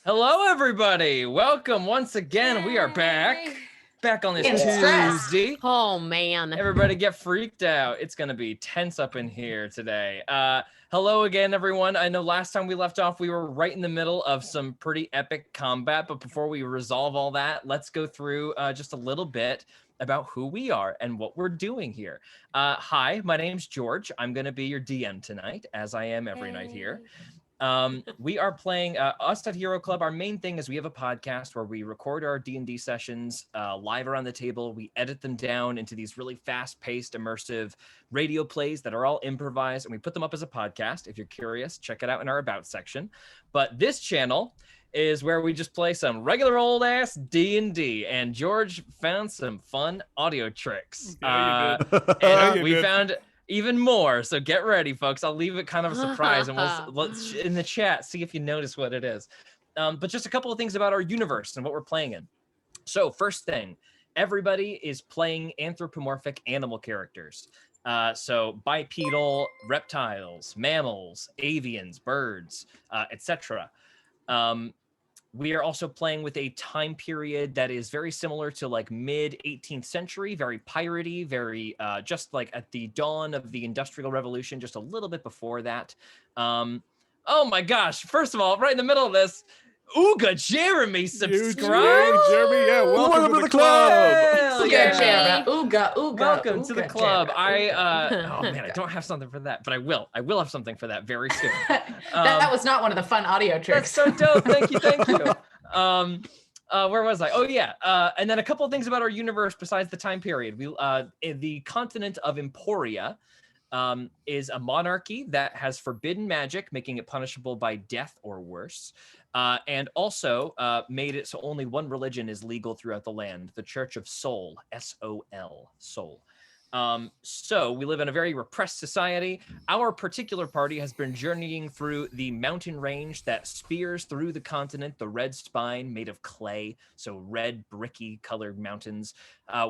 Hello, everybody. Welcome once again. We are back on this Tuesday. Oh, man. Everybody get freaked out. It's going to be tense up in here today. Hello again, everyone. I know last time we left off, we were right in the middle of some pretty epic combat. But before we resolve all that, let's go through just a little bit about who we are and what we're doing here. Hi, my name's George. I'm going to be your DM tonight, as I am every night here. We are playing us at Hero Club. Our main thing is we have a podcast where we record our D&D sessions live around the table. We edit them down into these really fast-paced, immersive radio plays that are all improvised, and we put them up as a podcast. If you're curious, check it out in our About section. But this channel is where we just play some regular old-ass D&D, and George found some fun audio tricks. We found even more, so get ready, folks. I'll leave it kind of a surprise, and let's in the chat see if you notice what it is. But just a couple of things about our universe and what we're playing in. So first thing, everybody is playing anthropomorphic animal characters. So bipedal reptiles, mammals, avians, birds, etc. We are also playing with a time period that is very similar to like mid 18th century, very piratey, very just like at the dawn of the Industrial Revolution, just a little bit before that. Oh my gosh, first of all, right in the middle of this, Ooga Jeremy subscribe. Jeremy, yeah, welcome to the club. Yeah. Ooga. Welcome to the club. Jeremy. Oh man, I don't have something for that, but I will have something for that very soon. That was not one of the fun audio tricks. That's so dope. Thank you. Where was I? Oh yeah. And then a couple of things about our universe besides the time period. The continent of Emporia is a monarchy that has forbidden magic, making it punishable by death or worse. And also made it so only one religion is legal throughout the land, the Church of Sol, S-O-L, Sol. So we live in a very repressed society. Our particular party has been journeying through the mountain range that spears through the continent, the red spine made of clay, so red bricky colored mountains.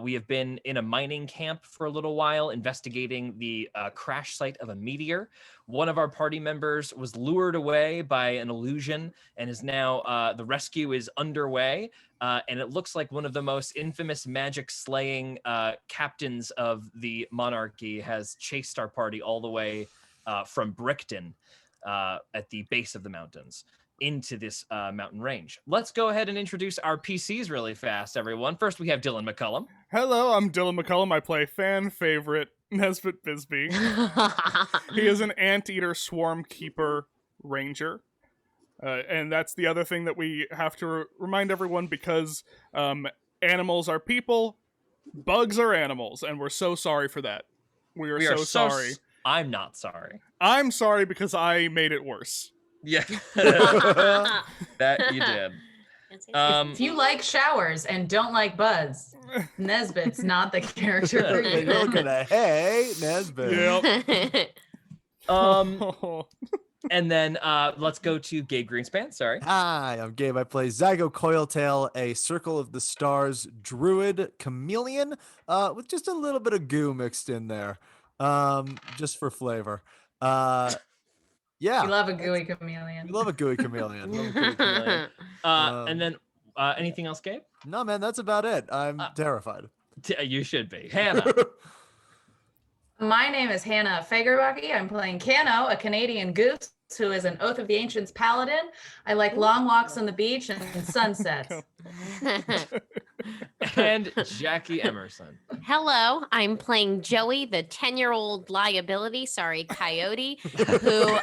We have been in a mining camp for a little while, investigating the crash site of a meteor. One of our party members was lured away by an illusion and is now, the rescue is underway. And it looks like one of the most infamous magic slaying captains of the monarchy has chased our party all the way from Brickton at the base of the mountains into this mountain range. Let's go ahead and introduce our PCs really fast, everyone. First, we have Dylan McCullum. Hello, I'm Dylan McCullum. I play fan favorite Nesbitt Bisbee. He is an anteater swarm keeper ranger. And that's the other thing that we have to remind everyone, because animals are people, bugs are animals, and we're so sorry for that. We are so sorry. I'm not sorry. I'm sorry because I made it worse. Yeah, that you did. If you like showers and don't like buds, Nesbitt's not the character for you. Look at that. Hey, Nesbitt. Yep. And then let's go to Gabe Greenspan. Sorry. Hi, I'm Gabe. I play Zygo Coiltail, a Circle of the Stars druid chameleon with just a little bit of goo mixed in there, just for flavor. Yeah. You love a gooey chameleon. We love a gooey chameleon. And then anything else, Gabe? No, man, that's about it. I'm terrified. You should be. Hannah. My name is Hannah Fagerbucky. I'm playing Cano, a Canadian goose who is an Oath of the Ancients paladin. I like long walks on the beach and sunsets. And Jackie Emerson. Hello, I'm playing Joey, the 10-year-old coyote, who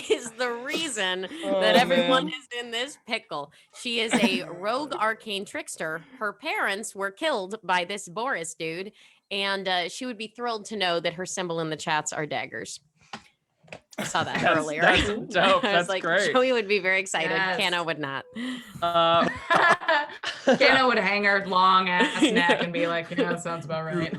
is the reason that everyone is in this pickle. She is a rogue arcane trickster. Her parents were killed by this Boris dude, and she would be thrilled to know that her symbol in the chats are daggers. I saw that earlier. That's dope. I was That's like, great. Joey would be very excited. Yes. Cano would not. Cano would hang her long ass neck and be like, that sounds about right.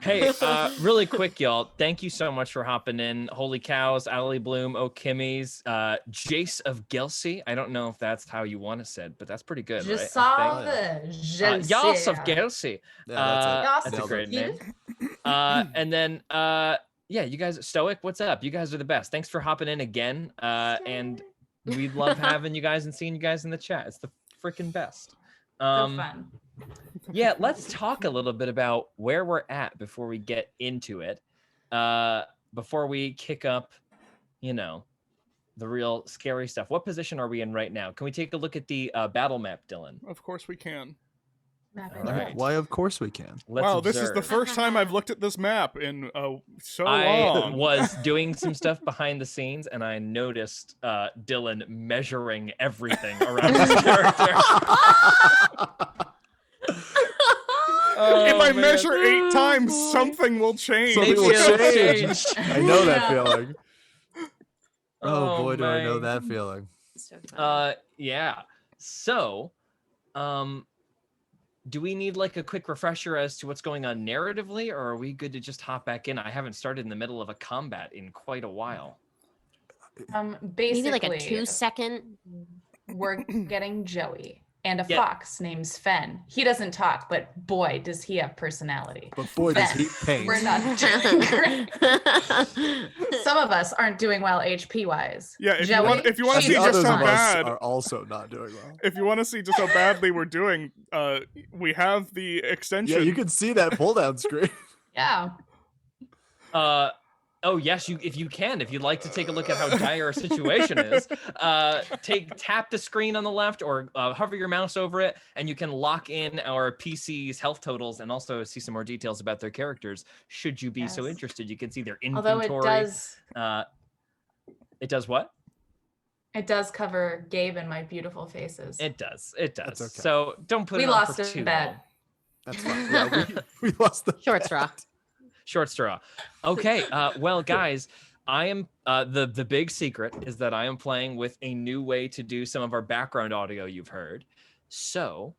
Hey, really quick, y'all. Thank you so much for hopping in. Holy Cows, Allie Bloom, O'Kimmy's, Jace of Gelsey. I don't know if that's how you want to say it, but that's pretty good, Je right? savais, Jace of Gelsey. Yeah, That's a great name. And then yeah, you guys, Stoic, what's up? You guys are the best. Thanks for hopping in again. And We love having you guys and seeing you guys in the chat. It's the freaking best. So fun. Yeah, let's talk a little bit about where we're at before we get into it. Before we kick up, the real scary stuff. What position are we in right now? Can we take a look at the battle map, Dylan? Of course we can. All right. Why, of course we can. Let's This is the observe. first time I've looked at this map in so I long. was doing some stuff behind the scenes, and I noticed Dylan measuring everything around his character. If I measure 8 times, something will change. Something Maybe will it'll change. change. I know that Yeah. feeling. Oh, Oh, boy, do I know man. that feeling. So funny. Yeah. So, do we need like a quick refresher as to what's going on narratively, or are we good to just hop back in? I haven't started in the middle of a combat in quite a while. Basically, Maybe like a 2-second. we're getting Joey and a Yeah. fox named Sven. He doesn't talk, but boy, does he have personality. But boy, does he paint. We're not doing great. Some of us aren't doing well HP wise. Yeah, if Joey, you want to And see the just others how of us bad, are also not doing well. if you want to see just how badly we're doing, we have the extension. Yeah, you can see that pull-down screen. Yeah. Oh yes, if you'd like to take a look at how dire our situation is, tap the screen on the left or hover your mouse over it, and you can lock in our PC's health totals and also see some more details about their characters. Should you be so Yes. interested, you can see their Although inventory. It it does what? does cover Gabe and my beautiful faces. It does. That's okay. So don't put We it on lost for a too bet. long. That's fine. Yeah, we lost the Short straw. Short straw. Okay. Well, guys, I am the big secret is that I am playing with a new way to do some of our background audio you've heard. So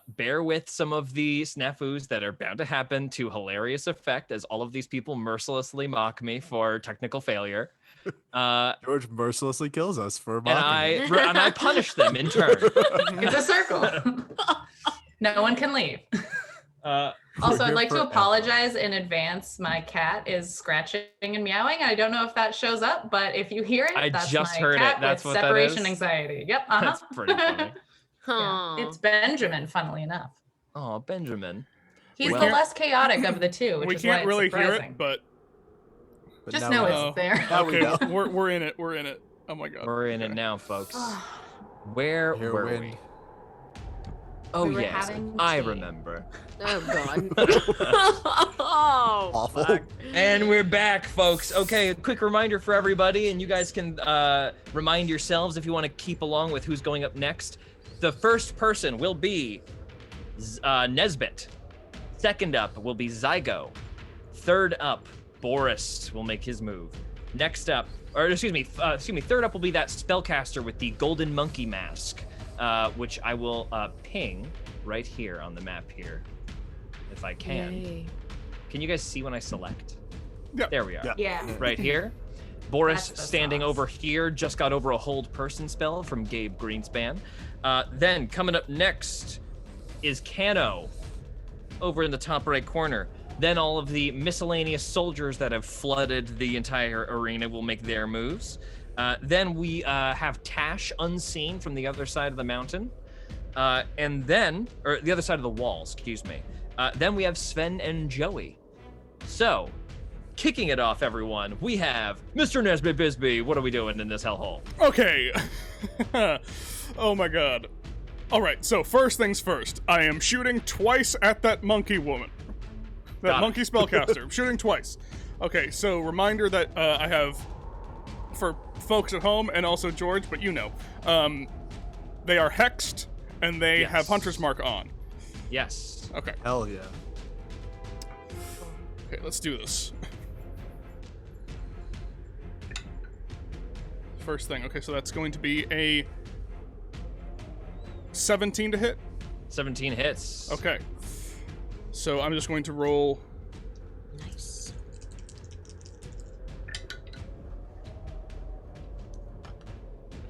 bear with some of the snafus that are bound to happen to hilarious effect as all of these people mercilessly mock me for technical failure. George mercilessly kills us for And mocking I punish them in turn. It's a circle. No one can leave. Also, I'd here like to forever. apologize in advance. My cat is scratching and meowing. I don't know if that shows up, but if you hear it, I that's just my heard it. cat That's with what that separation is? anxiety. Yep. That's pretty funny. Yeah. Aw. It's Benjamin, funnily enough. Oh, Benjamin. He's Well- the less chaotic of the two, which we is why can't it's really hear surprising. it, but But Just now know we it's there. Now we okay, know. we're in it. We're in it. Oh my god. We're in it now, folks. Where Here were when- we? Oh, We were yes. having I tea. remember. Oh god. Oh, Awful. fuck. And we're back, folks. Okay, a quick reminder for everybody, and you guys can remind yourselves if you want to keep along with who's going up next. The first person will be Nesbit. Second up will be Zygo. Third up, Boris will make his move. Next up, third up will be that spellcaster with the golden monkey mask, which I will ping right here on the map here, if I can. Yay. Can you guys see when I select? Yeah. There we are. Yeah. Yeah. Right here. Boris That's the standing sauce. over here, just got over a hold person spell from Gabe Greenspan. Then coming up next is Cano over in the top right corner. Then all of the miscellaneous soldiers that have flooded the entire arena will make their moves. Then we have Tash unseen from the other side of the mountain. Or the other side of the wall, excuse me. Then we have Sven and Joey. So, kicking it off, everyone, we have Mr. Nesbit Bisbee. What are we doing in this hellhole? Okay. Oh my god. Alright, so first things first. I am shooting twice at that monkey woman. That Got it. monkey spellcaster. I'm shooting twice. Okay, so reminder that I have, for folks at home and also George, but you know, they are hexed and they Yes. have Hunter's Mark on. Yes. Okay. Hell yeah. Okay, let's do this. First thing. Okay, so that's going to be a 17 to hit. 17 hits. Okay. So I'm just going to roll. Nice.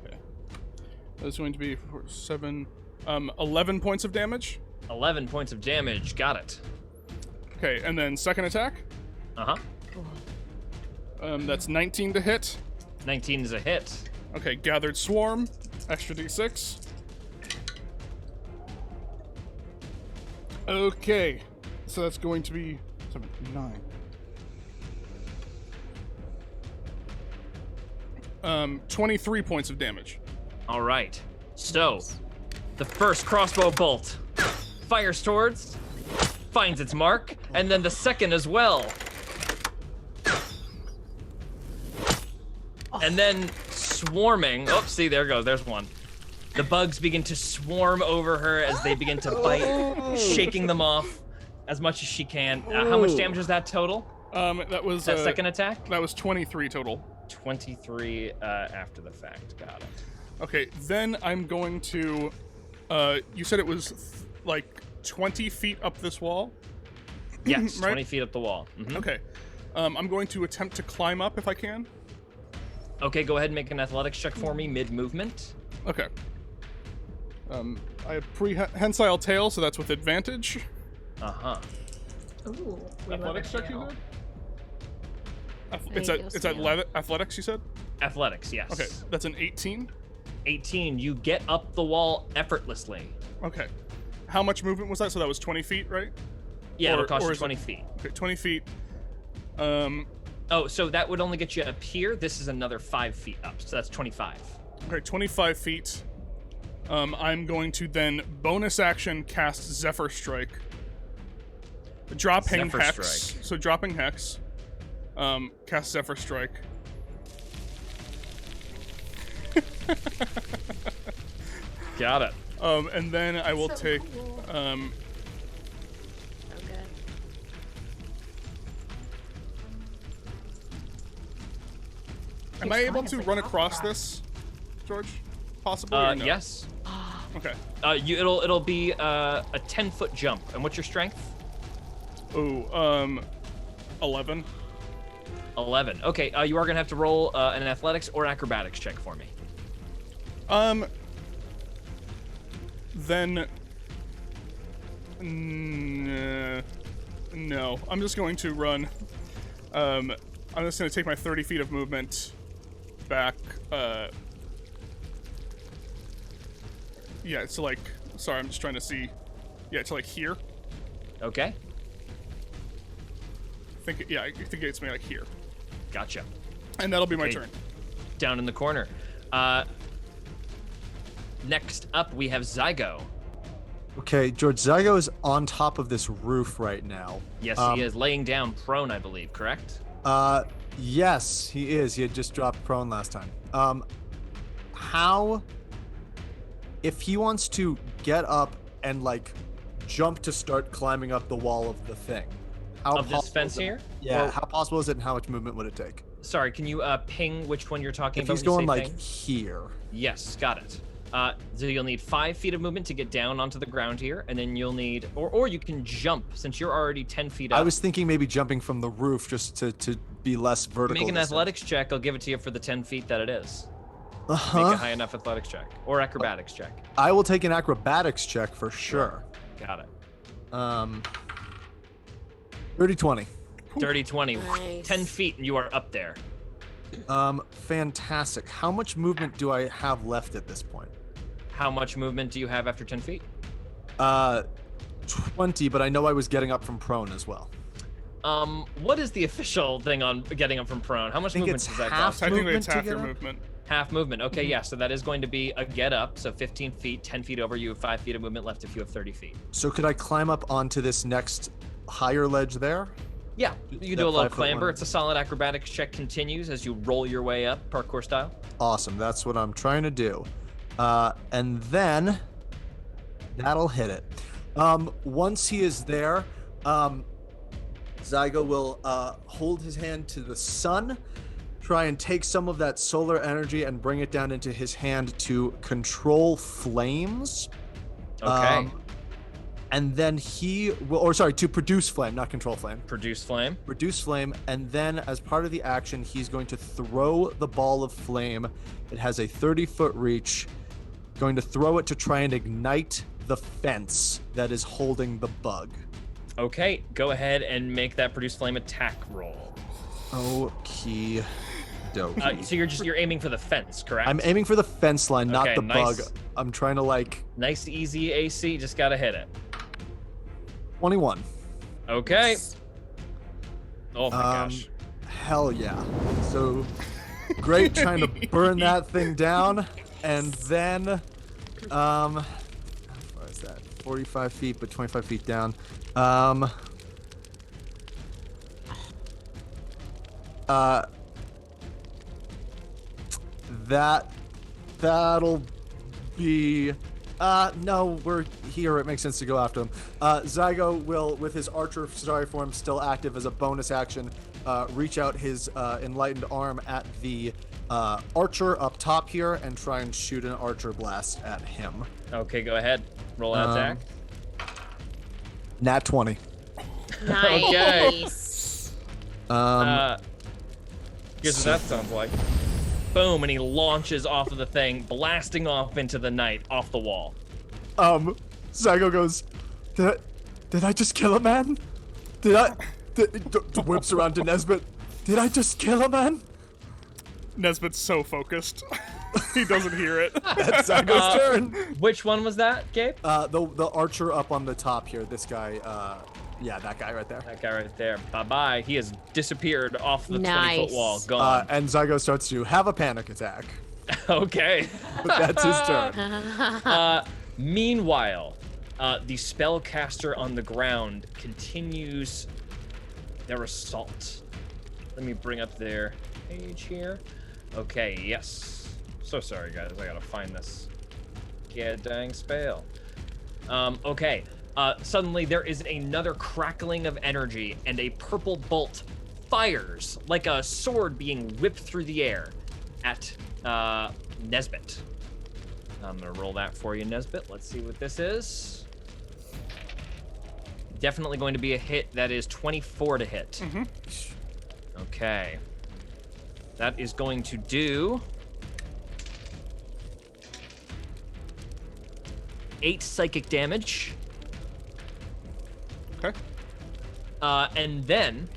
Okay. That's going to be 11 points of damage. 11 points of damage. Got it. Okay, and then second attack. Uh-huh. That's 19 to hit. 19 is a hit. Okay, gathered swarm, extra d6. Okay, so that's going to be 7, 9. 23 points of damage. All right. So, the first crossbow bolt fires towards, finds its mark, and then the second as well. And then swarming. Oh, see, there goes. There's one. The bugs begin to swarm over her as they begin to bite, shaking them off as much as she can. How much damage is that total? That was That second attack? That was 23 total. 23 after the fact. Got it. Okay, then I'm going to. You said it was like 20 feet up this wall? Yes, Right? 20 feet up the wall. Mhm. Okay. I'm going to attempt to climb up if I can. Okay, go ahead and make an athletics check for me mid-movement. Okay. I have prehensile tail, so that's with advantage. Uh-huh. Ooh, we love Athletics it. check, you Tail. said? There you go, It's Sven. athletics, you said? Athletics, yes. Okay, that's an 18. 18, you get up the wall effortlessly. Okay. How much movement was that? So that was 20 feet, right? Yeah, it'll cost or you is it- 20 feet. Okay, 20 feet. Oh, so that would only get you up here. This is another 5 feet up, so that's 25. Okay, 25 feet. I'm going to then bonus action cast Zephyr Strike. Dropping Zephyr Hex. Strike. So dropping Hex. Cast Zephyr Strike. Got it. And then I will So take cool. So good. am I Keeps able going, to it's run like across Alpha. this, George? Possibly or no? Yes. Okay. It'll be a 10-foot jump. And what's your strength? Ooh, 11. 11. Okay, you are gonna have to roll an athletics or acrobatics check for me. Then no. I'm just going to run. I'm just going to take my 30 feet of movement back. Yeah, to like. Sorry, I'm just trying to see. Yeah, to like here. Okay, I think it's me like here, gotcha. and that'll be my Okay. turn. Down in the corner. Next up, we have Zygo. Okay, George, Zygo is on top of this roof right now. Yes, he is laying down prone, I believe, correct? Yes, he is. He had just dropped prone last time. How, if he wants to get up and like jump to start climbing up the wall of the thing, how Of this possible fence is it? here? Yeah, Or- how possible is it, and how much movement would it take? Sorry, can you ping which one you're talking If about? he's when you going say like ping? here, Yes, got it. So you'll need 5 feet of movement to get down onto the ground here, and then you'll need, or you can jump since you're already 10 feet up. I was thinking maybe jumping from the roof just to be less vertical. Make an this time. athletics check. I'll give it to you for the 10 feet that it is. Make Uh-huh. a high enough athletics check or acrobatics check. I will take an acrobatics check for sure. Got it. 30-20. Dirty 20. Nice. 10 feet, and you are up there. Fantastic. How much movement do I have left at this point? How much movement do you have after 10 feet? 20, but I know I was getting up from prone as well. What is the official thing on getting up from prone? How much think movement it's does that half cost? Technically, movement it's to half get your up? movement. Half movement. Okay, yeah. So that is going to be a get up. So 15 feet, 10 feet over. You have 5 feet of movement left if you have 30 feet. So could I climb up onto this next higher ledge there? Yeah, you That do a little 5 foot clamber. one. It's a solid acrobatics check continues as you roll your way up, parkour style. Awesome. That's what I'm trying to do. And then that'll hit it. Once he is there, Zygo will hold his hand to the sun, try and take some of that solar energy and bring it down into his hand to control flames. Okay. And then he will, or sorry, to produce flame, not control flame. Produce flame. Produce flame, and then as part of the action, he's going to throw the ball of flame. It has a 30-foot reach. Going to throw it to try and ignite the fence that is holding the bug. Okay, go ahead and make that produce flame attack roll. Okay. dope. So you're aiming for the fence, correct? I'm aiming for the fence line, not Okay, the nice. bug. I'm trying to like Nice, easy AC. Just gotta hit it. 21. Okay. Yes. Oh my gosh. Hell yeah. So great trying to burn that thing down. And then, how far is that? 45 feet, but 25 feet down. That'll be, no, we're here. It makes sense to go after him. Zygo will, with his archer starry form still active as a bonus action, reach out his enlightened arm at the archer up top here and try and shoot an archer blast at him. Okay, go ahead. Roll an attack. Nat 20. Nice. Here's what that sounds like. Boom, and he launches off of the thing, blasting off into the night, off the wall. Zygo goes, did I just kill a man? Whips around to Nesbit. Did I just kill a man? Nesbit's so focused. He doesn't hear it. That's Zygo's turn. Which one was that, Gabe? The archer up on the top here. This guy, yeah, that guy right there. That guy right there. Bye-bye. He has disappeared off the Nice. 20-foot wall. Gone. And Zygo starts to have a panic attack. Okay. But that's his turn. Meanwhile, the spellcaster on the ground continues their assault. Let me bring up their page here. Okay, yes. So sorry, guys. I gotta find this. Yeah, dang spell. Okay. Suddenly there is another crackling of energy, and a purple bolt fires like a sword being whipped through the air at Nesbit. I'm gonna roll that for you, Nesbit. Let's see what this is. Definitely going to be a hit. That is 24 to hit. Mm-hmm. Okay. That is going to do 8 psychic damage. Okay. And then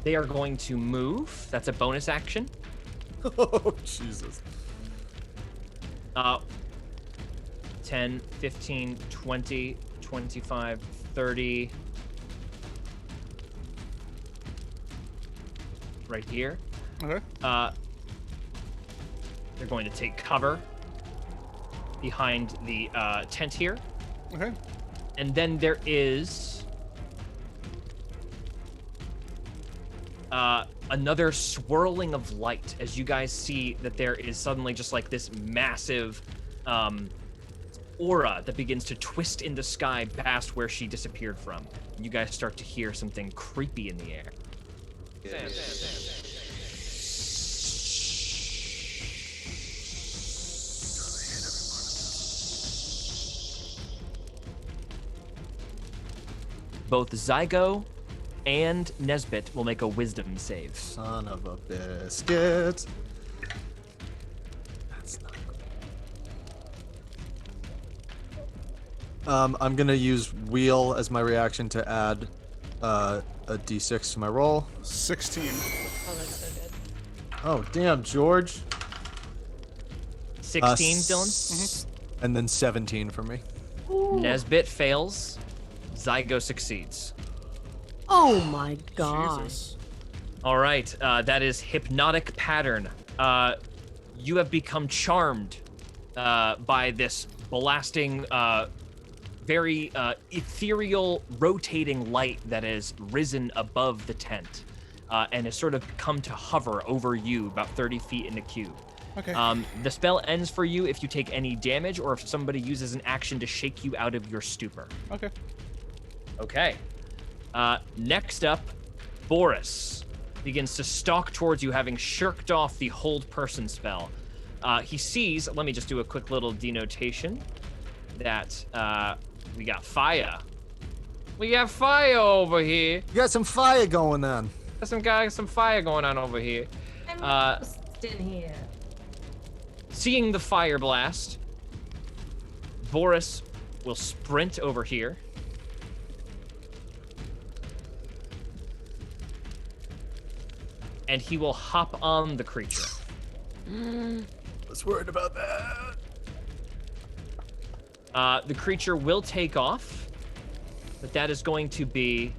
they are going to move. That's a bonus action. Oh, Jesus. 10, 15, 20, 25, 30. Right here. Okay. They're going to take cover behind the tent here. Okay. And then there is another swirling of light as you guys see that there is suddenly just like this massive aura that begins to twist in the sky past where she disappeared from. You guys start to hear something creepy in the air. Both Zygo and Nesbit will make a wisdom save. Son of a biscuit. That's not good. I'm gonna use wheel as my reaction to add a d6 to my roll. 16. Oh, that's so good. Oh, damn, George. 16, Dylan? Mm-hmm. And then 17 for me. Nesbit fails. Zygo succeeds. Oh my god. Jesus. All right, that is hypnotic pattern. You have become charmed by this blasting, very ethereal, rotating light that has risen above the tent and has sort of come to hover over you about 30 feet in a cube. Okay. The spell ends for you if you take any damage or if somebody uses an action to shake you out of your stupor. Okay. Okay. Next up, Boris begins to stalk towards you, having shirked off the hold person spell. He sees, let me just do a quick little denotation, that we got fire. We got fire over here. You got some fire going on. Got some fire going on over here. I'm lost in here. Seeing the fire blast, Boris will sprint over here. and he will hop on the creature. I was worried about that. The creature will take off, but that is going to be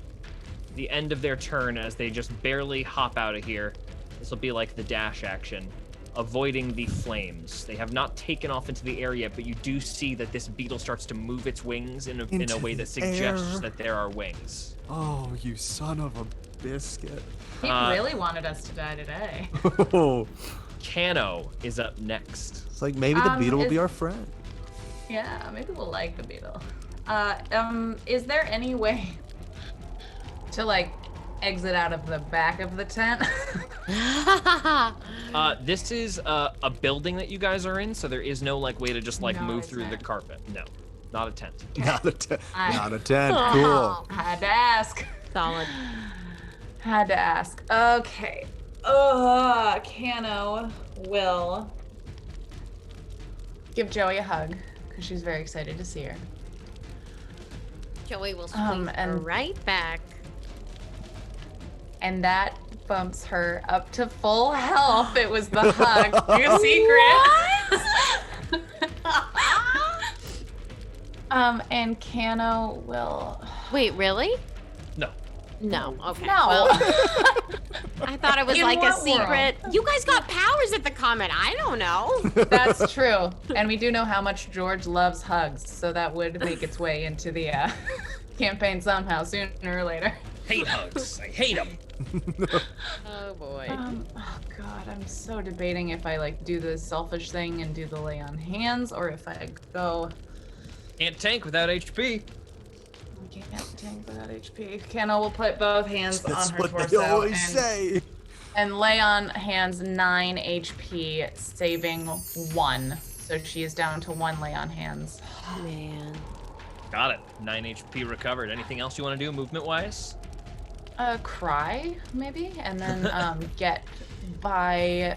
the end of their turn as they just barely hop out of here. This will be like the dash action, avoiding the flames. They have not taken off into the air yet, but you do see that this beetle starts to move its wings in a way that suggests that there are wings. Oh, you son of a biscuit. He really wanted us to die today. Oh, Cano is up next. it's like maybe the beetle will be our friend. Yeah, maybe we'll like the beetle. Is there any way to like exit out of the back of the tent? This is a building that you guys are in, so there is no like way to just like No, move it's through the not. carpet. No, not a tent. Not a tent. I- Not a tent. Cool. Had to ask. Solid. Had to ask. Okay. Cano will give Joey a hug because she's very excited to see her. Joey will swing and- right back. And that bumps her up to full health. It was the hug. Your secret. And Cano will. Wait, really? No. No. Okay. No. Well, I thought it was In like a what world? secret. You guys got powers at the comment. I don't know. That's true. And we do know how much George loves hugs, so that would make its way into the campaign somehow, sooner or later. Hate hugs. I hate them. Oh boy. Oh god, I'm so debating if I like do the selfish thing and do the lay on hands, or if I go. Can't tank without HP. I can't tank without HP. Cano will put both hands That's on her what torso they always and, say. and lay on hands 9 HP, saving 1. So she is down to 1 lay on hands. Man. Got it. 9 HP recovered. Anything else you want to do movement-wise? Cry maybe, and then get by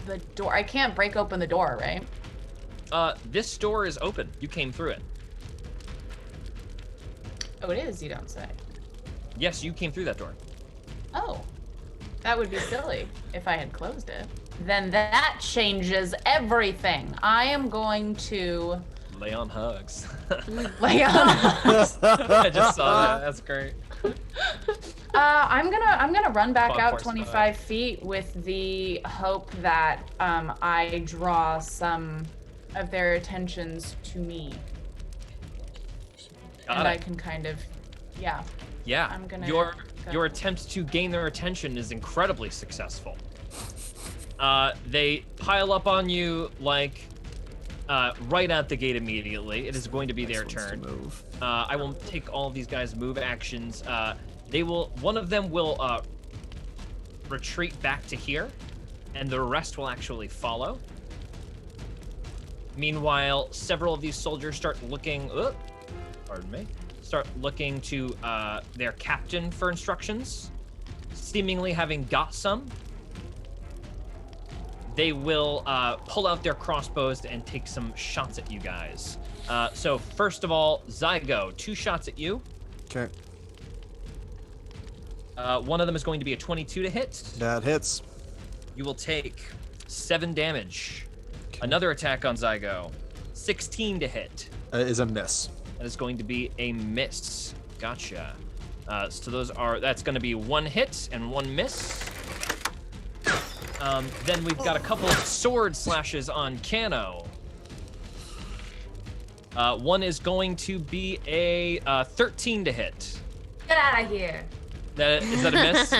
the door. I can't break open the door, right? This door is open. You came through it. Oh, it is. You don't say. Yes, you came through that door. Oh, that would be silly if I had closed it. Then that changes everything. I am going to Lay on hugs. lay on. I just saw that. That's great. I'm gonna run back Fuck, out horse 25 feet with the hope that I draw some of their attentions to me, Got and it. I can kind of, yeah. Yeah. I'm gonna your go. attempt to gain their attention is incredibly successful. They pile up on you like right out the gate immediately. It is going to be their Next one's to turn. move. I will take all of these guys' move actions. One of them will retreat back to here, and the rest will actually follow. Meanwhile, several of these soldiers start looking, start looking to their captain for instructions, seemingly having got some. They will pull out their crossbows and take some shots at you guys. So first of all, Zygo, 2 shots at you. Okay, One of them is going to be a 22 to hit. that hits. You will take 7 damage. Another attack on Zygo, 16 to hit. Is a miss. That is going to be a miss. Gotcha. So that's going to be 1 hit and 1 miss. Then we've got a couple of sword slashes on Cano. One is going to be a 13 to hit. Get out of here. Is that a miss?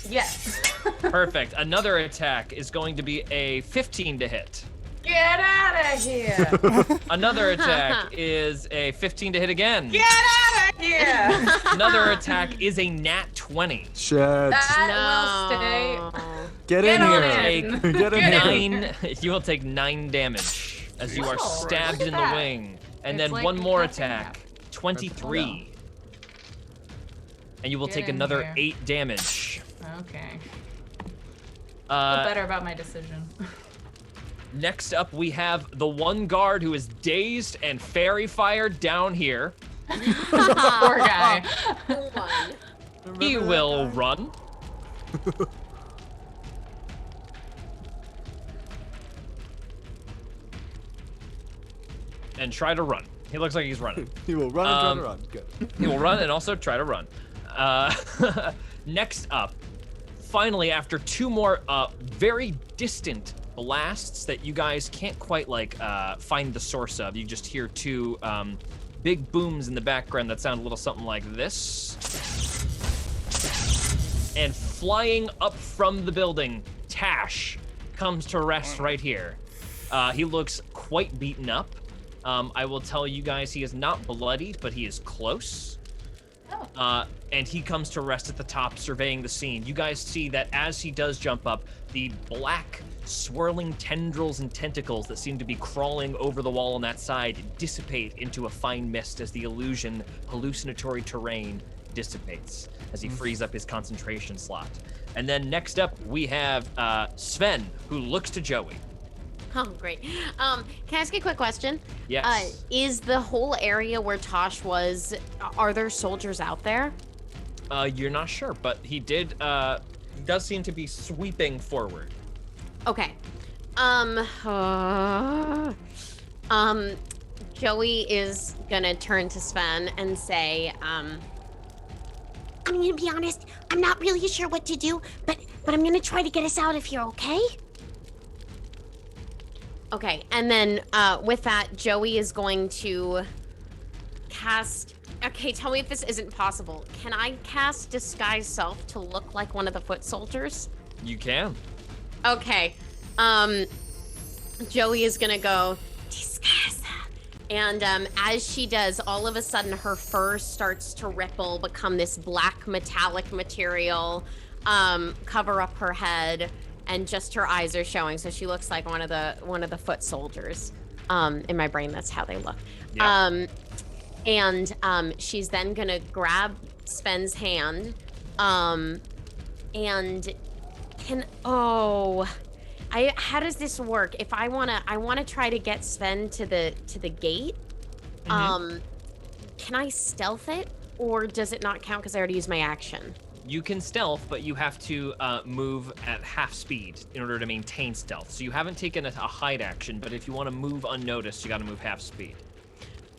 Yes. Perfect. Another attack is going to be a 15 to hit. Get out of here. Another attack is a 15 to hit again. Get out of here. Another attack is a nat 20. Shit. That will stay. Get Get in on here. in. Get in Get here. You will take 9 damage as you are Whoa, stabbed look in at the that. wing. And It's then like one more half and attack, half. 23. And you will Get take in another here. 8 damage. Okay. I feel Uh, better about my decision. next up, we have the one guard who is dazed and fairy fired down here. Poor guy. One. He will run. And try to run. He looks like he's running. He will run and try to run. Good. He will run and also try to run. Next up, finally, after 2 more very distant blasts that you guys can't quite find the source of, you just hear 2 big booms in the background that sound a little something like this. And flying up from the building, Tash comes to rest right here. He looks quite beaten up. I will tell you guys he is not bloodied, but he is close. And he comes to rest at the top, surveying the scene. You guys see that as he does jump up, the black swirling tendrils and tentacles that seem to be crawling over the wall on that side dissipate into a fine mist as the hallucinatory terrain dissipates as he frees up his concentration slot. And then next up, we have Sven, who looks to Joey. Oh, great. Can I ask you a quick question? Yes. Is the whole area where Tosh was, are there soldiers out there? You're not sure, but he does seem to be sweeping forward. Okay. Joey is gonna turn to Sven and say, I'm gonna be honest, I'm not really sure what to do, but I'm gonna try to get us out of here, okay? Okay, and then with that, Joey is going to cast... Okay, tell me if this isn't possible. Can I cast Disguise Self to look like one of the foot soldiers? You can. Okay, Joey is gonna go, Disguise. And as she does, all of a sudden her fur starts to ripple, become this black metallic material, cover up her head, and just her eyes are showing, so she looks like one of the foot soldiers. In my brain, that's how they look. Yeah. And she's then gonna grab Sven's hand, and how does this work? If I wanna try to get Sven to the gate, can I stealth it, or does it not count because I already used my action? You can stealth, but you have to move at half speed in order to maintain stealth. So you haven't taken a hide action, but if you want to move unnoticed, you got to move half speed.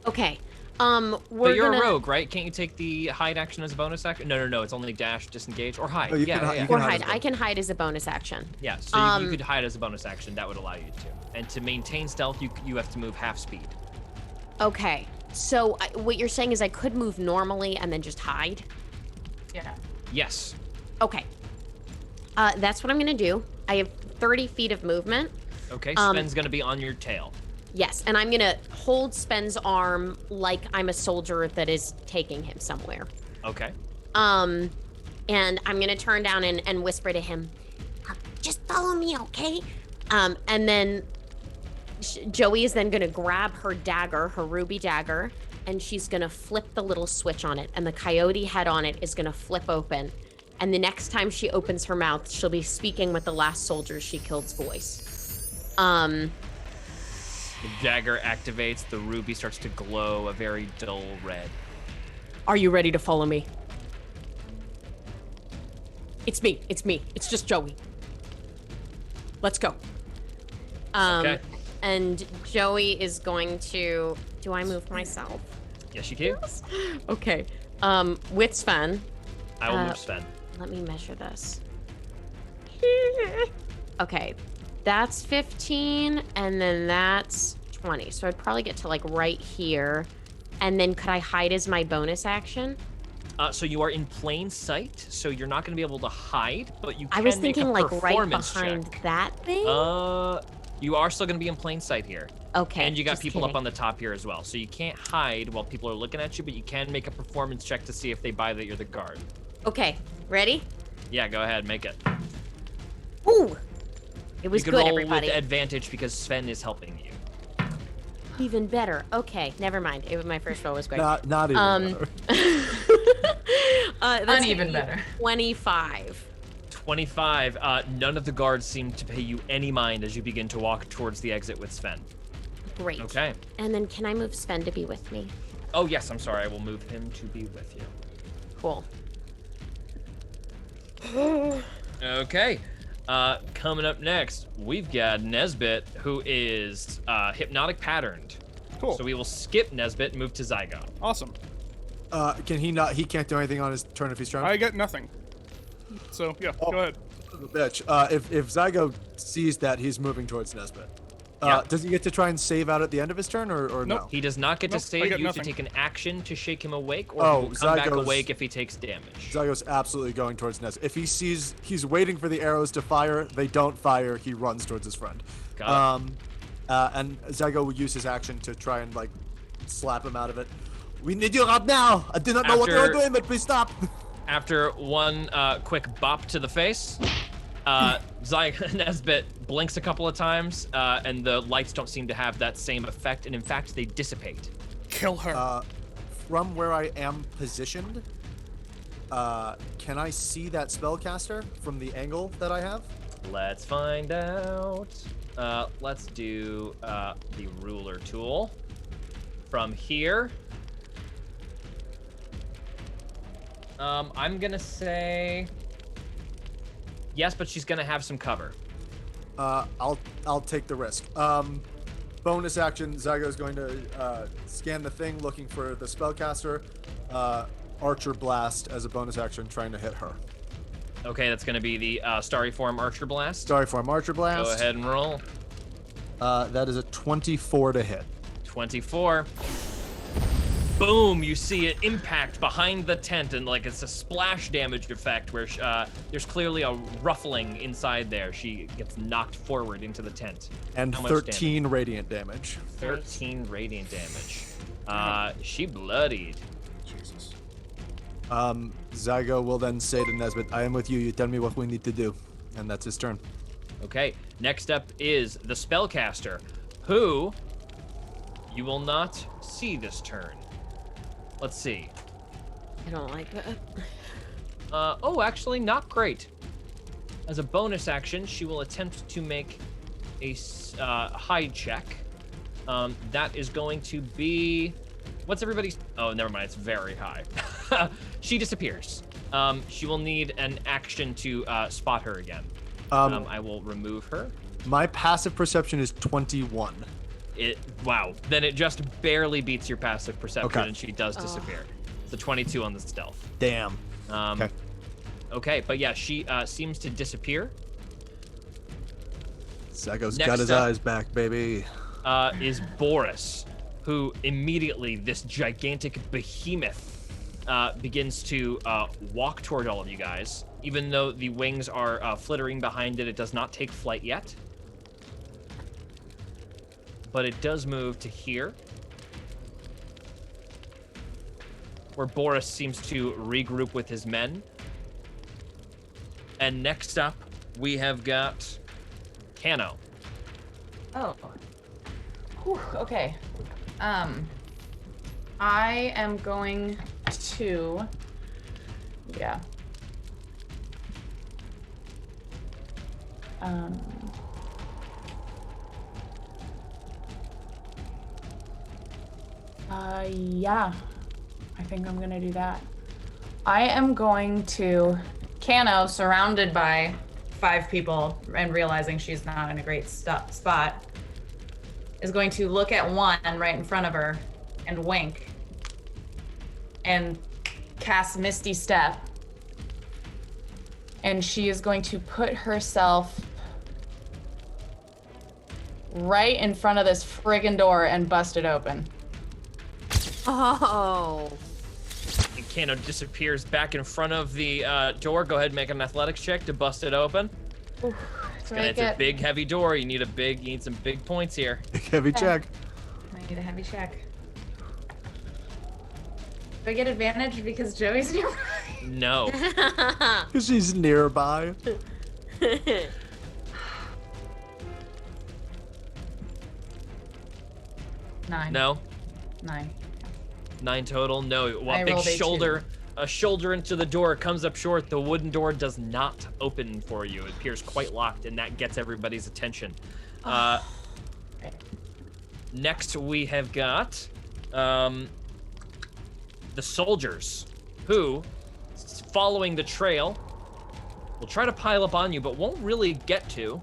Okay. But you're a rogue, right? Can't you take the hide action as a bonus action? No. It's only dash, disengage, or hide. Oh, you yeah, can yeah. Or hide. I can hide as a bonus action. Yeah, so you could hide as a bonus action. That would allow you to. And to maintain stealth, you have to move half speed. Okay. So what you're saying is I could move normally and then just hide? Yeah. Yes. Okay. That's what I'm gonna do. I have 30 feet of movement. Okay, Sven's gonna be on your tail. Yes, and I'm gonna hold Sven's arm like I'm a soldier that is taking him somewhere. Okay. And I'm gonna turn down and whisper to him, just follow me, okay? And then Joey is then gonna grab her dagger, her ruby dagger, and she's gonna flip the little switch on it, and the coyote head on it is gonna flip open. And the next time she opens her mouth, she'll be speaking with the last soldier she killed's voice. The dagger activates, the ruby starts to glow a very dull red. Are you ready to follow me? It's me. It's just Joey. Let's go. Okay. And Joey is going to... Do I move myself? Yes, you can. Okay. With Sven. I will move Sven. Let me measure this. Okay. That's 15, and then that's 20. So I'd probably get to like right here. And then could I hide as my bonus action? So you are in plain sight, so you're not going to be able to hide, but you can I was make thinking a like right performance behind check. that thing? You are still going to be in plain sight here. Okay. And you got just people kidding. up on the top here as well. So you can't hide while people are looking at you, but you can make a performance check to see if they buy that you're the guard. Okay. Ready? Yeah, go ahead, make it. Ooh! It was you can good, roll everybody. with advantage because Sven is helping you. Even better. Okay, never mind. My first roll was great. Not even better. That's Uneven better. 25. 25. None of the guards seem to pay you any mind as you begin to walk towards the exit with Sven. Great. Okay. And then can I move Sven to be with me? Oh, yes, I'm sorry. I will move him to be with you. Cool. Okay. Coming up next, we've got Nesbit, who is hypnotic patterned. Cool. So we will skip Nesbit and move to Zygo. Awesome. Can he not? He can't do anything on his turn if he's trying. I get nothing. So yeah, go ahead. Bitch. If Zygo sees that, he's moving towards Nesbit. Yeah. Does he get to try and save out at the end of his turn, or Nope. no? He does not get to Nope, I save. get You have to nothing. take an action to shake him awake, or Oh, he will come back Zygo's- awake if he takes damage. Zygo's absolutely going towards Nesbit. If he sees he's waiting for the arrows to fire, they don't fire. He runs towards his friend. Got And Zygo will use his action to try and like slap him out of it. We need you up now. I do not know what you're After- doing, but please stop. After one quick bop to the face, Nesbit blinks a couple of times, and the lights don't seem to have that same effect, and in fact, they dissipate. Kill her. From where I am positioned, can I see that spellcaster from the angle that I have? Let's find out. Let's do the ruler tool. From here, I'm gonna say yes, but she's gonna have some cover. I'll take the risk. Bonus action, Zygo's going to scan the thing, looking for the spellcaster. Archer Blast as a bonus action, trying to hit her. Okay, that's gonna be the Starry Form Archer Blast. Sorry for Archer Blast. Go ahead and roll. That is a 24 to hit. 24. Boom! You see it impact behind the tent, and like it's a splash damage effect where there's clearly a ruffling inside there. She gets knocked forward into the tent. And How much 13 radiant damage. 13 radiant damage. She bloodied. Jesus. Zygo will then say to Nesbit, I am with you. You tell me what we need to do. And that's his turn. Okay, next up is the spellcaster, who you will not see this turn. Let's see. I don't like that. Oh, actually, not great. As a bonus action, she will attempt to make a hide check. That is going to be... What's everybody's... Oh, never mind. It's very high. She disappears. She will need an action to spot her again. I will remove her. My passive perception is 21. Wow. Then it just barely beats your passive perception, Okay. and she does disappear. It's a 22 on the stealth. Damn. Okay. Okay, but yeah, she seems to disappear. Zygo's Next got his up- eyes back, baby. Is Boris, who immediately, this gigantic behemoth, begins to walk toward all of you guys. Even though the wings are flittering behind it, it does not take flight yet. But it does move to here, where Boris seems to regroup with his men. And next up, we have got Kano. Oh. Whew, okay. I am going to... Yeah. Yeah. I think I'm gonna do that. I am going to... Kano, surrounded by 5 people and realizing she's not in a great spot, is going to look at one right in front of her and wink and cast Misty Step. And she is going to put herself right in front of this friggin' door and bust it open. Oh. And Kano disappears back in front of the door. Go ahead and make an athletics check to bust it open. It's a big, heavy door. You need some big points here. Heavy check. I need a heavy check. Do I get advantage because Joey's nearby? No. Because she's nearby. 9. No. 9. 9 total. No. Well, I big rolled a 2. a shoulder into the door, comes up short. The wooden door does not open for you. It appears quite locked, and that gets everybody's attention. Next, we have got the soldiers, who, following the trail, will try to pile up on you, but won't really get to.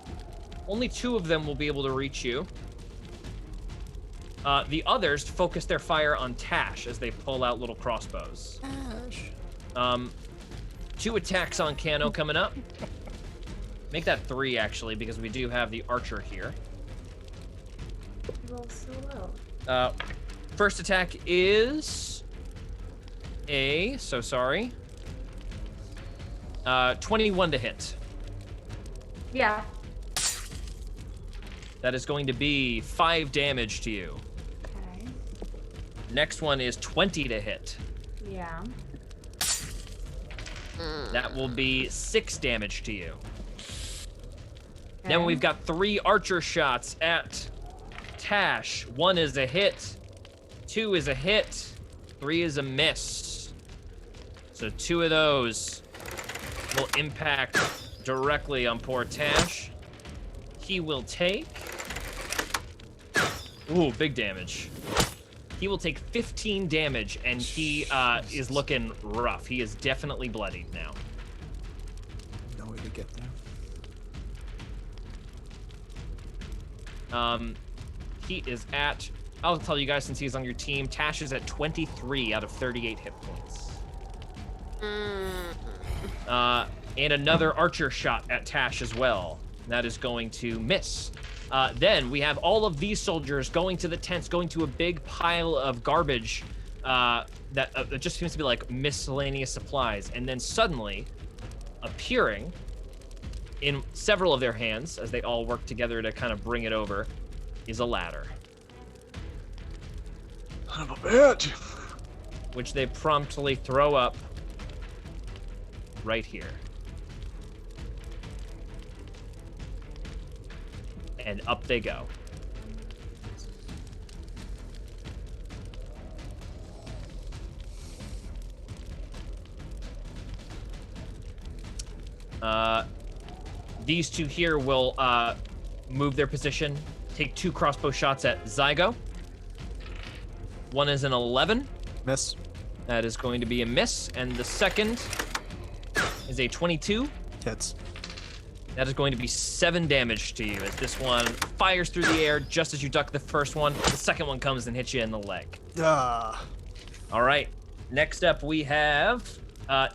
Only 2 of them will be able to reach you. The others focus their fire on Tash as they pull out little crossbows. Tash. 2 attacks on Cano coming up. Make that 3, actually, because we do have the archer here. Roll so low. First attack is so sorry. 21 to hit. Yeah. That is going to be 5 damage to you. Okay. Next one is 20 to hit. Yeah. That will be 6 damage to you. Then Okay. we've got 3 archer shots at Tash. 1 is a hit, 2 is a hit, 3 is a miss. So 2 of those will impact directly on poor Tash. He will take... Ooh, big damage. He will take 15 damage, and he is looking rough. He is definitely bloodied now. No way to get there. He is at... I'll tell you guys since he's on your team. Tash is at 23 out of 38 hit points. And another archer shot at Tash as well. That is going to miss. Then we have all of these soldiers going to the tents, going to a big pile of garbage that just seems to be like miscellaneous supplies. And then suddenly, appearing in several of their hands, as they all work together to kind of bring it over, is a ladder. Son of a bitch. Which they promptly throw up right here. And up they go. These 2 here will move their position, take 2 crossbow shots at Zygo. One is an 11. Miss. That is going to be a miss. And the second is a 22. Hits. That is going to be 7 damage to you as this one fires through the air just as you duck the first one. The second one comes and hits you in the leg. Ah. All right. Next up, we have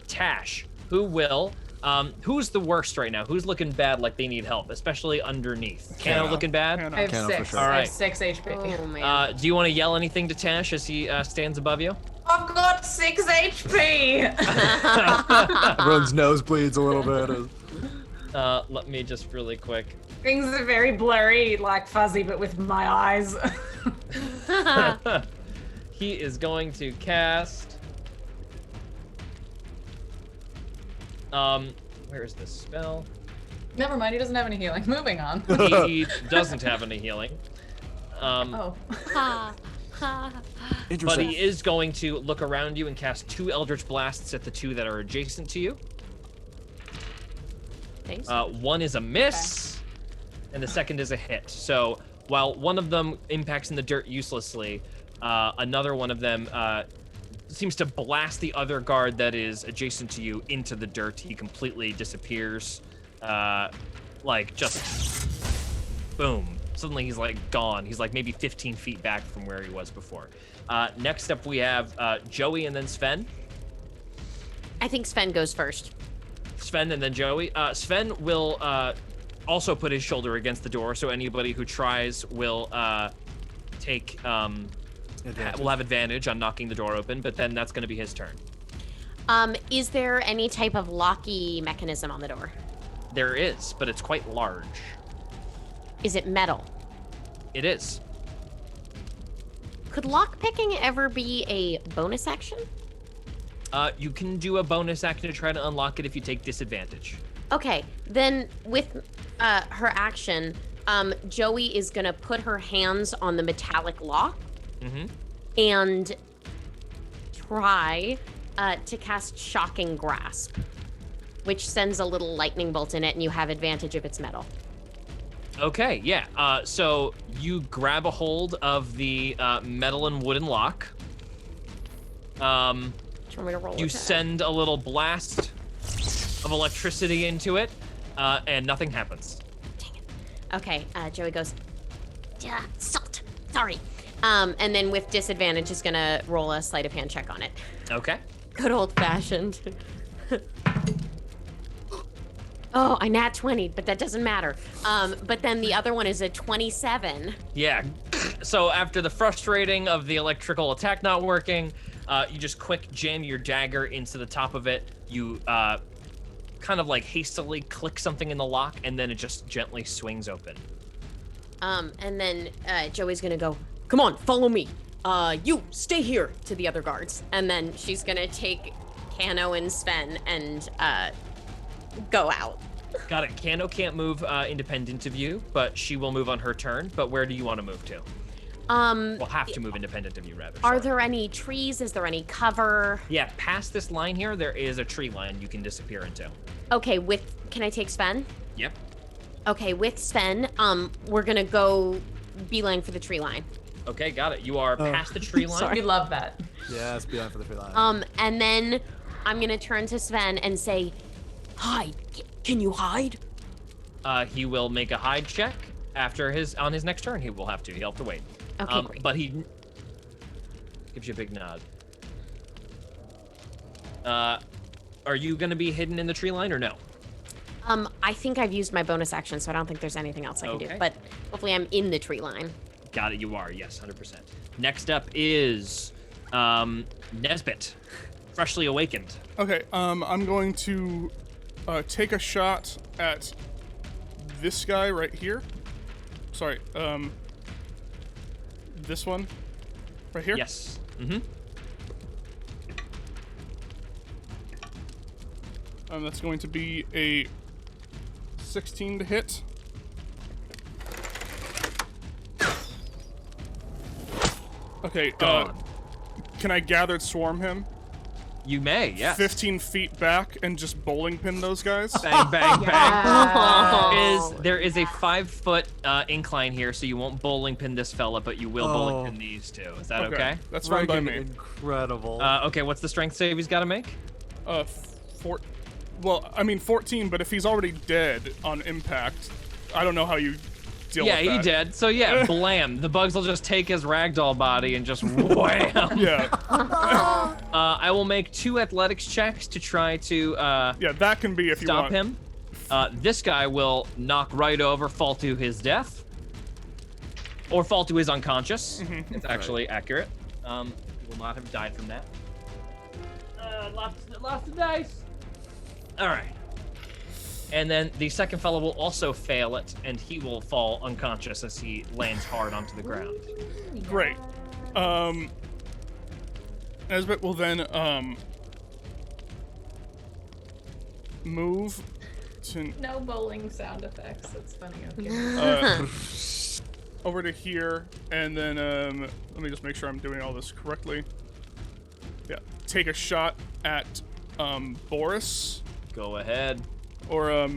Tash, who will... who's the worst right now? Who's looking bad like they need help, especially underneath? Cano looking bad? Cano. I have Cano for 6. sure. All I right. have 6 HP. Oh man. Do you want to yell anything to Tash as he stands above you? I've got 6 HP. Everyone's nose bleeds a little bit. Let me just really quick. Things are very blurry, like fuzzy, but with my eyes. He is going to cast... where is this spell? Never mind, he doesn't have any healing. Moving on. He doesn't have any healing. Oh. But Interesting. he is going to look around you and cast 2 Eldritch Blasts at the 2 that are adjacent to you. Thanks. One is a miss, and the second is a hit. So while one of them impacts in the dirt uselessly, another one of them seems to blast the other guard that is adjacent to you into the dirt. He completely disappears, like just boom. Suddenly he's like gone. He's like maybe 15 feet back from where he was before. Next up we have Joey and then Sven. I think Sven goes first. Sven and then Joey. Sven will also put his shoulder against the door, so anybody who tries will take will have advantage on knocking the door open, but then that's going to be his turn. Is there any type of locky mechanism on the door? There is, but it's quite large. Is it metal? It is. Could lockpicking ever be a bonus action? You can do a bonus action to try to unlock it if you take disadvantage. Okay, then with her action, Joey is gonna put her hands on the metallic lock and try to cast Shocking Grasp, which sends a little lightning bolt in it, and you have advantage if it's metal. Okay, yeah. So you grab a hold of the metal and wooden lock. Do you want me to roll You with that? send a little blast of electricity into it, and nothing happens. Dang it. Okay, Joey goes, yeah, salt. Sorry. And then with disadvantage is gonna roll a sleight of hand check on it. Okay. Good old fashioned. Oh, I nat 20, but that doesn't matter. But then the other one is a 27. Yeah. So after the frustrating of the electrical attack not working, you just quick jam your dagger into the top of it. You kind of like hastily click something in the lock, and then it just gently swings open. And then Joey's gonna go, come on, follow me. You stay here to the other guards. And then she's gonna take Kano and Sven and go out. Got it. Kano can't move independent of you, but she will move on her turn. But where do you want to move to? We'll have to move independent of you, rather. Are sorry. there any trees? Is there any cover? Yeah, past this line here, there is a tree line you can disappear into. Okay, can I take Sven? Yep. Okay, with Sven, we're gonna go beeline for the tree line. Okay, got it. You are past the tree line. We love that. Yeah, it's behind for the free line. And then I'm gonna turn to Sven and say, hide. Can you hide? He will make a hide check on his next turn. He will have to. He'll have to wait. Okay, great. But he gives you a big nod. Are you gonna be hidden in the tree line or no? I think I've used my bonus action, so I don't think there's anything else I can do. Okay. But hopefully I'm in the tree line. Got it. You are. Yes, 100%. Next up is Nesbit, freshly awakened. Okay, I'm going to take a shot at this guy right here. Sorry, this one right here. Yes. Mm-hmm. That's going to be a 16 to hit. Okay, can I gathered swarm him? You may, yes. 15 feet back and just bowling pin those guys? Bang, bang, bang. Yes. There is a 5-foot incline here, so you won't bowling pin this fella, but you will bowling pin these two. Is that okay? That's fine by Friggin' me. incredible. Okay, what's the strength save he's got to make? 14, but if he's already dead on impact, I don't know how you deal with that. Yeah, he did. So yeah, blam. The bugs will just take his ragdoll body and just wham. Yeah. I will make 2 athletics checks to try to Yeah, that can be if you stop want. him. This guy will knock right over, fall to his death, or fall to his unconscious. It's actually accurate. He will not have died from that. Lots of dice. All right. And then the second fellow will also fail it, and he will fall unconscious as he lands hard onto the ground. Great. Nesbit will then move to No bowling sound effects. That's funny. Okay. over to here, and then let me just make sure I'm doing all this correctly. Yeah, take a shot at Boris, Go ahead. or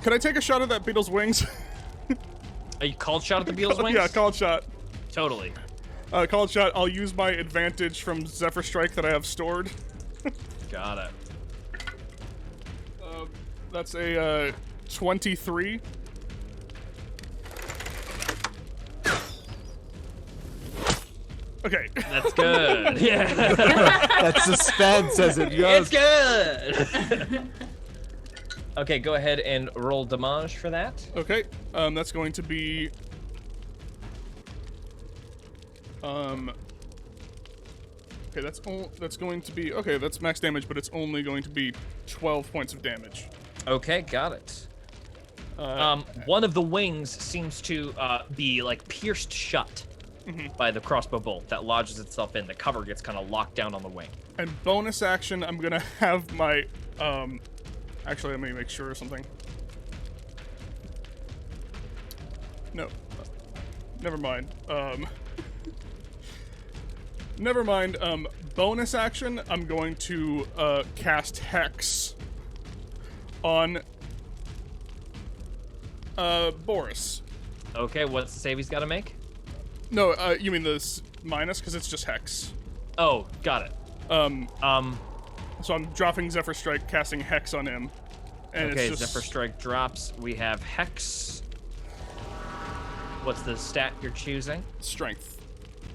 could I take a shot at that beetle's wings? Are you called shot at the beetle's wings? Yeah, called shot. Totally. Called shot. I'll use my advantage from Zephyr Strike that I have stored. Got it. That's a 23. Okay. That's good. Yeah. That suspense as it goes. It's good. Okay, go ahead and roll damage for that. Okay. That's going to be okay, that's going to be okay, that's max damage, but it's only going to be 12 points of damage. Okay, got it. One of the wings seems to be like pierced shut by the crossbow bolt that lodges itself in. The cover gets kind of locked down on the wing. And bonus action, I'm gonna have my actually let me make sure of something. No. Never mind. Never mind. Bonus action, I'm going to cast Hex on Boris. Okay, what's the save he's got to make? No, you mean this minus, because it's just Hex. Oh, got it. So I'm dropping Zephyr Strike, casting Hex on him. And Okay, it's just... Zephyr Strike drops. We have Hex. What's the stat you're choosing? Strength.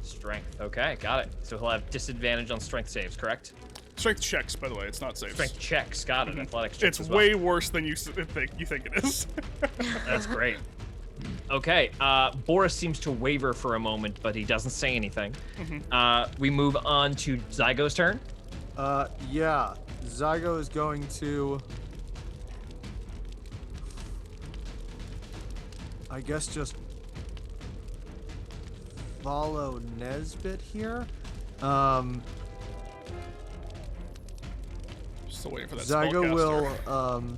Strength. Okay, got it. So he'll have disadvantage on strength saves, correct? Strength checks, by the way. It's not saves. Strength checks. Got it. Athletics checks It's as well. way worse than you think it is. That's great. Okay, Boris seems to waver for a moment, but he doesn't say anything. We move on to Zygo's turn. Yeah. Zygo is going to... I guess just follow Nesbit here. Still waiting for that Zygo spellcaster. will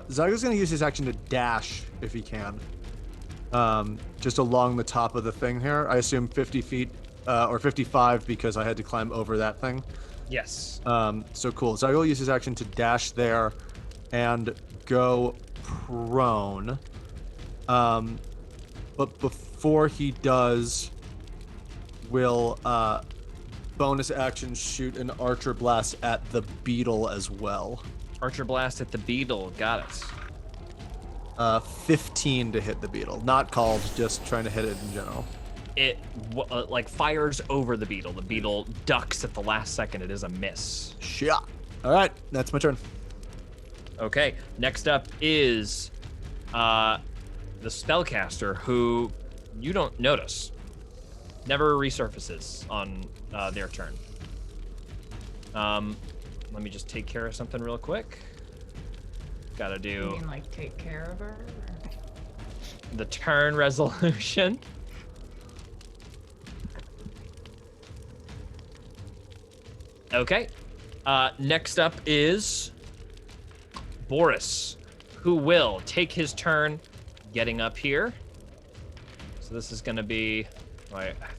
Zygo's gonna use his action to dash if he can. Just along the top of the thing here. I assume 50 feet or 55 because I had to climb over that thing. Yes. So cool. Zygo will use his action to dash there and go prone. But before he does, will bonus action shoot an Archer Blast at the beetle as well. Archer Blast at the beetle. Got it. 15 to hit the beetle. Not called, just trying to hit it in general. It like fires over the beetle. The beetle ducks at the last second. It is a miss. Shot. All right, that's my turn. Okay, next up is the spellcaster, who you don't notice. Never resurfaces on their turn. Let me just take care of something real quick. Gotta You do mean like take care of her? Or... the turn resolution. Okay. Next up is Boris, who will take his turn getting up here. So this is going to be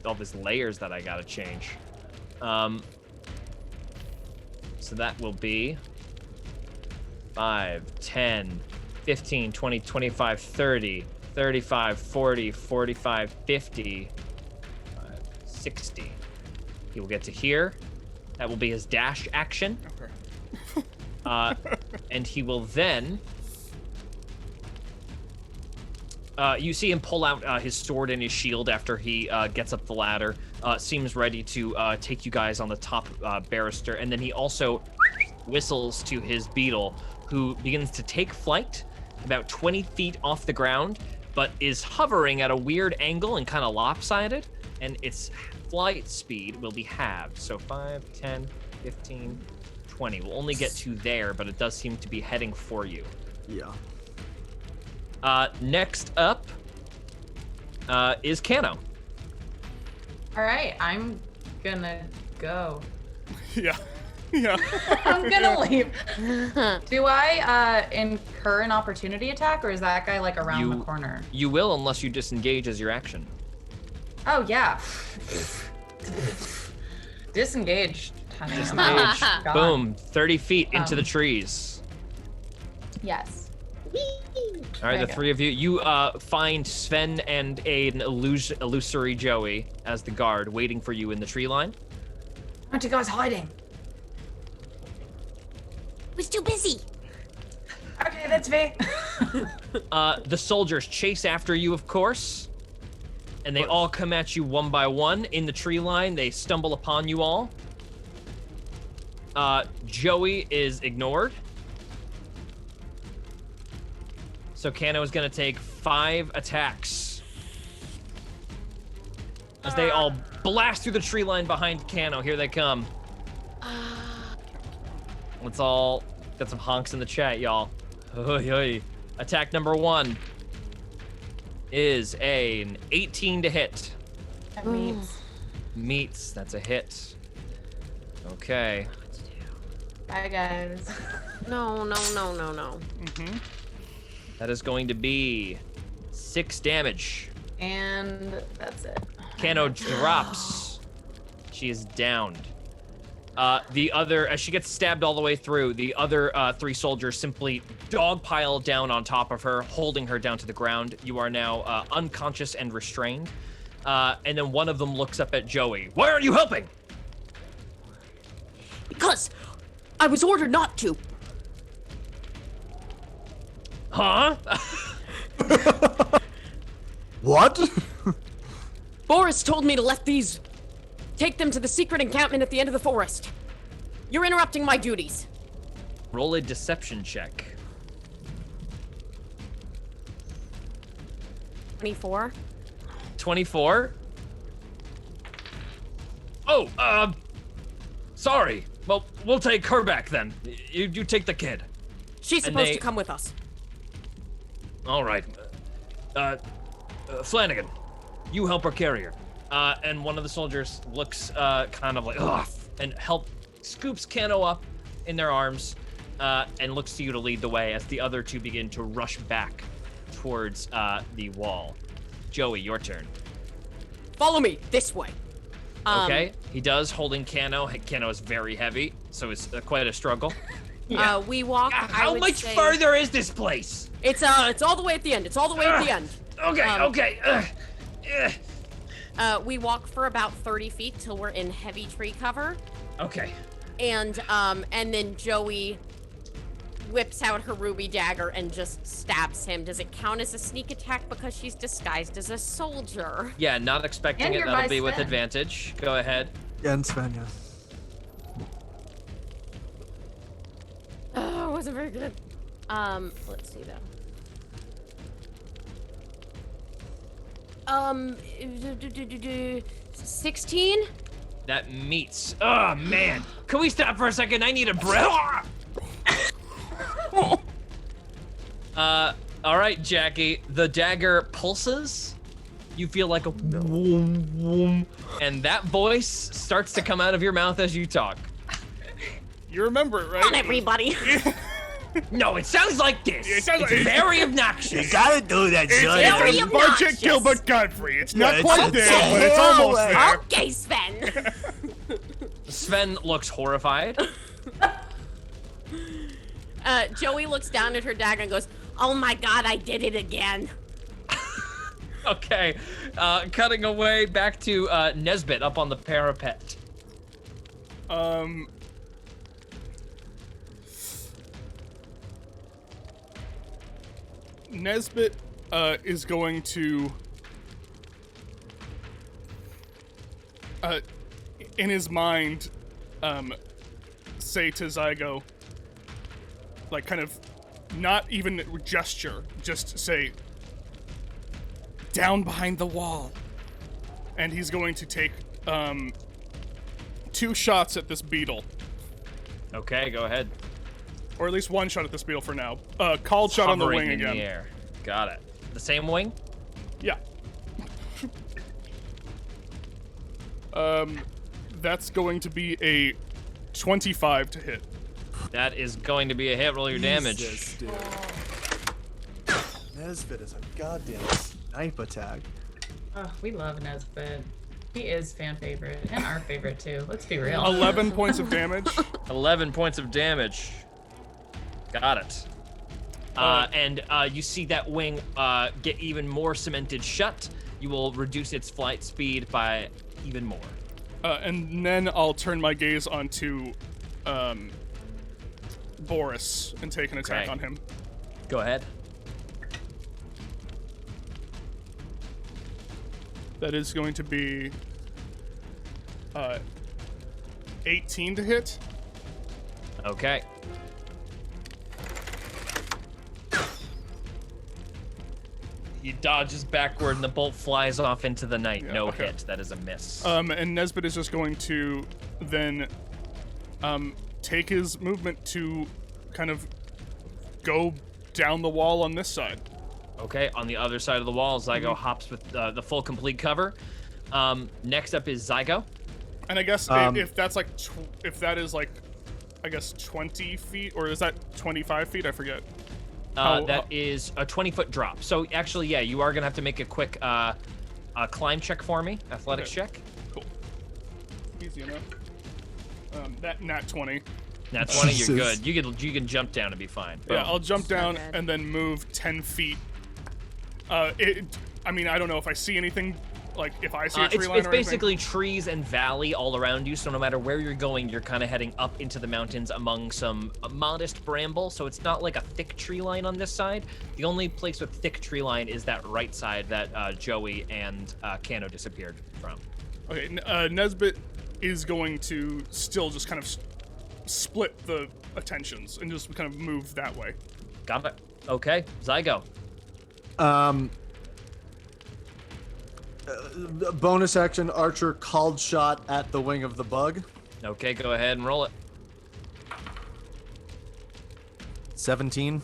all these layers that I got to change. So that will be 5, 10, 15, 20, 25, 30, 35, 40, 45, 50, 60. He will get to here. That will be his dash action. Okay. And he will then... you see him pull out his sword and his shield after he gets up the ladder. Seems ready to take you guys on the top barrister. And then he also whistles to his beetle, who begins to take flight about 20 feet off the ground, but is hovering at a weird angle and kind of lopsided. And its flight speed will be halved. So 5, 10, 15, 20. We'll only get to there, but it does seem to be heading for you. Yeah. Next up is Kano. All right, I'm gonna go. Yeah. Yeah. I'm gonna leave. Do I incur an opportunity attack, or is that guy like around the corner? You will, unless you disengage as your action. Oh yeah. Disengaged. honey. Disengage. God. Boom. 30 feet into the trees. Yes. All right, There the you three of you. You find Sven and an illusory Joey as the guard waiting for you in the tree line. Aren't you guys hiding? Was too busy. Okay, that's me. The soldiers chase after you, of course. And they all come at you one by one in the tree line. They stumble upon you all. Joey is ignored. So Kano is going to take 5 attacks. As they all blast through the tree line behind Kano. Here they come. Let's all get some honks in the chat, y'all. Oy, oy. Attack number 1 is an 18 to hit. That means. Meets. That's a hit. Okay. Bye, guys. No. That is going to be 6 damage. And that's it. Kano drops. She is downed. The other, as she gets stabbed all the way through, the other 3 soldiers simply dogpile down on top of her, holding her down to the ground. You are now unconscious and restrained. and then one of them looks up at Joey. Why aren't you helping? Because I was ordered not to. Huh? What? Boris told me to take them to the secret encampment at the end of the forest. You're interrupting my duties. Roll a deception check. 24. 24? Oh, sorry. Well, we'll take her back then. You take the kid. She's And supposed to come with us. All right. Flanagan, you help her carry her. And one of the soldiers looks kind of like, ugh, and scoops Kano up in their arms and looks to you to lead the way as the other two begin to rush back towards the wall. Joey, your turn. Follow me this way. Okay, he does, holding Kano. Kano is very heavy, so it's quite a struggle. We walk. How much further is this place? It's all the way at the end. It's all the way at the end. Okay. We walk for about 30 feet till we're in heavy tree cover, Okay. and then Joey whips out her ruby dagger and just stabs him. Does it count as a sneak attack because she's disguised as a soldier? Yeah, not expecting And it. you're That'll by be with Sven. advantage. Go ahead. Yeah, and Sven, yeah. Oh, wasn't very good. Let's see though. 16? That meets. Oh man. Can we stop for a second? I need a breath. All right, Jackie. The dagger pulses. You feel like a woom, woom, and that voice starts to come out of your mouth as you talk. You remember it, right? Come on, everybody. No, it sounds like this. It sounds It's like- very obnoxious. Gotta do that, It's Very a budget obnoxious. Gilbert Godfrey. It's not Yeah, quite it's- there, but it's almost there. Okay, Sven. Sven looks horrified. Joey looks down at her dagger and goes, "Oh my God, I did it again." Okay, cutting away back to Nesbit up on the parapet. Nesbit is going to in his mind say to Zygo, like, kind of not even gesture, just say, down behind the wall. And he's going to take 2 shots at this beetle, Okay, go ahead. or at least 1 shot at this beetle for now. Called shot on the Hovering wing in again. the air. Got it. The same wing? Yeah. That's going to be a 25 to hit. That is going to be a hit. Roll your damage. Jesus, dude. Nesbit is a goddamn snipe attack. Oh, we love Nesbit. He is fan favorite and our favorite too. Let's be real. 11 points of damage. 11 points of damage. Got it. And you see that wing get even more cemented shut. You will reduce its flight speed by even more. And then I'll turn my gaze onto Boris and take an attack Okay. on him. Go ahead. That is going to be 18 to hit. Okay. He dodges backward and the bolt flies off into the night. Yeah, No okay. hit. That is a miss. And Nesbit is just going to then take his movement to kind of go down the wall on this side. Okay, on the other side of the wall, Zygo hops with the full complete cover. Next up is Zygo. And I guess if that's like, if that is like, I guess 20 feet, or is that 25 feet? I forget. That is a 20-foot drop. So actually, yeah, you are gonna have to make a quick climb check for me, athletics Okay. check. Cool. Easy enough. That nat 20. Nat 20, you're Jesus. good. You can jump down and be fine. Yeah, Boom. I'll jump down good. and then move 10 feet. I mean, I don't know if I see anything Like if I see a tree It's line or basically trees and valley all around you, so no matter where you're going, you're kind of heading up into the mountains among some modest bramble, so it's not like a thick tree line on this side. The only place with thick tree line is that right side that Joey and Kano disappeared from. Okay, Nesbit is going to still just kind of split the attentions and just kind of move that way. Got it. Okay, Zygo. Bonus action, Archer called shot at the wing of the bug. Okay, go ahead and roll it. 17.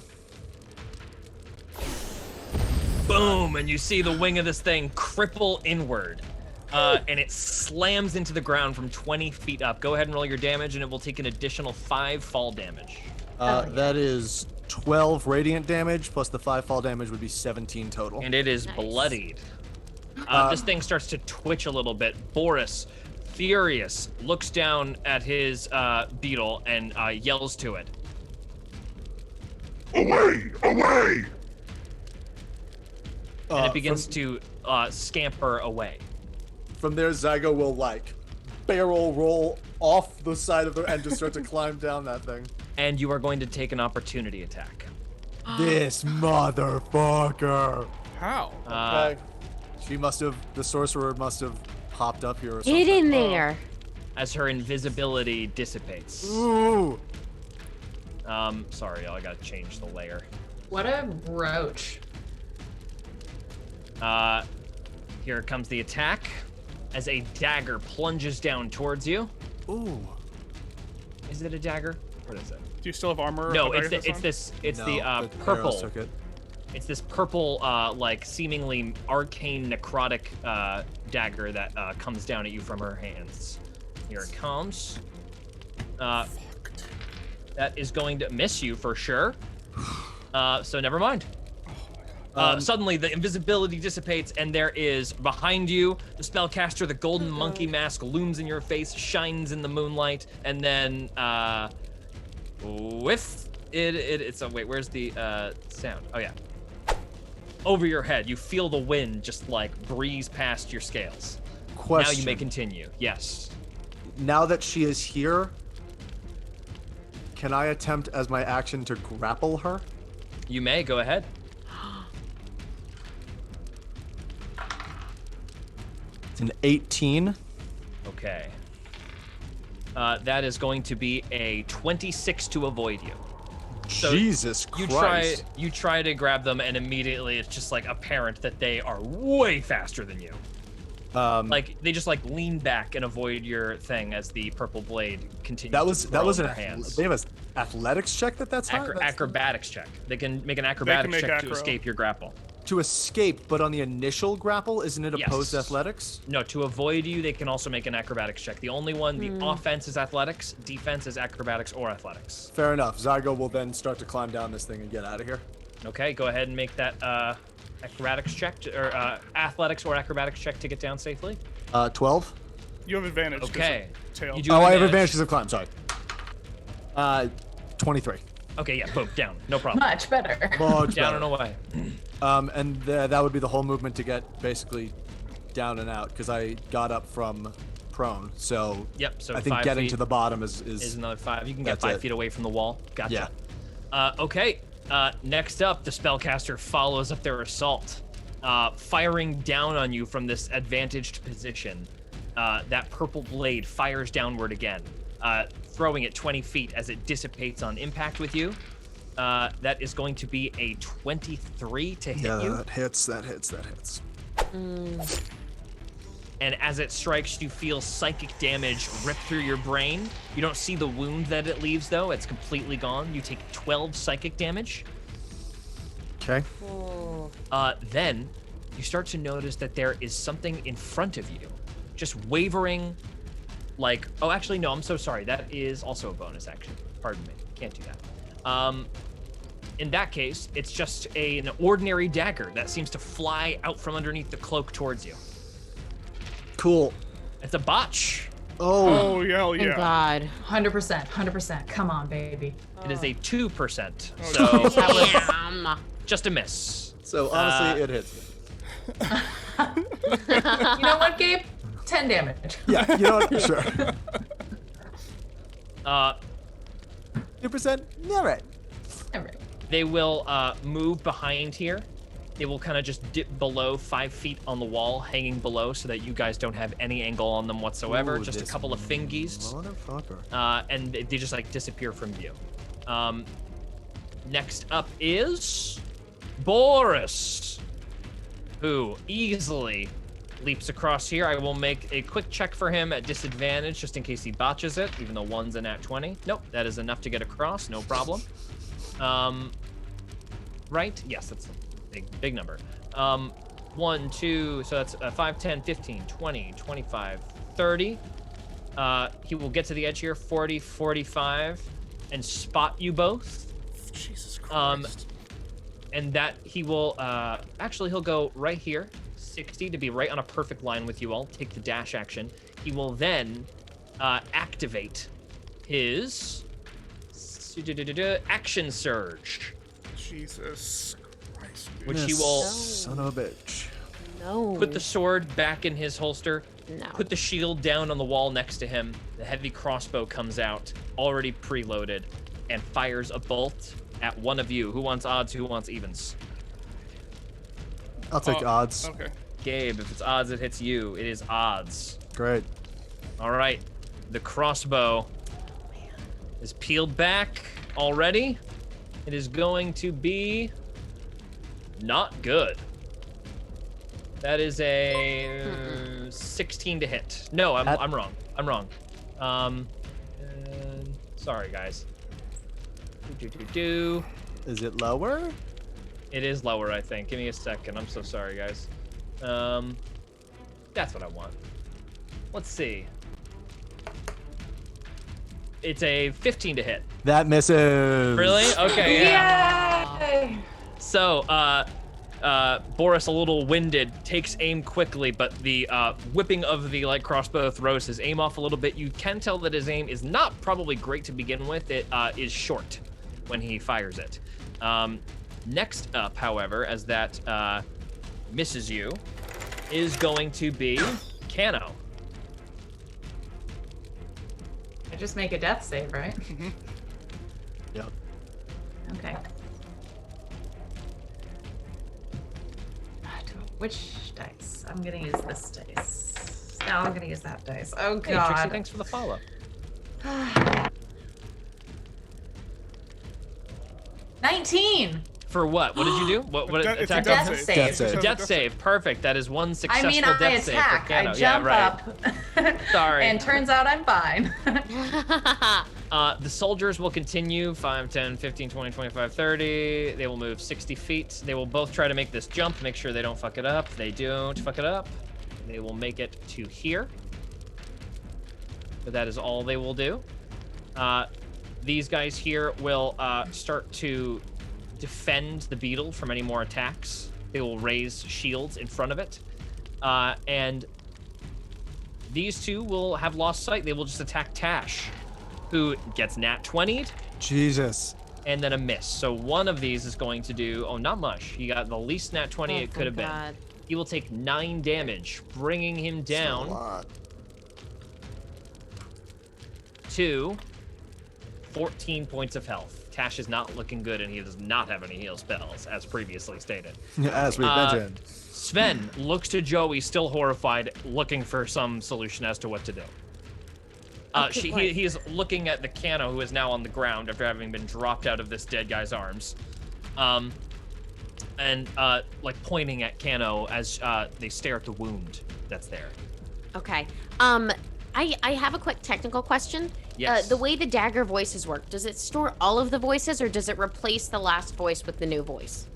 Boom, and you see the wing of this thing cripple inward. And it slams into the ground from 20 feet up. Go ahead and roll your damage, and it will take an additional 5 fall damage. That is 12 radiant damage, plus the 5 fall damage would be 17 total. And it is Nice. bloodied. This thing starts to twitch a little bit. Boris, furious, looks down at his beetle and yells to it. Away! Away! And it begins to scamper away. From there, Zygo will like barrel roll off the side of the and just start to climb down that thing. And you are going to take an opportunity attack. This motherfucker. How? Okay. The sorcerer must have popped up here or something. Get in there. As her invisibility dissipates. Ooh. Sorry, I gotta change the layer. What a roach. Here comes the attack as a dagger plunges down towards you. Ooh. Is it a dagger? What is it? Do you still have armor? No, of it's Pegasus on? the arrows purple. took it. It's this purple, like seemingly arcane necrotic dagger that comes down at you from her hands. Here it comes. That is going to miss you for sure. So never mind. Suddenly the invisibility dissipates and there is behind you the spellcaster, the golden monkey mask looms in your face, shines in the moonlight, and then with it's wait, where's the sound? Oh yeah. Over your head, you feel the wind just like breeze past your scales. Question. Now you may continue. Yes. Now that she is here, can I attempt as my action to grapple her? You may go ahead. It's an 18. Okay. That is going to be a 26 to avoid you. So Jesus Christ. You try to grab them, and immediately it's just like apparent that they are way faster than you. Like they just like lean back and avoid your thing as the purple blade continues. That was in an their hands. They have an athletics check that's high? Acrobatics check. They can make an acrobatics check to escape your grapple. To escape, but on the initial grapple, isn't it opposed to Yes. athletics? No, to avoid you, they can also make an acrobatics check. The only one, the offense is athletics, defense is acrobatics or athletics. Fair enough. Zygo will then start to climb down this thing and get out of here. Okay, go ahead and make that acrobatics check or athletics or acrobatics check to get down safely. 12. You have advantage. 'cause Okay. of tail. You do I have advantages of climb, sorry. 23. Okay, yeah, boom, down, no problem. Much better. Much Down better. and away. And that would be the whole movement to get basically down and out, because I got up from prone, so Yep. So I think 5 getting feet to the bottom is another 5. You can get That's 5 it. feet away from the wall. Gotcha. Yeah. Okay. Next up, the spellcaster follows up their assault, firing down on you from this advantaged position. That purple blade fires downward again, throwing it 20 feet as it dissipates on impact with you. That is going to be a 23 to hit you. that hits. And as it strikes, you feel psychic damage rip through your brain. You don't see the wound that it leaves, though. It's completely gone. You take 12 psychic damage. Okay. Then you start to notice that there is something in front of you, just wavering like, oh, actually, no, I'm so sorry. That is also a bonus action. Pardon me. Can't do that. In that case, it's just an ordinary dagger that seems to fly out from underneath the cloak towards you. Cool. It's a botch. Oh, hell Thank yeah. God. 100%. Come on, baby. It is a 2%. So Damn. just a miss. So honestly, it hits me. You know what, Gabe? 10 damage. Yeah, you know what? Sure. 2%? All right. All right. They will move behind here. They will kind of just dip below 5 feet on the wall, hanging below, so that you guys don't have any angle on them whatsoever. Ooh, just a this couple of fingies. Motherfucker. And they just like disappear from view. Next up is Boris, who easily leaps across here. I will make a quick check for him at disadvantage just in case he botches it, even though 1's a nat 20. Nope, that is enough to get across, no problem. Right? Yes, that's a big number. 1, 2, so that's 5, 10, 15, 20, 25, 30. He will get to the edge here, 40, 45, and spot you both. Jesus Christ. And that he will, actually he'll go right here, 60 to be right on a perfect line with you all, take the dash action. He will then activate his action surge, Jesus Christ. Dude. which he will Son of a bitch. No. put the sword back in his holster, No. put the shield down on the wall next to him. The heavy crossbow comes out, already preloaded, and fires a bolt at one of you. Who wants odds? Who wants evens? I'll take odds. Okay. Gabe, if it's odds, it hits you. It is odds. Great. All right. The crossbow is peeled back already. It is going to be not good. That is a 16 to hit. No, I'm wrong. I'm wrong. Sorry, guys. Is it lower? It is lower, I think. Give me a second. I'm so sorry, guys. That's what I want. Let's see. It's a 15 to hit. That misses. Really? Okay, yeah. Yay! So, Boris, a little winded, takes aim quickly, but the whipping of the light crossbow throws his aim off a little bit. You can tell that his aim is not probably great to begin with. It is short when he fires it. Next up, however, as that misses you, is going to be Cano. I just make a death save, right? Yep. Okay. Which dice? I'm gonna use this dice. No, I'm gonna use that dice. Oh Hey, god. Trixie, thanks for the follow. 19. For what? What did you do? What It's a attack? death Death save. save. Death save. Death save. Perfect. That is one I successful mean, I death save for attack. Cano. I jump yeah, right. up. Sorry. And turns out I'm fine. The soldiers will continue 5, 10, 15, 20, 25, 30. They will move 60 feet. They will both try to make this jump, make sure they don't fuck it up. They don't fuck it up. They will make it to here. But that is all they will do. These guys here will start to defend the beetle from any more attacks. They will raise shields in front of it. And these two will have lost sight. They will just attack Tash, who gets nat 20'd Jesus. and then a miss. So one of these is going to do, oh, not much. He got the least nat 20 it could have been. He will take 9 damage, bringing him down to 14 points of health. Tash is not looking good, and he does not have any heal spells, as previously stated. As we mentioned. Sven looks to Joey, still horrified, looking for some solution as to what to do. He's looking at the Cano, who is now on the ground after having been dropped out of this dead guy's arms. And like pointing at Cano as they stare at the wound that's there. Okay. I have a quick technical question. Yes. The way the dagger voices work, does it store all of the voices, or does it replace the last voice with the new voice?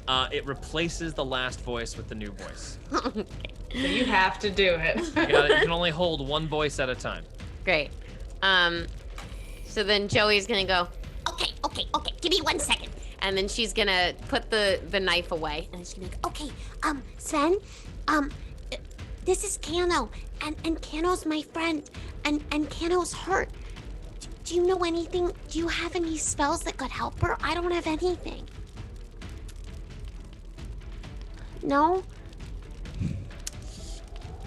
It replaces the last voice with the new voice. Okay. So you have to do it. You can only hold one voice at a time. Great. So then Joey's gonna go, okay, give me 1 second. And then she's gonna put the knife away. And she's gonna go, okay, Sven, this is Cano, and Cano's my friend, and Cano's hurt. Do you know anything? Do you have any spells that could help her? I don't have anything. No?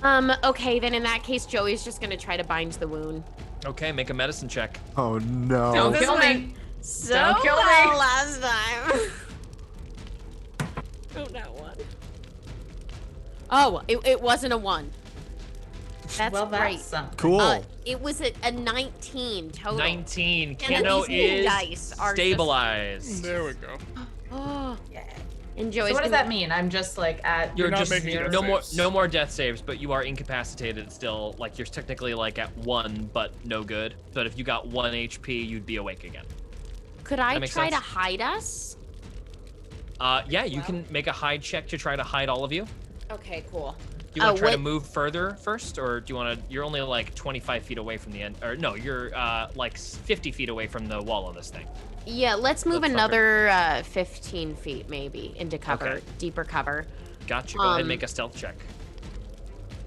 Okay, then in that case, Joey's just gonna try to bind the wound. Okay, make a medicine check. Oh no. Don't This kill went me. So Don't kill me. well last time. Oh, that one. Oh, it wasn't a 1. That's Well, great. that's something. Cool. It was a 19 total. 19. And Kano these is dice are stabilized. There we go. Oh, Yeah. and Joey's So what does gonna- that mean? I'm just like at. You're not just making death no saves. more death saves, but you are incapacitated still. Like you're technically like at 1, but no good. But if you got 1 HP, you'd be awake again. Could I That makes try to sense. hide us? Yeah, you can make a hide check to try to hide all of you. Okay, cool. Do you want to try to what- move further first, or do you want to? You're only like 25 feet away from the end, or no, you're like 50 feet away from the wall of this thing. Yeah, let's move Let's another 15 feet maybe into cover, Okay. deeper cover. Gotcha. Go ahead and Um, make a stealth check.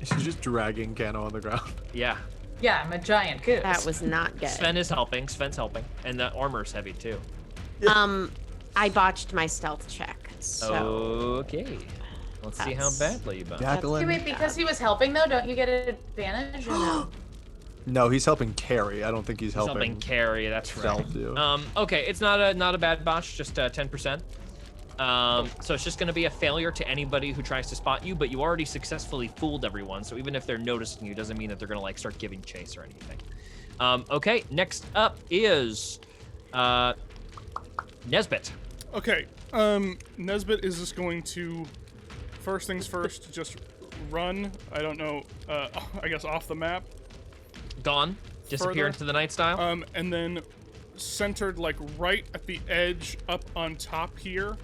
She's just dragging Kano on the ground. Yeah, Yeah, I'm a giant goose. That was not good. Sven is helping. Sven's helping, and the armor's heavy too. I botched my stealth check. So Okay. Let's see how That's- badly you bounced. Jacqueline. Wait, because he was helping though, don't you get an advantage? Or no? No, he's helping carry. I don't think he's helping. Helping carry. That's right. stealth you. Okay, it's not a bad botch, just 10%. So it's just going to be a failure to anybody who tries to spot you, but you already successfully fooled everyone. So even if they're noticing you, doesn't mean that they're going to like start giving chase or anything. Okay, next up is Nesbit. Okay. Nesbit is just going to, first things first, just run. I don't know. I guess off the map. Gone. Disappear Further. into the night style. And then centered like right at the edge up on top here.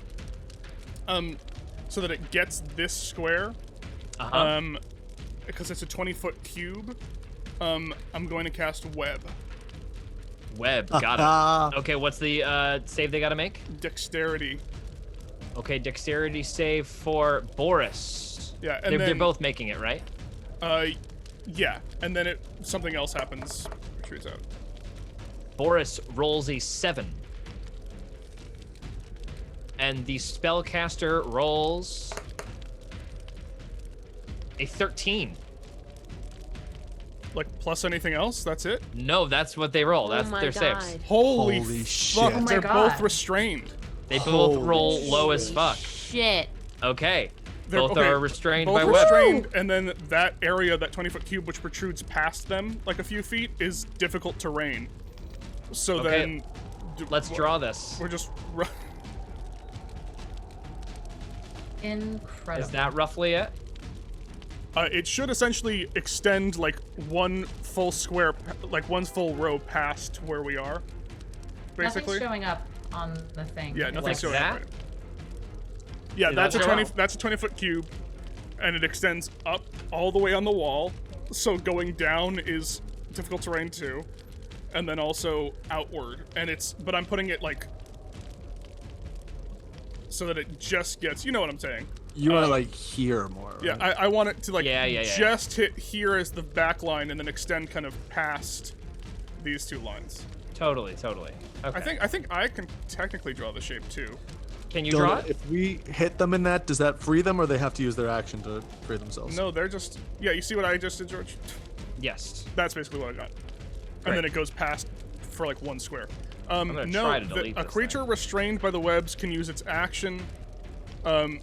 So that it gets this square. Because it's a 20-foot cube. I'm going to cast web. Web. Got it. Okay, what's the save they got to make? Dexterity. Okay, dexterity save for Boris. Yeah, and They're then both making it, right? yeah, and then something else happens. Retreats out. Boris rolls a 7. And the spellcaster rolls a 13. Like plus anything else? That's it? No, that's what they roll. That's my their God. saves. Holy Holy fuck! shit. Oh my They're God. both restrained. They both Holy roll low as fuck. Shit. Okay. They're- Both okay, are restrained both by web. restrained, and then that area, that 20-foot cube, which protrudes past them like a few feet, is difficult terrain. So Okay. then, Let's draw this. We're just. Incredible. Is that roughly it? It should essentially extend like one full square, like one full row past where we are. Basically. Nothing's showing up on the thing. Yeah, Is nothing's it- showing that? up. Right. Yeah, Did that's that a show 20. up? That's a 20-foot cube, and it extends up all the way on the wall. So going down is difficult terrain too, and then also outward. And it's, but I'm putting it like so that it just gets. You know what I'm saying? You are like here more. Yeah, right? I want it to like Yeah. just hit here as the back line, and then extend kind of past these two lines. Totally. Okay. I think I can technically draw the shape too. Can you Dylan, draw it? If we hit them in that, does that free them, or they have to use their action to free themselves? No, they're just. Yeah, you see what I just did, George? Yes. That's basically what I got. Great. And then it goes past for like one square. gonna No, try to delete a this creature thing. restrained by the webs can use its action. On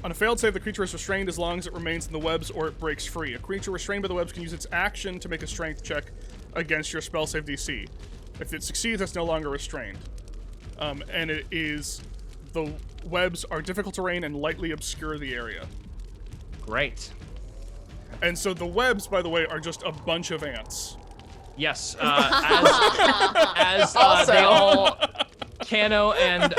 a failed save, the creature is restrained as long as it remains in the webs or it breaks free. A creature restrained by the webs can use its action to make a strength check against your spell save DC. If it succeeds, it's no longer restrained. And it is the webs are difficult terrain and lightly obscure the area. Great. And so the webs, by the way, are just a bunch of ants. Yes. As they all, Kano and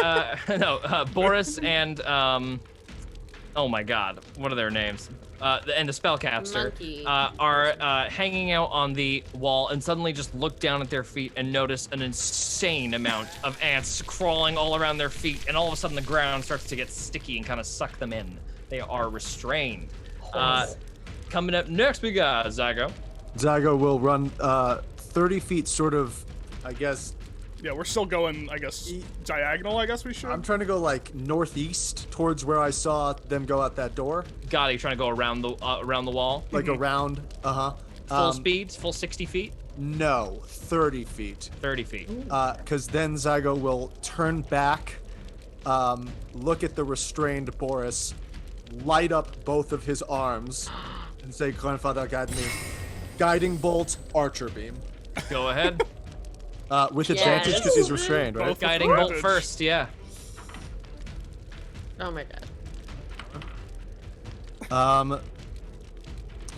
Boris and oh my God, what are their names? And the spellcaster Monkey. are hanging out on the wall and suddenly just look down at their feet and notice an insane amount of ants crawling all around their feet, and all of a sudden the ground starts to get sticky and kind of suck them in. They are restrained. Coming up next, we got Zygo. Zygo will run 30 feet, sort of, I guess, Yeah, we're still going, I guess, diagonal, I guess we should. I'm trying to go like northeast towards where I saw them go out that door. Got it. You're trying to go around the wall. Like around, Full speed, full 60 feet. No, 30 feet. 30 feet. Because then Zygo will turn back, look at the restrained Boris, light up both of his arms, and say, "Grandfather, guide me." Guiding bolt, archer beam. Go ahead. With advantage because he's restrained, right? Both Guiding with bolt advantage. first, yeah. Oh my god.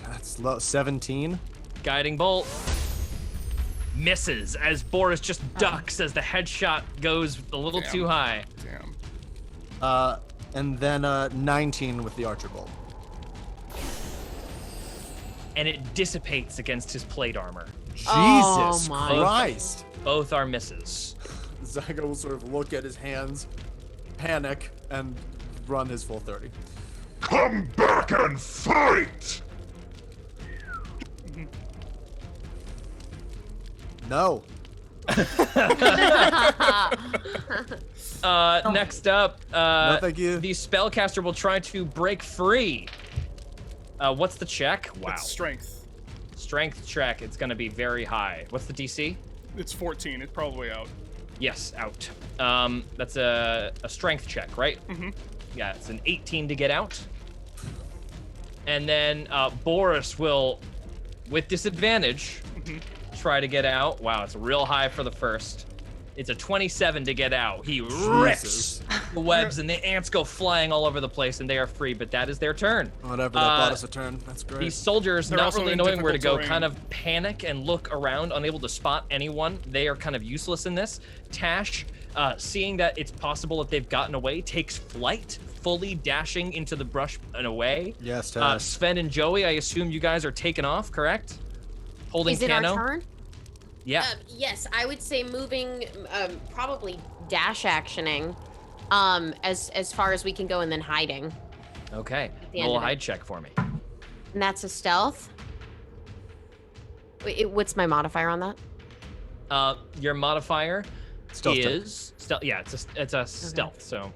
That's low. 17. Guiding bolt. Misses as Boris just ducks as the headshot goes a little too high. Damn. And then 19 with the archer bolt. And it dissipates against his plate armor. Oh Jesus my Christ! Both are misses. Zygo will sort of look at his hands, panic, and run his full 30. Come back and fight! No. Next up, No, thank you. the spellcaster will try to break free. What's the check? Wow. It's strength. Strength check. It's going to be very high. What's the DC? It's 14. It's probably out. Yes, out. That's a strength check, right? Mm-hmm. Yeah, it's an 18 to get out. And then Boris will, with disadvantage, try to get out. Wow, it's real high for the first. It's a 27 to get out. He rips the webs and the ants go flying all over the place and they are free, but that is their turn. Whatever, that bought us a turn. That's great. These soldiers, They're not also really in knowing where to go, difficult kind terrain. of panic and look around, unable to spot anyone. They are kind of useless in this. Tash, seeing that it's possible that they've gotten away, takes flight, fully dashing into the brush and away. Yes, Tash. Sven and Joey, I assume you guys are taken off, correct? Holding Is it Kano? our turn? Yeah. Yes, I would say moving, probably dash actioning, as far as we can go, and then hiding. Okay. the end Roll a of it. hide check for me. And that's a stealth. Wait, what's my modifier on that? Your modifier Stealth check. is stealth. Yeah, it's a stealth. So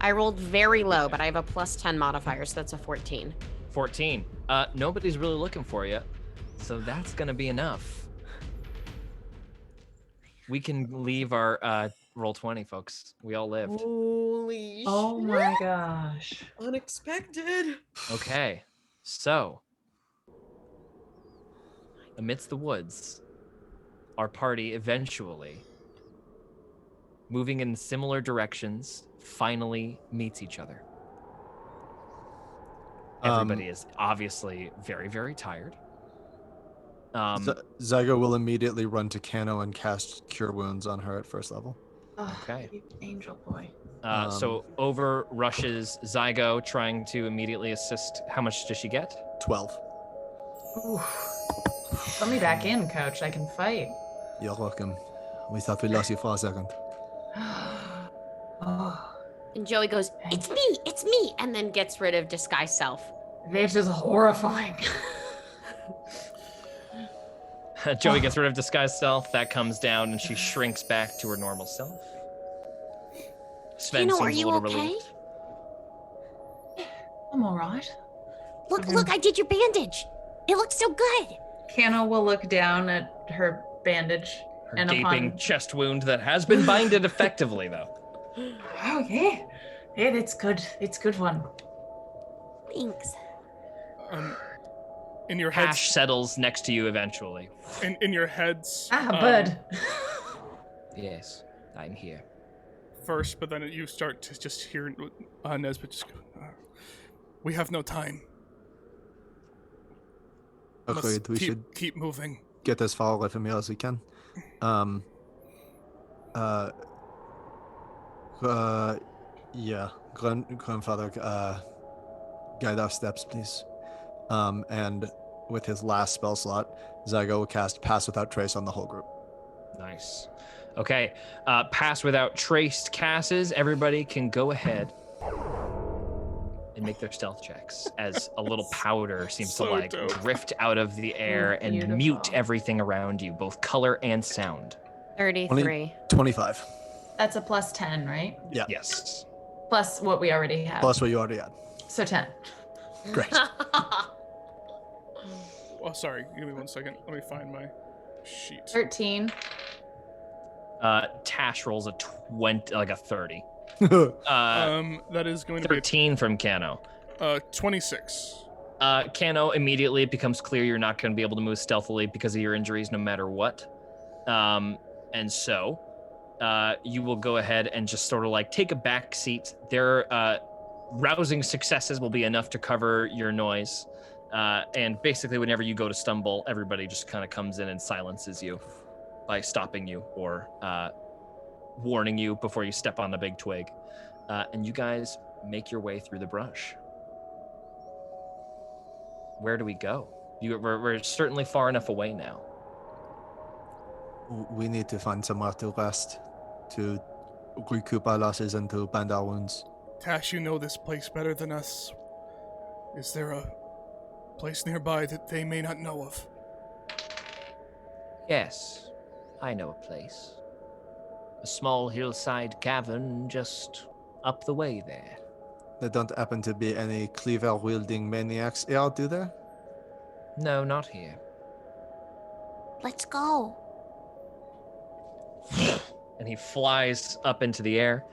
I rolled very low, but I have a plus 10 modifier, so that's a 14. 14. Nobody's really looking for you, so that's gonna be enough. We can leave our roll 20, folks. We all lived. Holy Oh my gosh. Unexpected. Okay, so amidst the woods, our party eventually, moving in similar directions, finally meets each other. Everybody is obviously very, very tired. Zygo will immediately run to Kano and cast Cure Wounds on her at first level. Okay. You angel boy. So over rushes Zygo, trying to immediately assist. How much does she get? 12. Let me back in, coach. I can fight. You're welcome. We thought we lost you for a second. Oh, And Joey goes, it's me, and then gets rid of disguise self. this is horrifying. Joey gets rid of disguise self. That comes down, and she shrinks back to her normal self. Sven Kano, seems are a you little okay? relieved. I'm all right. Look, I did your bandage. It looks so good. Kano will look down at her bandage Her and gaping upon. chest wound that has been binded effectively, though. Oh yeah, yeah, it's good. It's good one. Thanks. In your heads, Hash settles next to you eventually. in your heads. Bud. Yes, I'm here. First, but then you start to just hear Nesbitt just go, we have no time. Agreed. We keep, should keep moving. get as far away from here as we can. Yeah. Grandfather, guide our steps, please. And with his last spell slot, Zygo will cast Pass Without Trace on the whole group. Nice. Okay, pass without traced casts. Everybody can go ahead and make their stealth checks as a little powder seems So to like dope. drift out of the air and mute Beautiful. everything around you, both color and sound. 33. 25. That's a plus 10, right? Yeah. Yes. Plus what we already have. Plus what you already had. So 10. Great. Oh, sorry. Give me 1 second. Let me find my sheet. 13. Tash rolls a 20, like a 30. That is going to be 13 from Kano. 26. Kano, immediately it becomes clear you're not going to be able to move stealthily because of your injuries no matter what. And so you will go ahead and just sort of like take a back seat. Their rousing successes will be enough to cover your noise. And basically whenever you go to stumble, everybody just kind of comes in and silences you by stopping you or warning you before you step on the big twig. And you guys make your way through the brush. Where do we go? We're certainly far enough away now. We need to find somewhere to rest, to recoup our losses and to bind our wounds. Tash, you know this place better than us. Is there a place nearby that they may not know of? Yes, I know a place. A small hillside cavern just up the way there. There don't happen to be any cleaver-wielding maniacs here, do there? No, not here. Let's go. And he flies up into the air,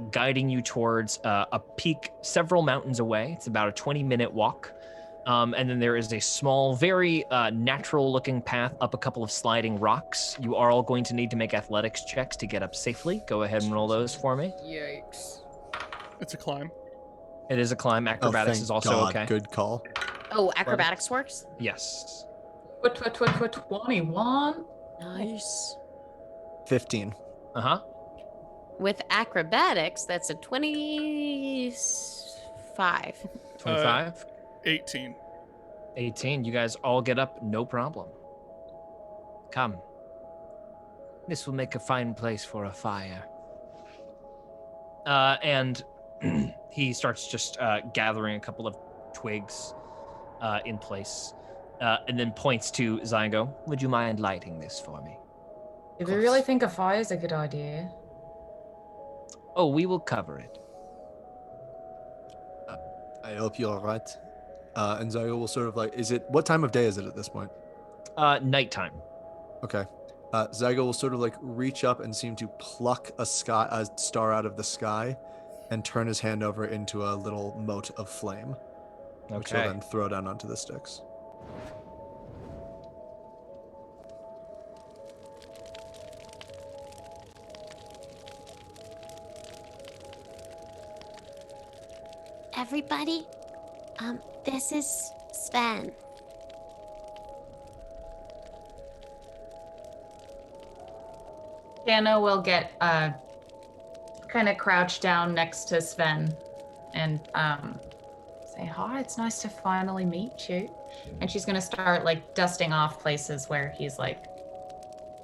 guiding you towards a peak several mountains away. It's about a 20-minute walk. And then there is a small, very natural-looking path up a couple of sliding rocks. You are all going to need to make athletics checks to get up safely. Go ahead and roll those for me. Yikes. It's a climb. It is a climb. Acrobatics thank is also God. okay. Good call. Oh, acrobatics works? Yes. 21. Nice. 15. Uh-huh. With acrobatics, that's a 25. 25. 18. 18. You guys all get up, no problem. Come. This will make a fine place for a fire. And he starts just gathering a couple of twigs in place, and then points to Zygo. Would you mind lighting this for me? Did we really think a fire is a good idea? Oh, we will cover it. I hope you're all right. And Zayo will sort of like, what time of day is it at this point? Nighttime. Okay. Zygo will sort of like reach up and seem to pluck a star out of the sky and turn his hand over into a little mote of flame, which he'll Okay. then throw down onto the sticks. Everybody, this is Sven. Dana will get kind of crouch down next to Sven and say, hi, it's nice to finally meet you. And she's going to start like dusting off places where he's like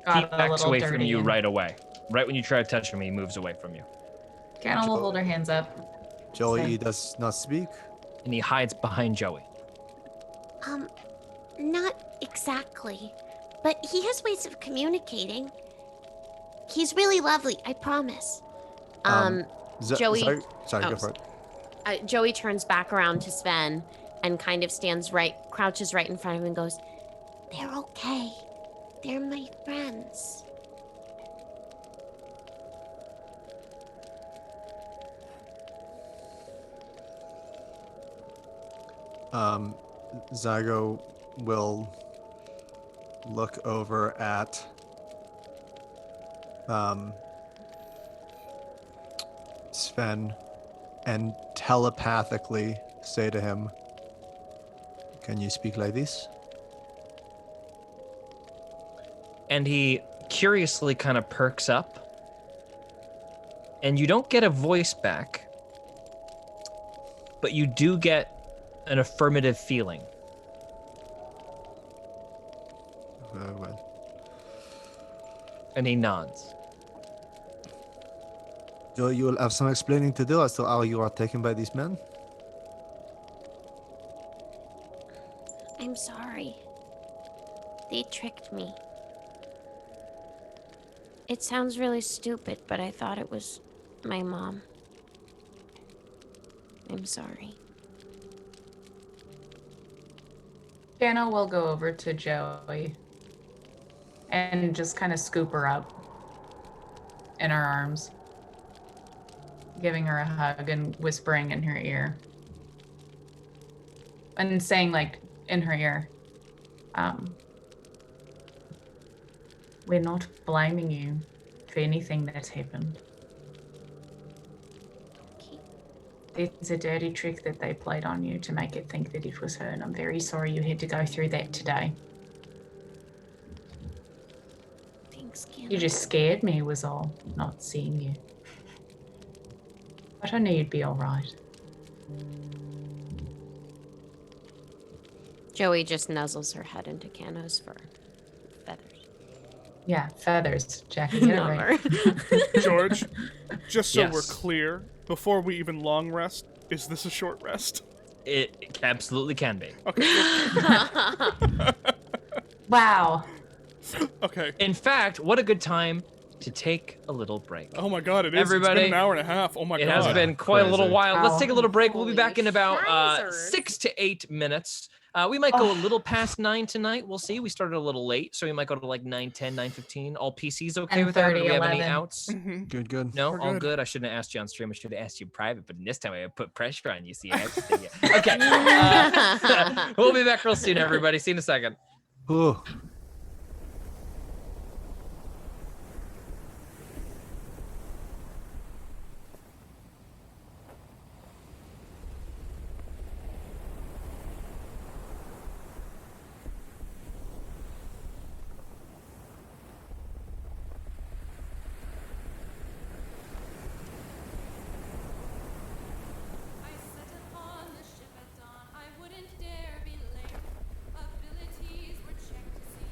got He a backs little away dirty. from you and right away. Right when you try to touch him, he moves away from you. Dana will hold her hands up. Joey Sven. does not speak. And he hides behind Joey. Not exactly, but he has ways of communicating. He's really lovely, I promise. Joey- Sorry, oh, go for it. Joey turns back around to Sven and kind of crouches right in front of him and goes, they're okay. They're my friends. Zygo will look over at Sven and telepathically say to him, "Can you speak like this?" And he curiously kind of perks up. And you don't get a voice back, but you do get an affirmative feeling. Very well. And he nods. So you will have some explaining to do as to how you are taken by these men. I'm sorry. They tricked me. It sounds really stupid, but I thought it was my mom. I'm sorry. Dano will go over to Joey and just kind of scoop her up in her arms, giving her a hug and whispering in her ear. And saying, like, in her ear, we're not blaming you for anything that's happened. It's a dirty trick that they played on you to make it think that it was her, and I'm very sorry you had to go through that today. Thanks, Kim. You just scared me, was all, not seeing you. But I knew you'd be all right. Joey just nuzzles her head into Kano's fur. Feathers. Yeah, feathers, Jackie. Get it right. George, just so we're Yes. clear, before we even long rest, is this a short rest? It absolutely can be. Wow. Okay. In fact, what a good time to take a little break. Oh my god, it is. Everybody, It's been an hour and a half. Oh my It god. has been quite a little Crazy. while. Let's Wow. take a little break. We'll be back in Holy about shizers. 6 to 8 minutes. We might go a little past 9 tonight. We'll see. We started a little late, so we might go to like 9:10, 9:15. All PCs okay with that? Or do we have any 11. outs? Mhm. Good. No, We're all good. good. I shouldn't have asked you on stream. I should have asked you in private, but this time I put pressure on you. See, I have to say yeah. Okay. We'll be back real soon, everybody. See you in a second. Ooh. I set upon the ship at dawn. I wouldn't dare be late. Abilities were checked to see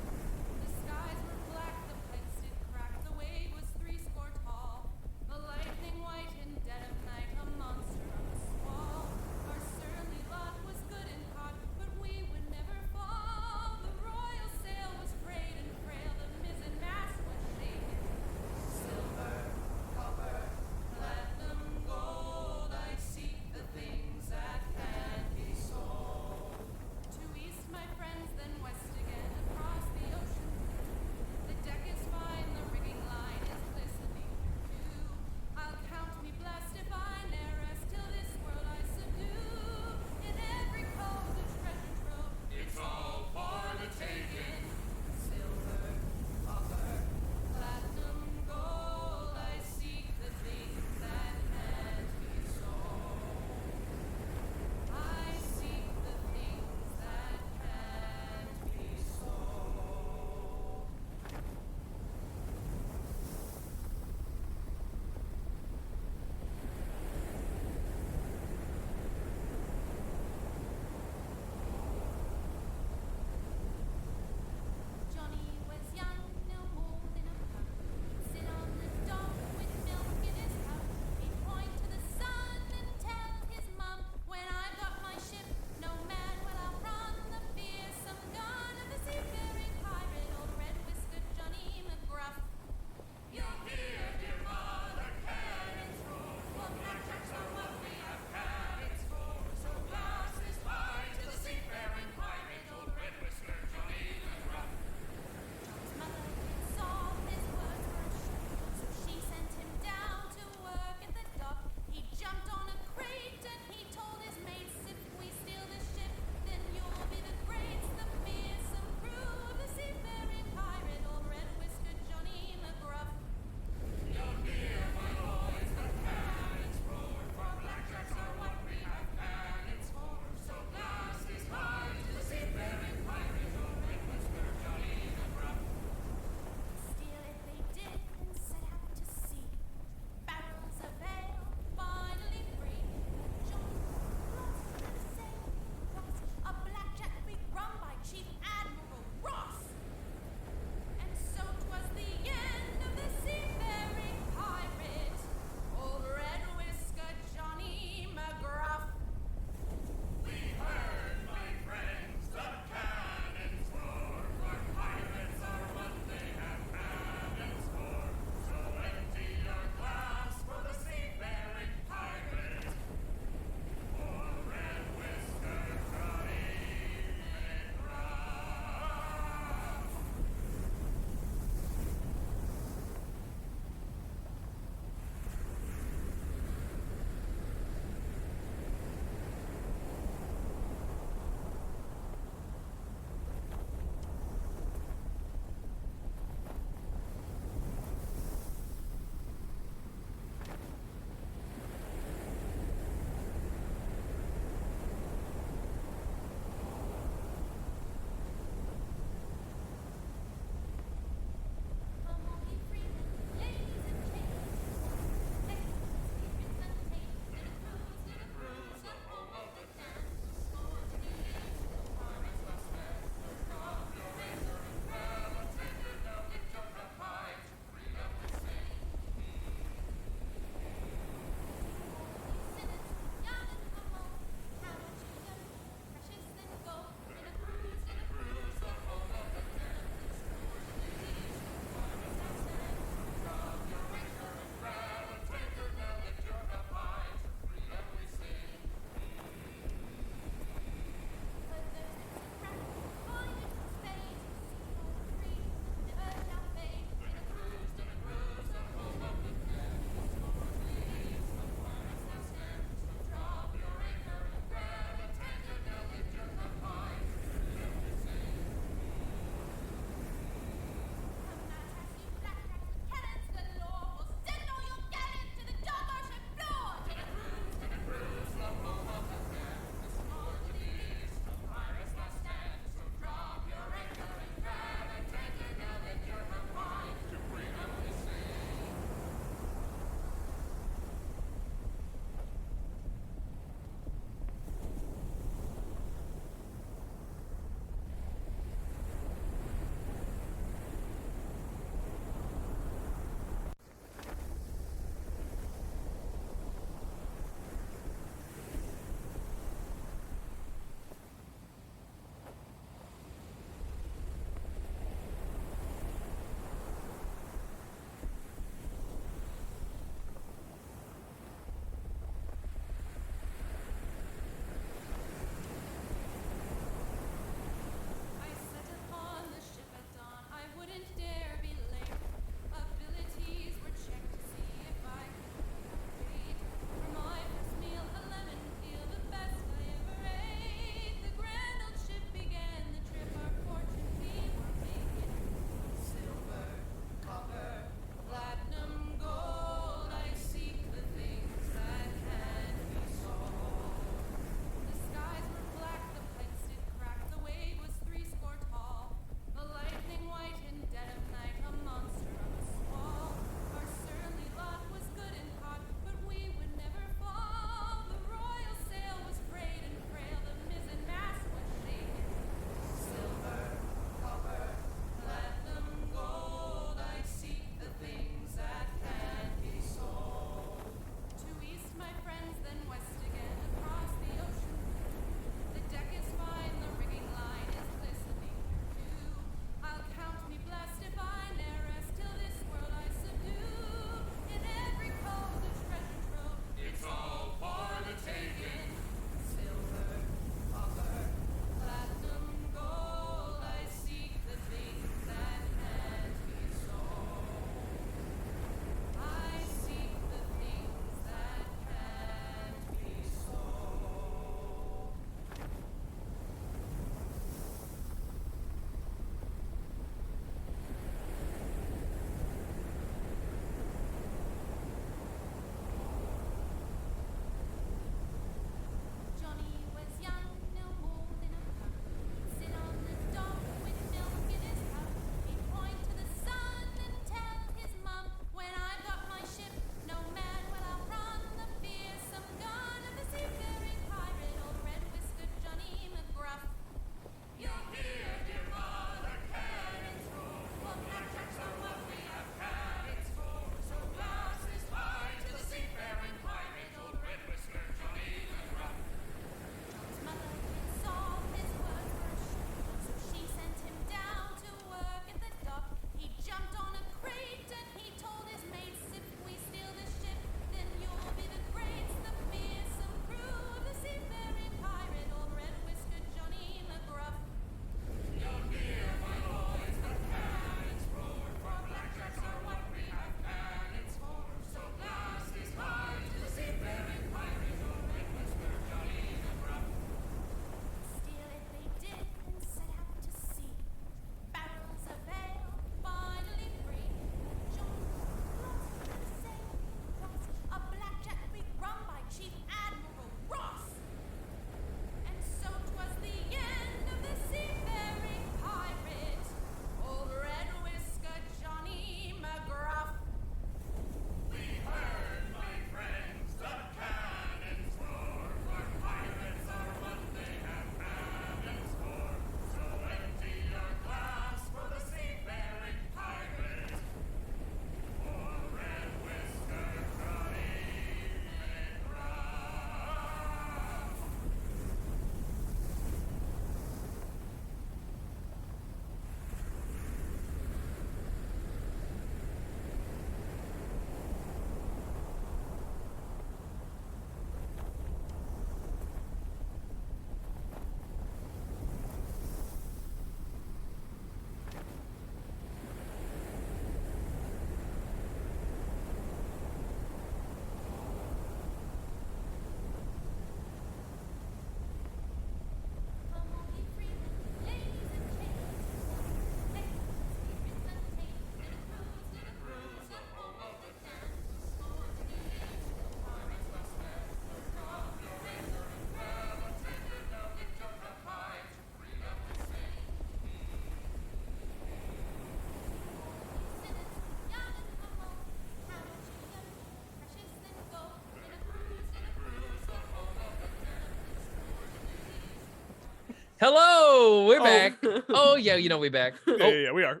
Hello, we're back. Oh yeah, we back. Oh, Yeah, we are.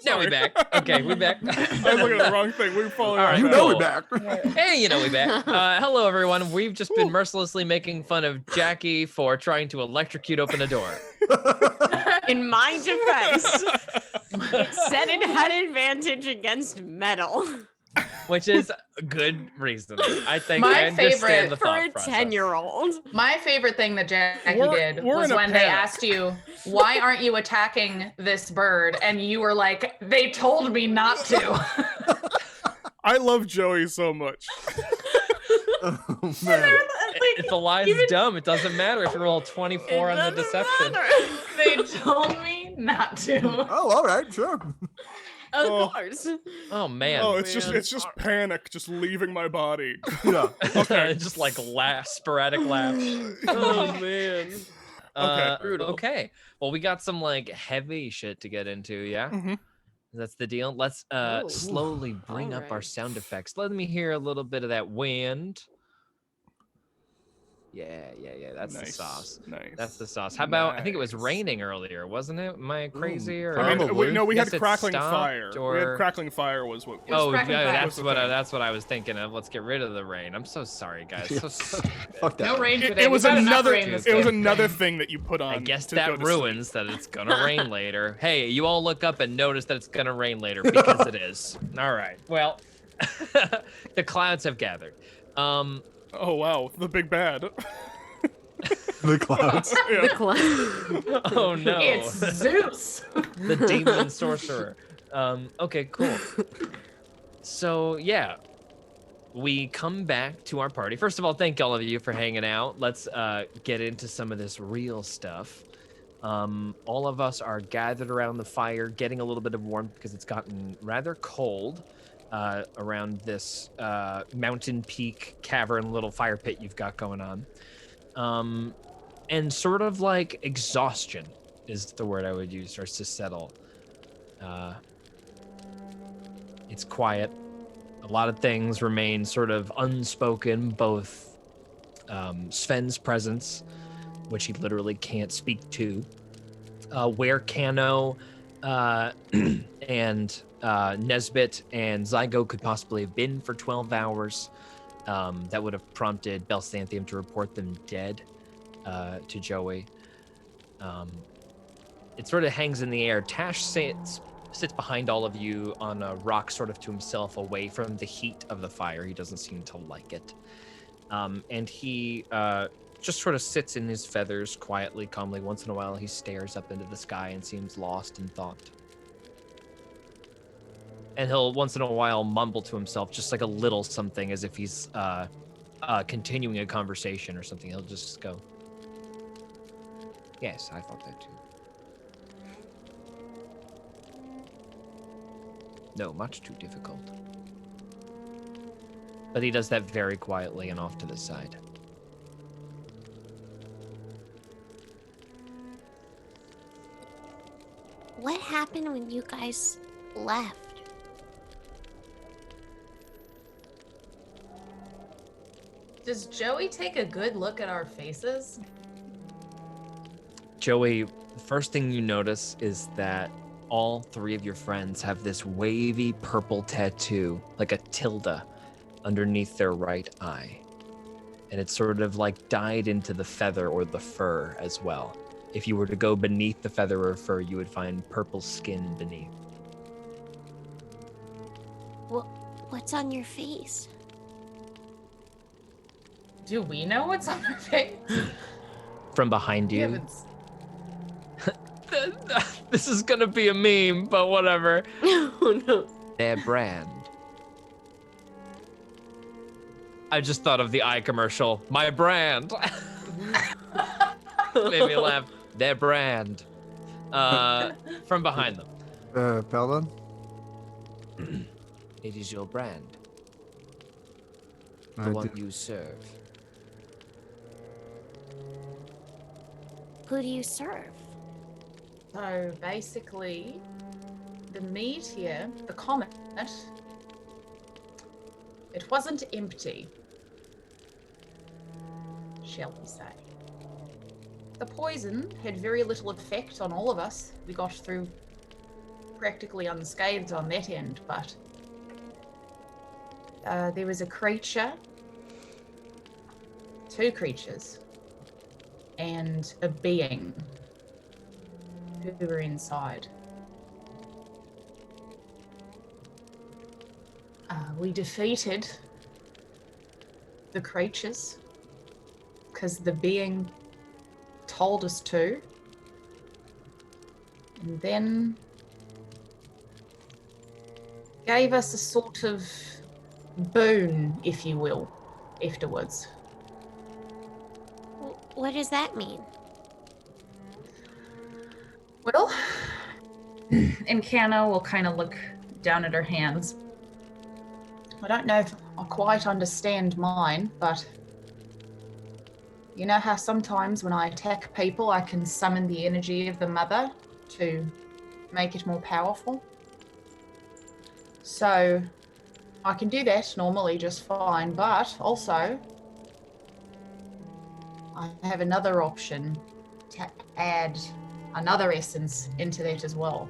now we Sorry. back. Okay, we back. I was looking at the wrong thing. We're following All our right, You back. know cool. we back. Hey, we back. Hello, everyone. We've just been mercilessly making fun of Jackie for trying to electrocute open a door. In my defense, it said it had advantage against metal. Which is a good reason. I think My I understand favorite the For thought a process. 10-year-old. My favorite thing that Jackie We're- did we're was in a when they panic. asked you, why aren't you attacking this bird? And you were like, they told me not to. I love Joey so much. Oh, man. If the lie's dumb, it doesn't matter if you roll 24 on the deception. They told me not to. Oh, all right, sure. Of Oh. course. Oh man. Oh, it's man. just panic just leaving my body. Yeah. Okay. Just like sporadic laughs. Oh man. Okay. Well, we got some like heavy shit to get into, yeah? Mhm. That's the deal. Let's Oh, slowly bring up our alright. sound effects. Let me hear a little bit of that wind. Yeah. That's the Nice. sauce. Nice. That's the sauce. How about, I think it was Nice. raining earlier, wasn't it? Am I crazy? Or I mean, Probably. we Guess had it crackling stopped, fire. We or- had crackling fire was what. Oh, cracking yeah, fire. that's Was the what thing. that's what I was thinking of. Let's get rid of the rain. I'm so sorry, guys. So stupid. Fuck that. No rain today. It was We've had enough another. rain this It was game. another thing that you put on. I guess to go that to sleep. ruins that it's gonna rain later. Hey, you all look up and notice that it's gonna rain later because it is. All right. Well, the clouds have gathered. Oh wow, the big bad. The clouds. Yeah. Oh no, It's Zeus. the demon sorcerer. Okay, cool. So yeah, we come back to our party. First of all, thank all of you for hanging out. Let's get into some of this real stuff. All of us are gathered around the fire, getting a little bit of warmth because it's gotten rather cold around this mountain peak cavern little fire pit you've got going on. And sort of like exhaustion is the word I would use, starts to settle. It's quiet. A lot of things remain sort of unspoken, both Sven's presence, which he literally can't speak to, where Kano and Nesbit and Zygo could possibly have been for 12 hours. That would have prompted Belstanthium to report them dead to Joey. It sort of hangs in the air. Tash sits behind all of you on a rock sort of to himself, away from the heat of the fire. He doesn't seem to like it. And he just sort of sits in his feathers quietly, calmly. Once in a while, he stares up into the sky and seems lost in thought. And he'll once in a while mumble to himself just like a little something, as if he's continuing a conversation or something. He'll just go, "Yes, I thought that too. No, much too difficult." But he does that very quietly and off to the side. What happened when you guys left? Does Joey take a good look at our faces? Joey, the first thing you notice is that all three of your friends have this wavy purple tattoo, like a tilde, underneath their right eye. And it's sort of like dyed into the feather or the fur as well. If you were to go beneath the feather or fur, you would find purple skin beneath. What's on your face? Do we know what's on our face? From behind We you, haven't this is gonna be a meme, but whatever. Oh no. Their brand. I just thought of the eye commercial. My brand. Made me laugh. Their brand. From behind them. Paladin? It is your brand, the I one do- you serve. Who do you serve? So basically, the meat here, the comet, it wasn't empty, shall we say. the poison had very little effect on all of us. We got through practically unscathed on that end, but there was a creature, 2 creatures, and a being who were inside. We defeated the creatures because the being told us to, and then gave us a sort of boon, if you will, afterwards. What does that mean? Well, and Kano will kind of look down at her hands. I don't know if I quite understand mine, but you know how sometimes when I attack people, I can summon the energy of the mother to make it more powerful? So I can do that normally just fine, but also I have another option to add another essence into that as well.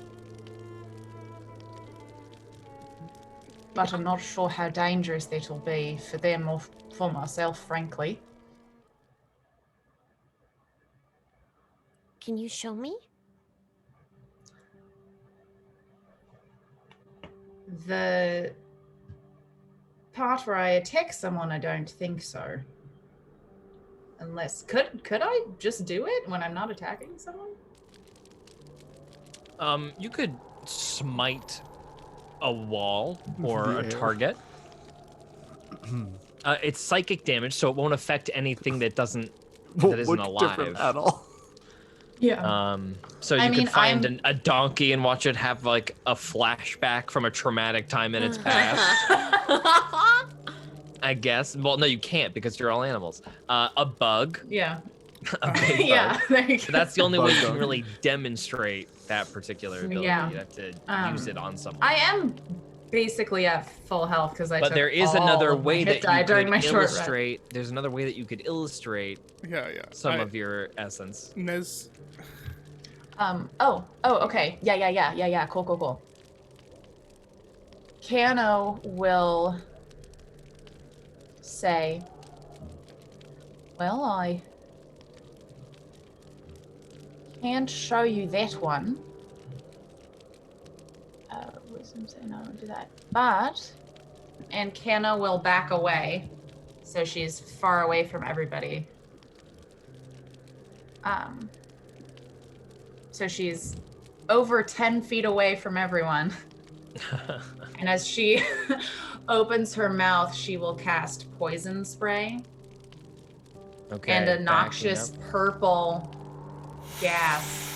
But I'm not sure how dangerous that'll be for them or for myself, frankly. Can you show me? The part where I attack someone, I don't think so. Unless, could I just do it when I'm not attacking someone? You could smite a wall or The a air. target. It's psychic damage, so it won't affect anything that isn't Look alive different at all. Yeah. So you could find a donkey and watch it have like a flashback from a traumatic time in its past. I guess. Well, no, you can't because you're all animals. A bug. Yeah. A big bug. Yeah. There you So go. that's the only way you Bug can dog. really demonstrate that particular ability. Yeah. You'd have to use it on someone. I am basically at full health because I But took there is all another of my way hit that die you during my could short rest. illustrate. There's another way that you could illustrate Yeah. some of your essence. Nez, Oh, okay. Yeah. Cool. Kano will say, well, I can't show you that one. Wisdom say no, don't do that. But, and Kano will back away, so she's far away from everybody. So she's over 10 feet away from everyone. And as she opens her mouth, she will cast poison spray. Okay. And a backing noxious up. purple gas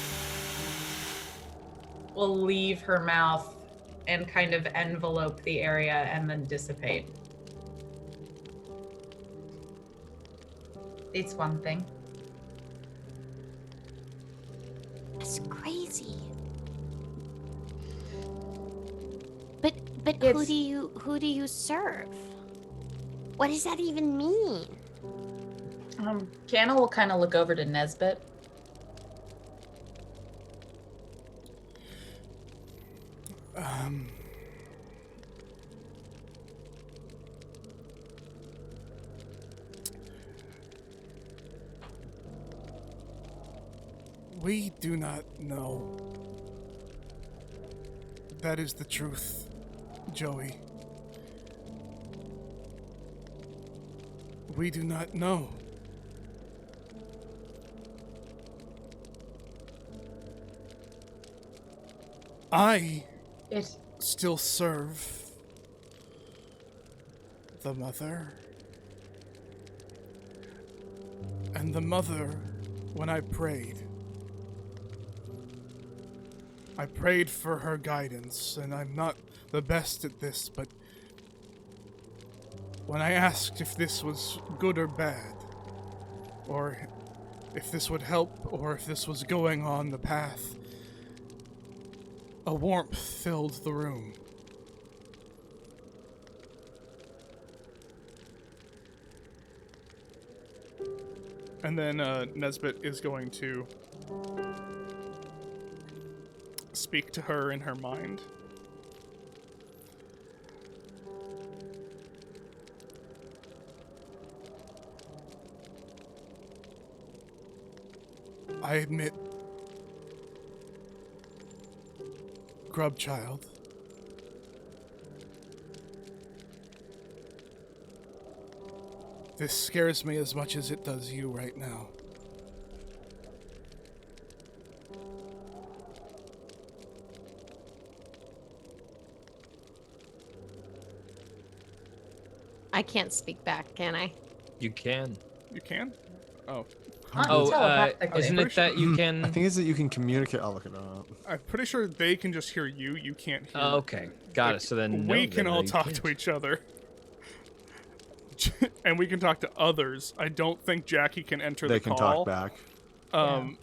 will leave her mouth and kind of envelope the area and then dissipate. It's one thing. That's crazy. But It's- who do you serve? What does that even mean? Kana will kind of look over to Nesbit. we do not know. That is the truth, Joey. We do not know. I still serve the mother. And the mother, when I prayed for her guidance, and I'm not the best at this, but when I asked if this was good or bad, or if this would help, or if this was going on the path, a warmth filled the room. And then Nesbit is going to speak to her in her mind. I admit, Grub Child, this scares me as much as it does you right now. I can't speak back, can I? You can. You can? Oh. Oh, telepathically. isn't it that you I can? think it's that you can communicate. I'll look it up. I'm pretty sure they can just hear you. You can't hear. Okay, got it. So then we no, can then all you talk can't. to each other. And we can talk to others. I don't think Jackie can enter They the can call. talk back. I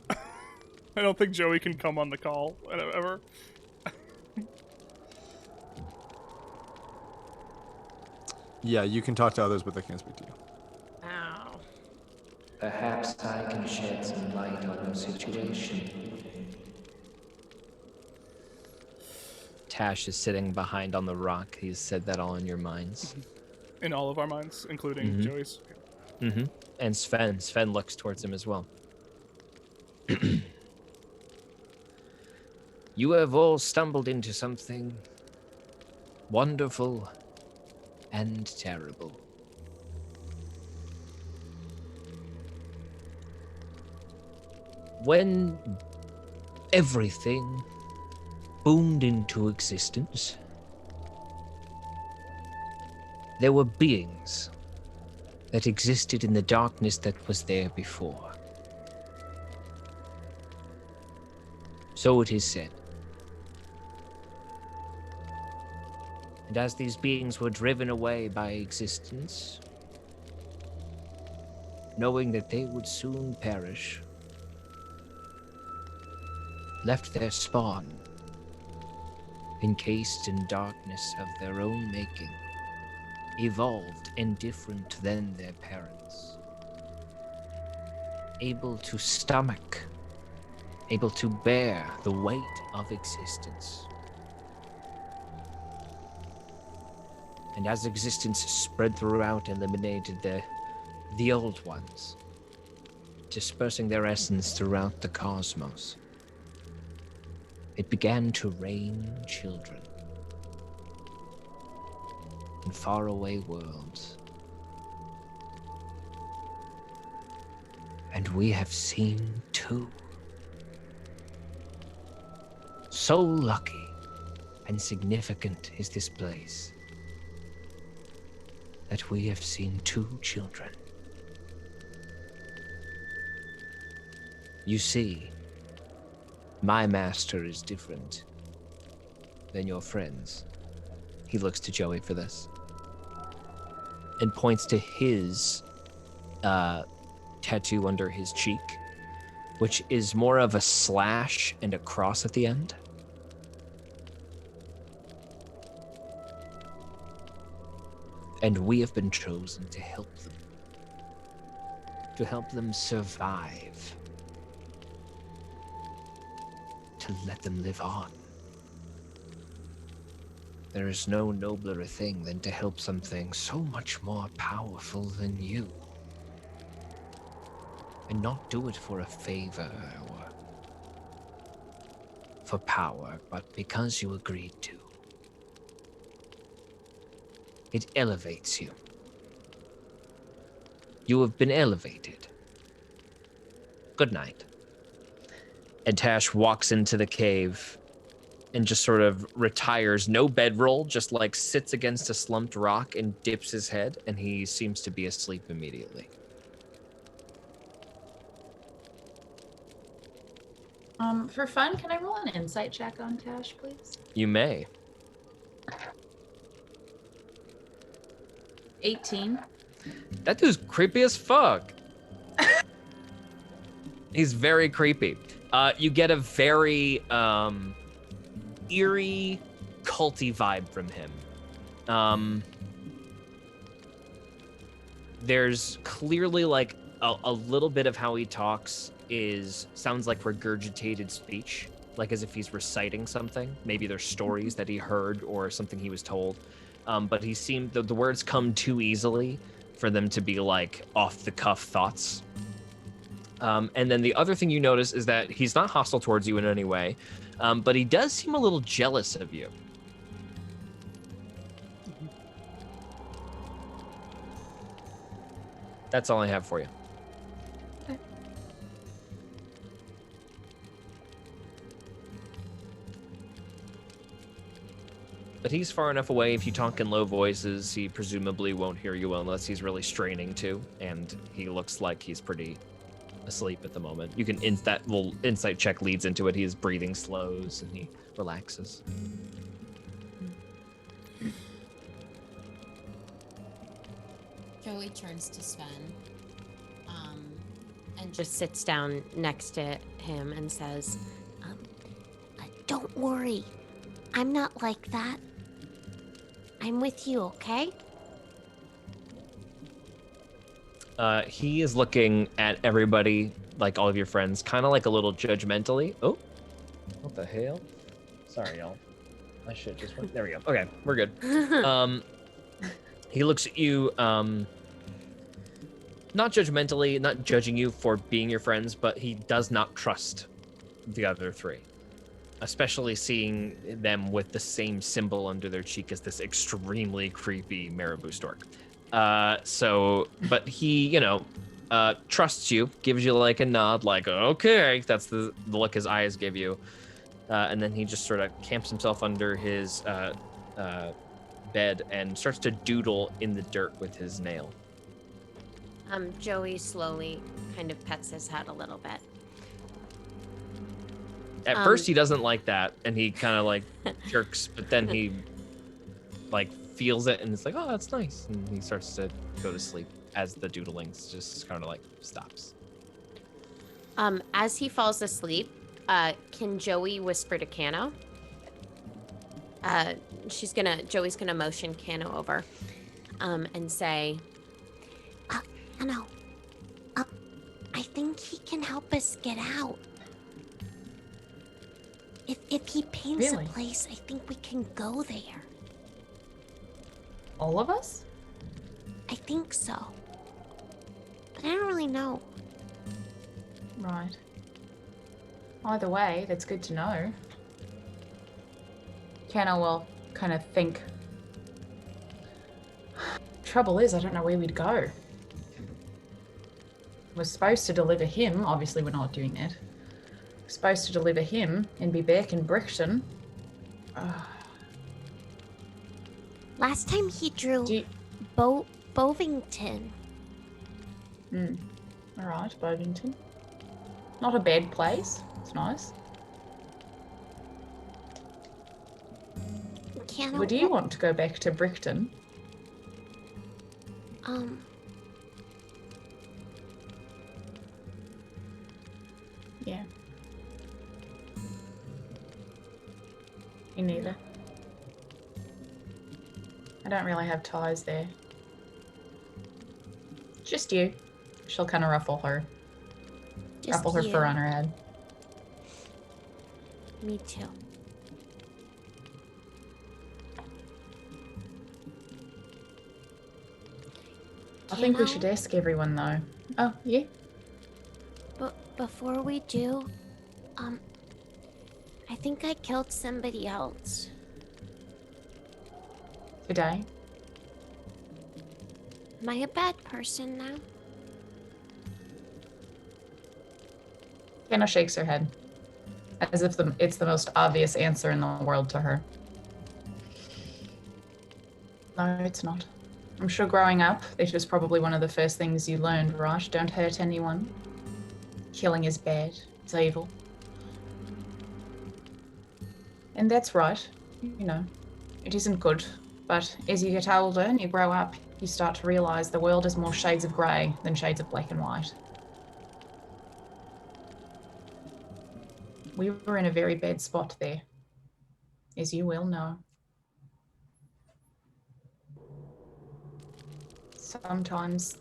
don't think Joey can come on the call ever. Yeah, you can talk to others, but they can't speak to you. Ow. Perhaps I can shed some light on your situation. Tash is sitting behind on the rock. He's said that all in your minds. In all of our minds, including Mhm. Joey's. Mm-hmm. And Sven looks towards him as well. You have all stumbled into something wonderful and terrible. When everything boomed into existence, there were beings that existed in the darkness that was there before. So it is said. And as these beings were driven away by existence, knowing that they would soon perish, left their spawn, encased in darkness of their own making, evolved indifferent than their parents, able to stomach, able to bear the weight of existence. And as existence spread throughout, eliminated the old ones, dispersing their essence throughout the cosmos, it began to rain children in faraway worlds. And we have seen two. So lucky and significant is this place that we have seen two children. You see, my master is different than your friends. He looks to Joey for this. And points to his tattoo under his cheek, which is more of a slash and a cross at the end. And we have been chosen to help them survive, to let them live on. There is no nobler a thing than to help something so much more powerful than you. And not do it for a favor or for power, but because you agreed to. It elevates you. You have been elevated. Good night. And Tash walks into the cave and just sort of retires, no bedroll, just like sits against a slumped rock and dips his head, and he seems to be asleep immediately. For fun, can I roll an insight check on Tash, please? You may. 18. That dude's creepy as fuck. He's very creepy. You get a very eerie, culty vibe from him. There's clearly like a little bit of how he talks sounds like regurgitated speech, like as if he's reciting something. Maybe there's stories that he heard or something he was told. But he seemed the words come too easily for them to be like off the cuff thoughts. And then the other thing you notice is that he's not hostile towards you in any way, but he does seem a little jealous of you. That's all I have for you. Okay. But he's far enough away. If you talk in low voices, he presumably won't hear you unless he's really straining to. And he looks like he's pretty asleep at the moment. You can that little insight check leads into it. His breathing slows and he relaxes. Joey turns to Sven, and just sits down next to him and says, "Don't worry, I'm not like that. I'm with you, okay?" He is looking at everybody, like all of your friends, kind of like a little judgmentally. Oh, what the hell? Sorry, y'all. I should just went. There we go. Okay, we're good. He looks at you, not judgmentally, not judging you for being your friends, but he does not trust the other three, especially seeing them with the same symbol under their cheek as this extremely creepy marabou stork. But he, trusts you, gives you like a nod, like, okay, that's the look his eyes give you. And then he just sort of camps himself under his bed and starts to doodle in the dirt with his nail. Joey slowly kind of pets his head a little bit. At first he doesn't like that, and he kind of like jerks, but then he like feels it and it's like, oh, that's nice. And he starts to go to sleep as the doodling just kind of like stops. As he falls asleep, can Joey whisper to Kano? Joey's gonna motion Kano over, and say, Kano, I think he can help us get out. If he paints Really? a place, I think we can go there. All of us? I think so. But I don't really know. Right. Either way, that's good to know. Kano will kind of think. Trouble is, I don't know where we'd go. We're supposed to deliver him. Obviously, we're not doing that. We're supposed to deliver him and be back in Brixton. Last time he drew Do you... Bovington. Alright, Bovington. Not a bad place. It's nice. Would you want to go back to Brixton? Yeah. Me neither. I don't really have ties there. Just you. She'll kind of ruffle her fur on her head. Me too. I think we should ask everyone though. Oh, yeah? But before we do, I think I killed somebody else. Today? Am I a bad person now? Kenna shakes her head, as if it's the most obvious answer in the world to her. No, it's not. I'm sure growing up, it was probably one of the first things you learned, right? Don't hurt anyone. Killing is bad. It's evil. And that's right. You know, it isn't good. But as you get older and you grow up, you start to realize the world is more shades of grey than shades of black and white. We were in a very bad spot there, as you well know. Sometimes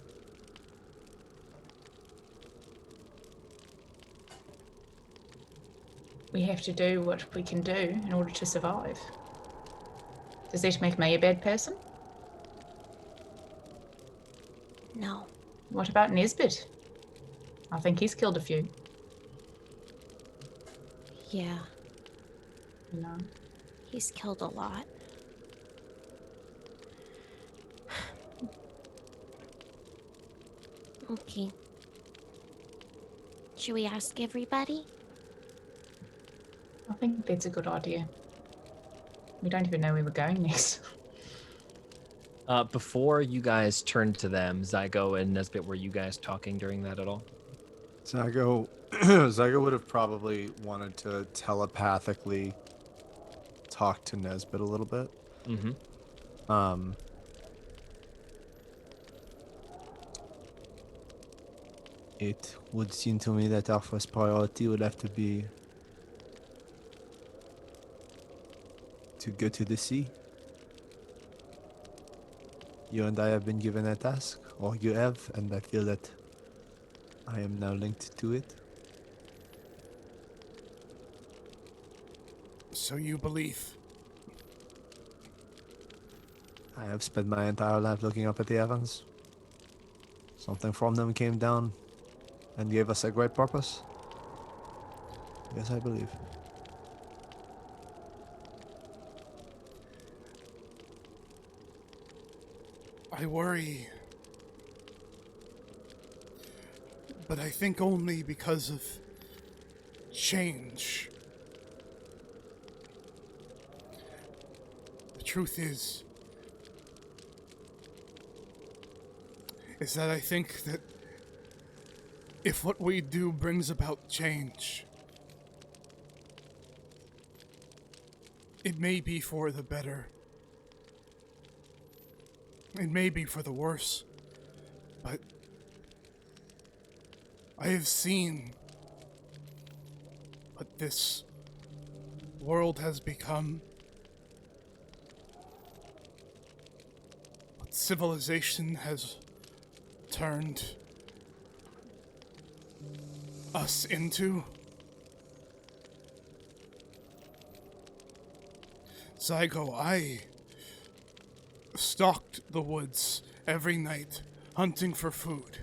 we have to do what we can do in order to survive. Does that make me a bad person? No. What about Nesbit? I think he's killed a few. Yeah, You know. he's killed a lot. Okay. Should we ask everybody? I think that's a good idea. We don't even know where we're going next. Before you guys turned to them, Zygo and Nesbit, were you guys talking during that at all? Zygo, Zygo would have probably wanted to telepathically talk to Nesbit a little bit. Mm-hmm. It would seem to me that our first priority would have to be to go to the sea. You and I have been given a task, or you have, and I feel that I am now linked to it. So you believe? I have spent my entire life looking up at the heavens. Something from them came down and gave us a great purpose. Yes, I believe. I worry. But I think only because of change. The truth is that I think that if what we do brings about change, it may be for the better. It may be for the worse, but I have seen what this world has become, what civilization has turned us into. Zygo, I stalked the woods every night, hunting for food.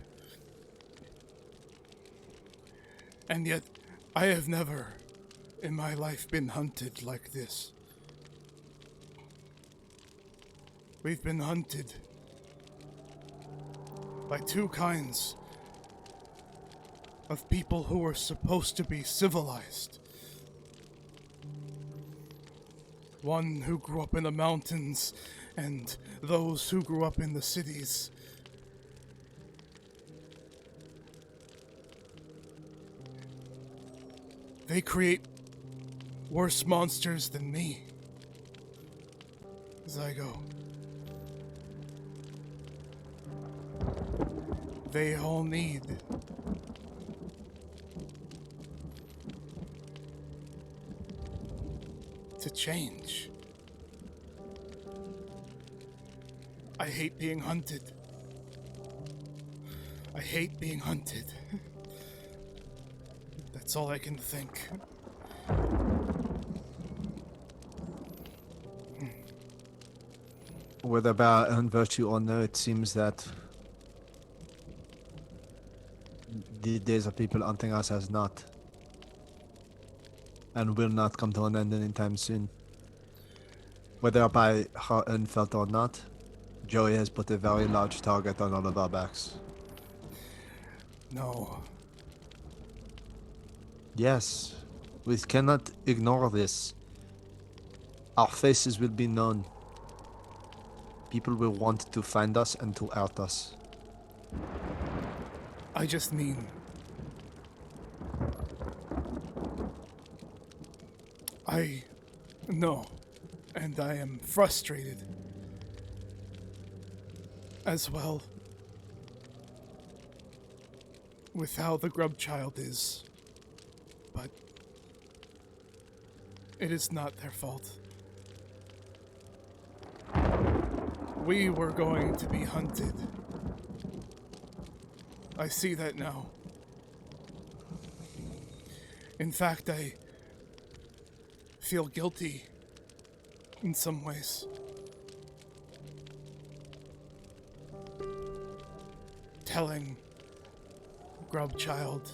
And yet, I have never in my life been hunted like this. We've been hunted by two kinds of people who are supposed to be civilized. One who grew up in the mountains and those who grew up in the cities. They create worse monsters than me, Zygo. They all need to change. I hate being hunted. I hate being hunted. That's all I can think. Whether by virtue or no, it seems that the days of people hunting us has not and will not come to an end anytime soon. Whether by her own fault or not, Joey has put a very large target on all of our backs. No. Yes, we cannot ignore this. Our faces will be known. People will want to find us and to out us. I just mean, I know, and I am frustrated as well with how the grub child is, but it is not their fault. We were going to be hunted. I see that now. In fact, feel guilty in some ways. Telling Grub Child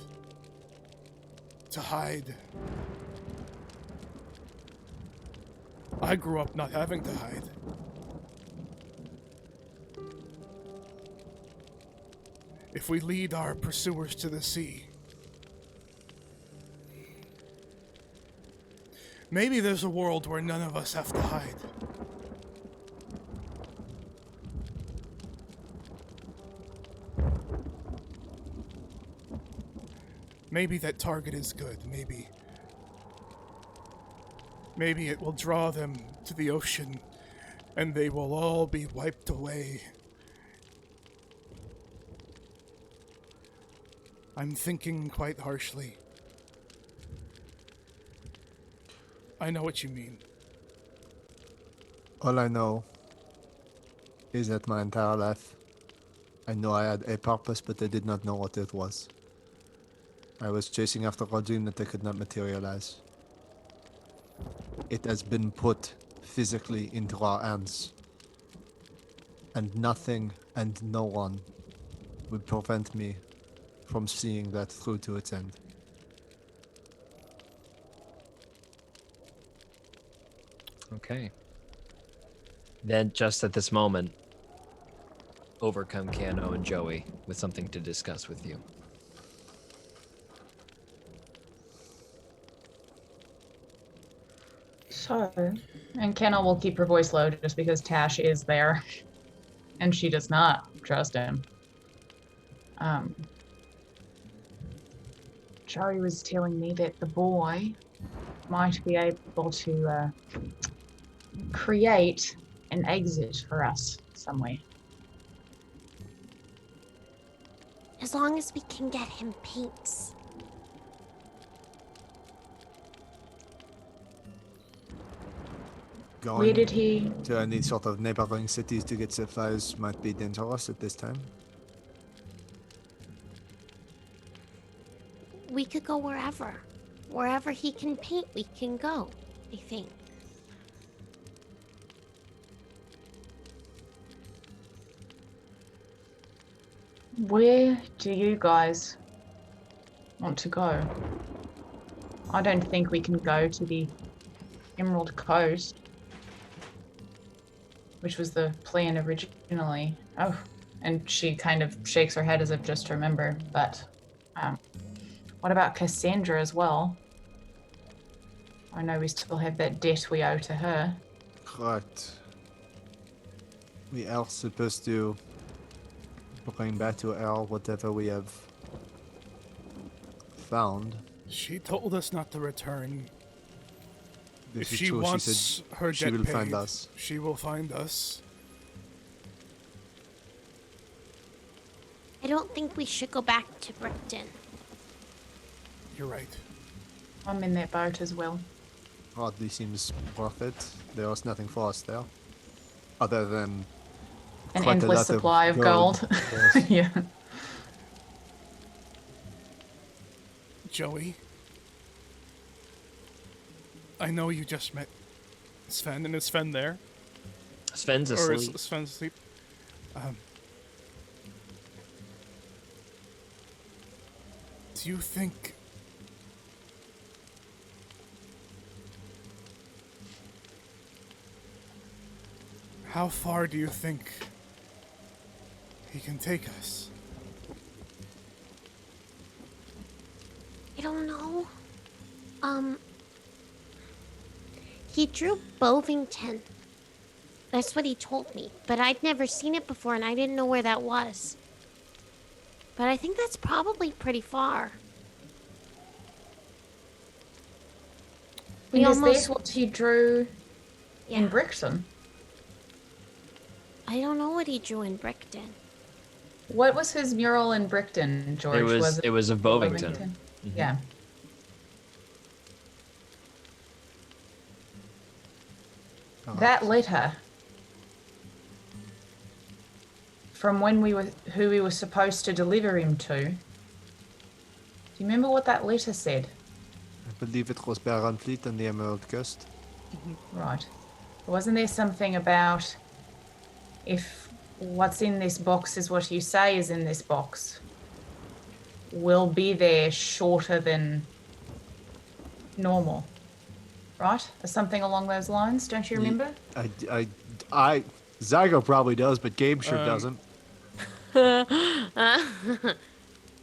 to hide. I grew up not having to hide. If we lead our pursuers to the sea, maybe there's a world where none of us have to hide. Maybe that target is good. Maybe it will draw them to the ocean and they will all be wiped away. I'm thinking quite harshly. I know what you mean. All I know is that my entire life, I know I had a purpose, but I did not know what it was. I was chasing after a dream that I could not materialize. It has been put physically into our hands. And nothing and no one would prevent me from seeing that through to its end. Okay. Then, just at this moment, over come Kano and Joey with something to discuss with you. So, and Kenna will keep her voice low just because Tash is there, and she does not trust him. Joey was telling me that the boy might be able to create an exit for us somewhere. As long as we can get him paints. Going Where did he? to any sort of neighboring cities to get supplies might be dangerous at this time. We could go wherever. Wherever he can paint, we can go, I think. Where do you guys want to go? I don't think we can go to the Emerald Coast, which was the plan originally. Oh, and she kind of shakes her head as if just to remember, but what about Cassandra as well? I know we still have that debt we owe to her. Correct. We are supposed to bring back to her whatever we have found. She told us not to return. This If is she true. wants She said her she debt will paid, find us. she will find us. I don't think we should go back to Brickton. You're right. I'm in that boat as well. Hardly seems worth it. There was nothing for us there. Other than An quite a endless lot supply of gold. Yes. Yeah. Joey, I know you just met Sven, and is Sven there? Sven's Or is asleep. Sven asleep? Do you think... How far do you think he can take us? I don't know. He drew Bovington. That's what he told me. But I'd never seen it before and I didn't know where that was. But I think that's probably pretty far. We And is almost... that what he drew in Yeah. Brickton? I don't know what he drew in Brickton. What was his mural in Brickton, George? It was of Bovington. Mm-hmm. Yeah. That letter from who we were supposed to deliver him to. Do you remember what that letter said? I believe it was Baron Fleet on the Emerald Coast. Right. Wasn't there something about if what's in this box is what you say is in this box, we'll be there shorter than normal, right? Or something along those lines, don't you remember? Zygo probably does, but Gabe sure doesn't.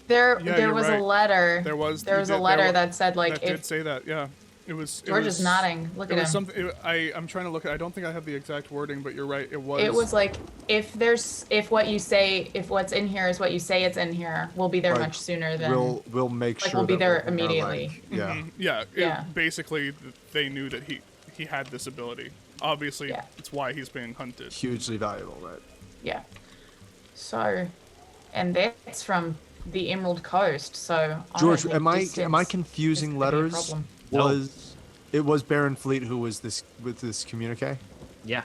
There you're was right. a letter. There was a letter that said like that if did say that. Yeah, it was. George is nodding. Look it at was him. something. I'm trying to look. I don't think I have the exact wording, but you're right. It was. It was like if what's in here is what you say it's in here, we'll be there Like, much sooner than we'll make like sure we'll be that there we're immediately. like, yeah. Yeah. Yeah. Basically, they knew that he had this ability. Obviously, Yeah. it's why he's being hunted. Hugely valuable, right? Yeah. So, and that's from the Emerald Coast. So I don't George, think am I distance confusing is gonna be a letters? problem. No. It was Baron Fleet who was with this communique? Yeah.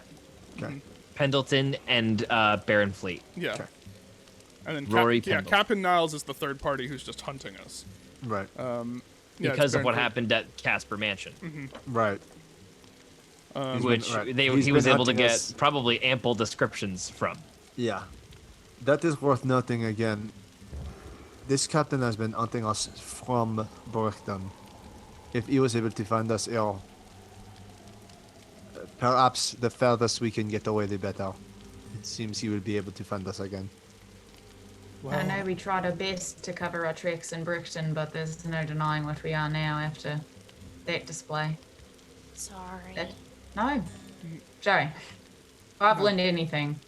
Okay. Pendleton and Baron Fleet. Yeah. Okay. And then Rory yeah, Pendle. Captain Niles is the third party who's just hunting us. Right. Yeah, Because it's of what Baron Fleet. happened at Casper Mansion, Right. which right. he He's was been able to hunting get us. probably ample descriptions from. Yeah. That is worth noting again. This captain has been hunting us from Borgton. If he was able to find us here, perhaps the furthest we can get away, the better. It seems he will be able to find us again. I know we tried our best to cover our tracks in Brickton, but there's no denying what we are now after that display. Sorry. No, Joe, if I've learned anything,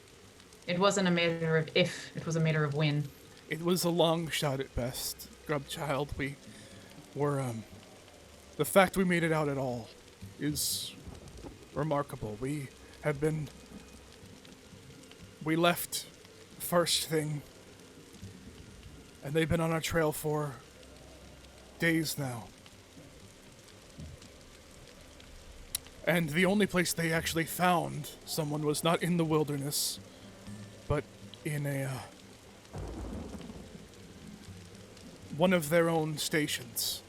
it wasn't a matter of if, it was a matter of when. It was a long shot at best, Grubchild. We were, the fact we made it out at all is remarkable. We left first thing, and they've been on our trail for days now. And the only place they actually found someone was not in the wilderness, but in one of their own stations.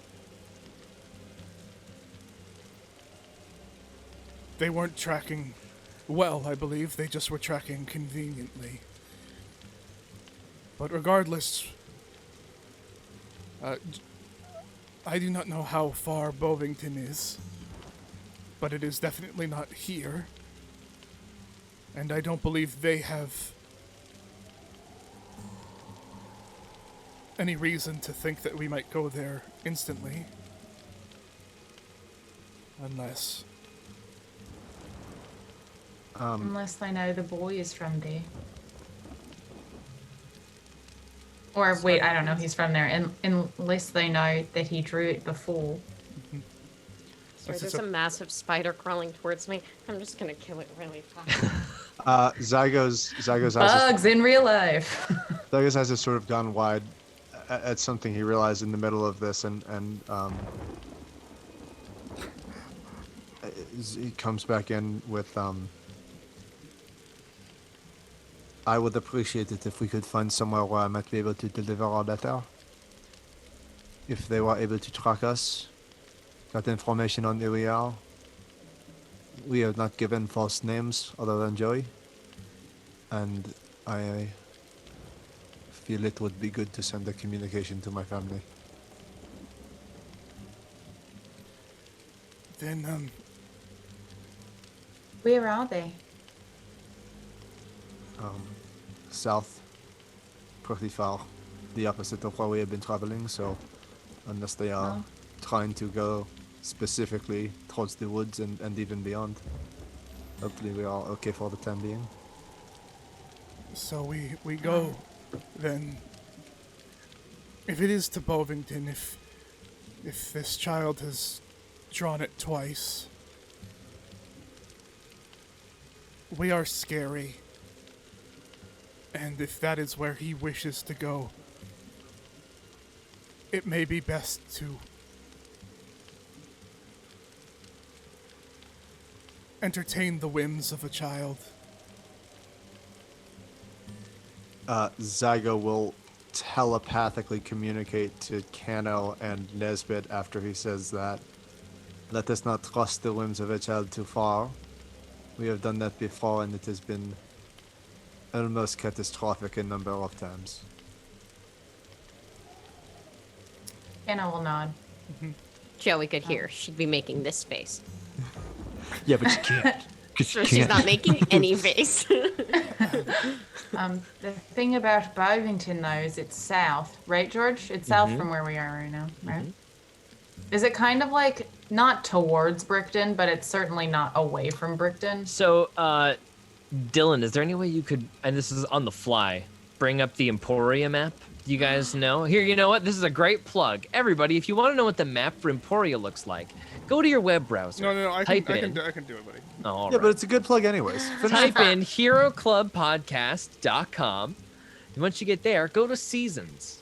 They weren't tracking well, I believe. They just were tracking conveniently. But regardless, I do not know how far Bovington is, but it is definitely not here. And I don't believe they have any reason to think that we might go there instantly. Unless... Unless they know the boy is from there. Or wait, I don't know if he's from there. Unless they know that he drew it before. Sorry, This is there's a massive spider crawling towards me. I'm just gonna kill it really fast. Zygos Bugs in real life. Zygos has just sort of gone wide at something he realized in the middle of this, and he comes back in with I would appreciate it if we could find somewhere where I might be able to deliver our letter. If they were able to track us, got information on who we are. We have not given false names other than Joey. And I feel it would be good to send a communication to my family. Then, Where are they? South, pretty far, the opposite of where we have been traveling, so unless they are trying to go specifically towards the woods and even beyond, hopefully we are okay for the time being. so we go, then. If it is to Bovington, if this child has drawn it twice, we are scary. And if that is where he wishes to go, it may be best to entertain the whims of a child. Zygo will telepathically communicate to Kano and Nesbit after he says that. Let us not trust the whims of a child too far. We have done that before, and it has been almost catastrophic a number of times. Anna will nod. Joey could hear. She'd be making this face. Yeah, but you can't. 'Cause So you she's can't. not making any face. The thing about Bovington, though, is it's south, right, George? It's south from where we are right now, right? Is it kind of like not towards Brickton, but it's certainly not away from Brickton? So, Dylan, is there any way you could, and this is on the fly, bring up the Emporia map? Do you guys know? Here, you know what? This is a great plug. Everybody, if you want to know what the map for Emporia looks like, go to your web browser. No, I Type can in. do it, buddy. Oh, all Yeah, right. but it's a good plug anyways. Type in HeroClubPodcast.com. And once you get there, go to Seasons.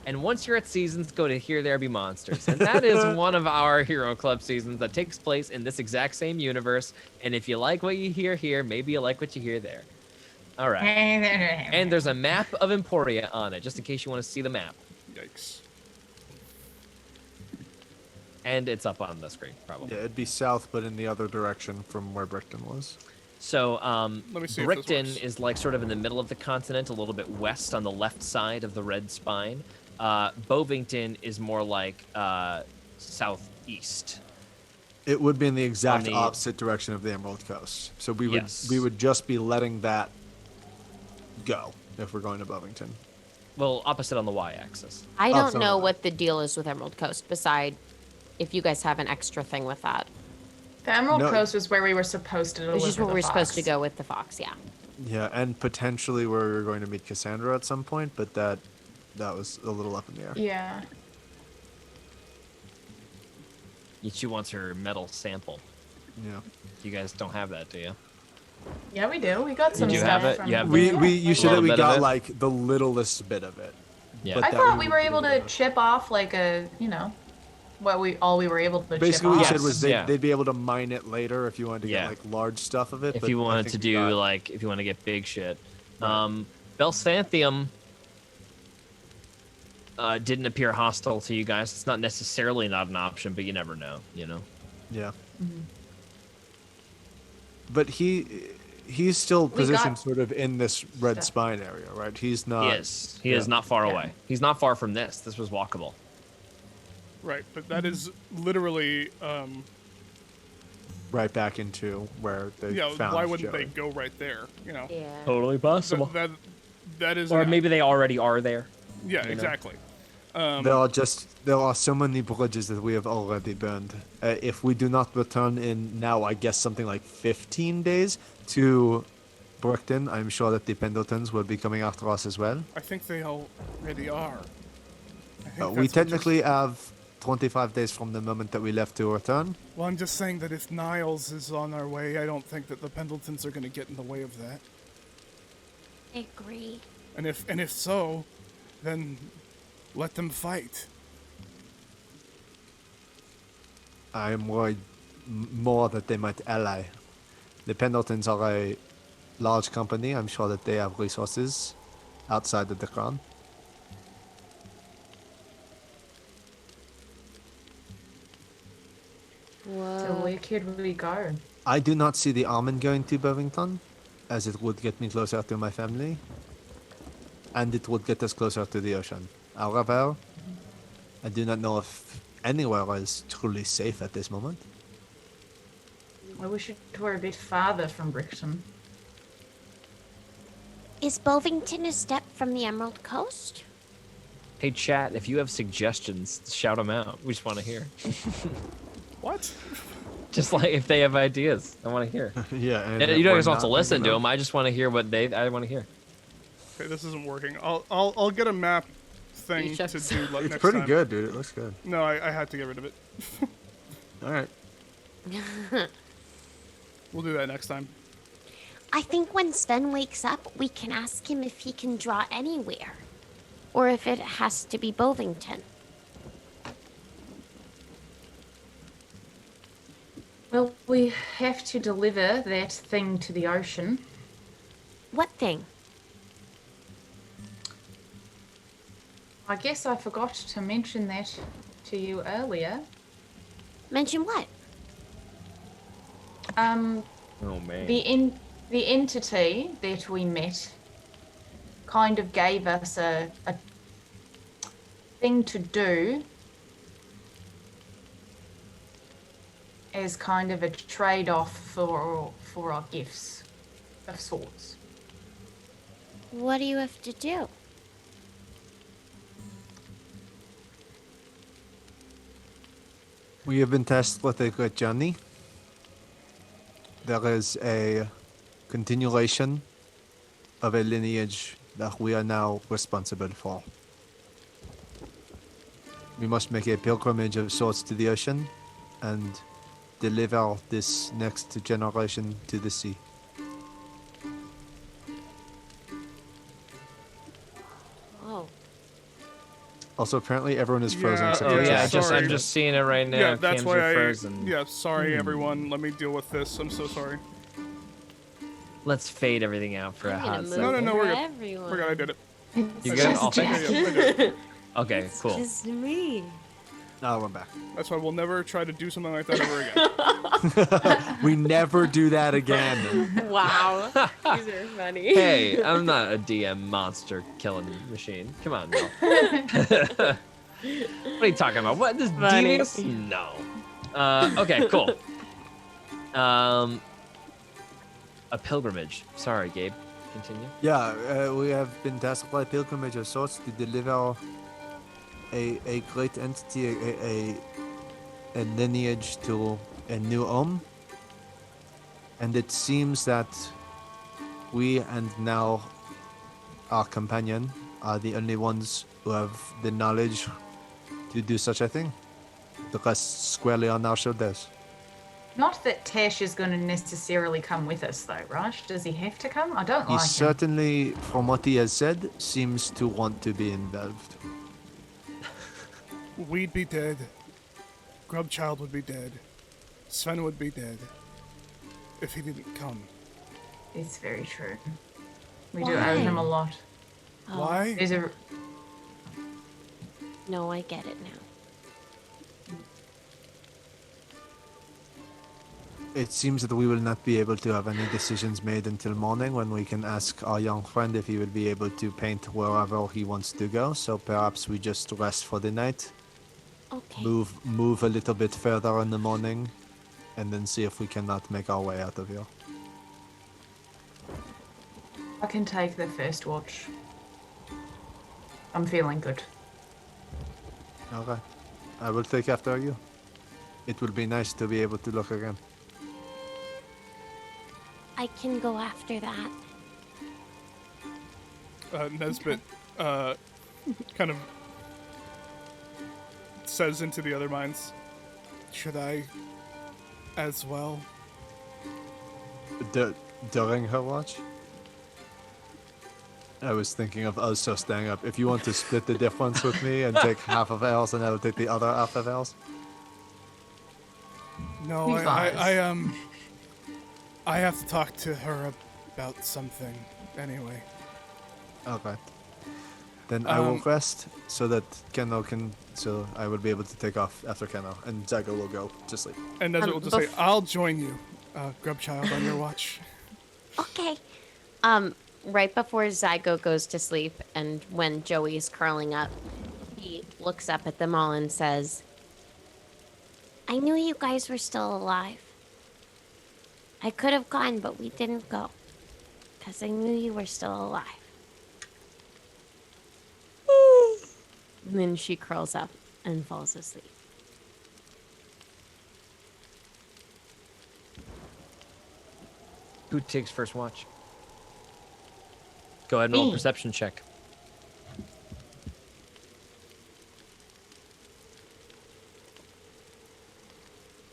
And once you're at Seasons, go to Here There Be Monsters. And that is one of our Hero Club seasons that takes place in this exact same universe. And if you like what you hear here, maybe you like what you hear there. All right. And there's a map of Emporia on it, just in case you want to see the map. Yikes. And it's up on the screen, probably. Yeah, it'd be south, but in the other direction from where Brickton was. So, Let me see if this Brickton works. is like sort of in the middle of the continent, a little bit west on the left side of the red spine. Bovington is more like southeast. It would be in the exact On the- opposite direction of the Emerald Coast. So we would Yes. we would just be letting that go if we're going to Bovington. Well, opposite on the y-axis. I Oh, don't so know do I. what the deal is with Emerald Coast, beside if you guys have an extra thing with that. The Emerald No. Coast is where we were supposed to deliver Which is where the we're supposed to fox. go with the fox, yeah. Yeah, and potentially where we were going to meet Cassandra at some point, but that was a little up in the air. Yeah. She wants her metal sample. Yeah. You guys don't have that, do you? Yeah, we do. We got some you stuff have it? from You have We Yeah. you should little have we bit of got it? like the littlest bit of it. Yeah. But I that thought we we were would able be to able to- chip off like a, what we were able to Basically, chip what off. you said was Yeah. they'd be able to mine it later if you wanted to Yeah. get like large stuff of it. If but you I wanted to think we do got- if you want to get big shit. Belstanthium didn't appear hostile to you guys. It's not necessarily not an option, but you never know, you know? Yeah. But he's still We positioned got- sort of in this red Stuff. spine area, right? He's not. He is. He is yeah. not far Yeah. away. He's not far from this. This was walkable. Right, but that is literally, right back into where they found why wouldn't Joey. they go right there? Yeah. Totally possible. That is. Or an- maybe they already are there. Yeah, know? exactly. There are so many bridges that we have already burned. If we do not return in now, I guess something like 15 days to Brickton, I'm sure that the Pendletons will be coming after us as well. I think they already are. I think We that's what technically have 25 days from the moment that we left to return. Well, I'm just saying that if Niles is on our way, I don't think that the Pendletons are going to get in the way of that. I agree. And if so, then let them fight. I am worried more that they might ally. The Pendletons are a large company. I'm sure that they have resources outside of the crown. So Whoa. where could we go? I do not see the almond going to Bovington, as it would get me closer to my family, and it would get us closer to the ocean. However, I do not know if anywhere is truly safe at this moment. Well, we should tour a bit farther from Brickton. Is Bovington a step from the Emerald Coast? Hey, chat, if you have suggestions, shout them out. We just want to hear. What? Just like if they have ideas, I want to hear. Yeah, and You if don't we're just want to not listen thinking to of- them. I just want to hear what I want to hear. Okay, this isn't working. I'll get a map thing You to just- do It's next pretty time. good, dude. It looks good. No, I had to get rid of it. All right. We'll do that next time. I think when Sven wakes up, we can ask him if he can draw anywhere. Or if it has to be Bovington. Well, we have to deliver that thing to the ocean. What thing? I guess I forgot to mention that to you earlier. Mention what? Oh man. The entity that we met kind of gave us a thing to do as kind of a trade-off for our gifts of sorts. What do you have to do? We have been tasked with a great journey. There is a continuation of a lineage that we are now responsible for. We must make a pilgrimage of sorts to the ocean and deliver this next generation to the sea. Oh. Also, apparently everyone is frozen Yeah, except Oh for yeah, Jack. sorry. I'm just seeing it right now. Yeah, that's Cams why are frozen. Yeah, sorry everyone. Let me deal with this. I'm so sorry. Let's fade everything out for a I'm hot gonna move second. No, we're for good. everyone. We're good. I did it. You good? All Yeah, fixed? yeah, I did it. Okay, cool. Just me. Oh, I'm back. That's why we'll never try to do something like that ever again. We never do that again. Wow. These are funny. Hey, I'm not a DM monster killing machine. Come on, now. What are you talking about? What? This Funny. devious? No. Okay, cool. A pilgrimage. Sorry, Gabe. Continue. Yeah, we have been tasked by a pilgrimage of sorts to deliver a great entity, a lineage to a new home. And it seems that we and now our companion are the only ones who have the knowledge to do such a thing. The rest squarely on our shoulders. Not that Tash is going to necessarily come with us, though, right? Does he have to come? I don't He like him. certainly, from what he has said, seems to want to be involved. We'd be dead. Grubchild would be dead. Sven would be dead. If he didn't come. It's very true. We do owe him a lot. Oh, Why? There's a No, I get it now. It seems that we will not be able to have any decisions made until morning when we can ask our young friend if he will be able to paint wherever he wants to go. So perhaps we just rest for the night, Okay. move a little bit further in the morning, and then see if we cannot make our way out of here. I can take the first watch. I'm feeling good. Okay. I will take after you. It will be nice to be able to look again. I can go after that. Nesbit kind of says into the other minds, should I as well? During her watch? I was thinking of also staying up. If you want to split the difference with me and take half of ours and I will take the other half of ours. No, He lies. I have to talk to her about something anyway. Okay. Then I will Um, rest so that Keno can. So I will be able to take off after Keno, and Zago will go to sleep. And Nesbit will just say, bef- I'll join you, Grubchild, on your watch. Okay. Right before Zygo goes to sleep and when Joey's curling up, he looks up at them all and says, I knew you guys were still alive. I could have gone, but we didn't go. Because I knew you were still alive. And then she curls up and falls asleep. Who takes first watch? Go ahead and roll a Me. perception check.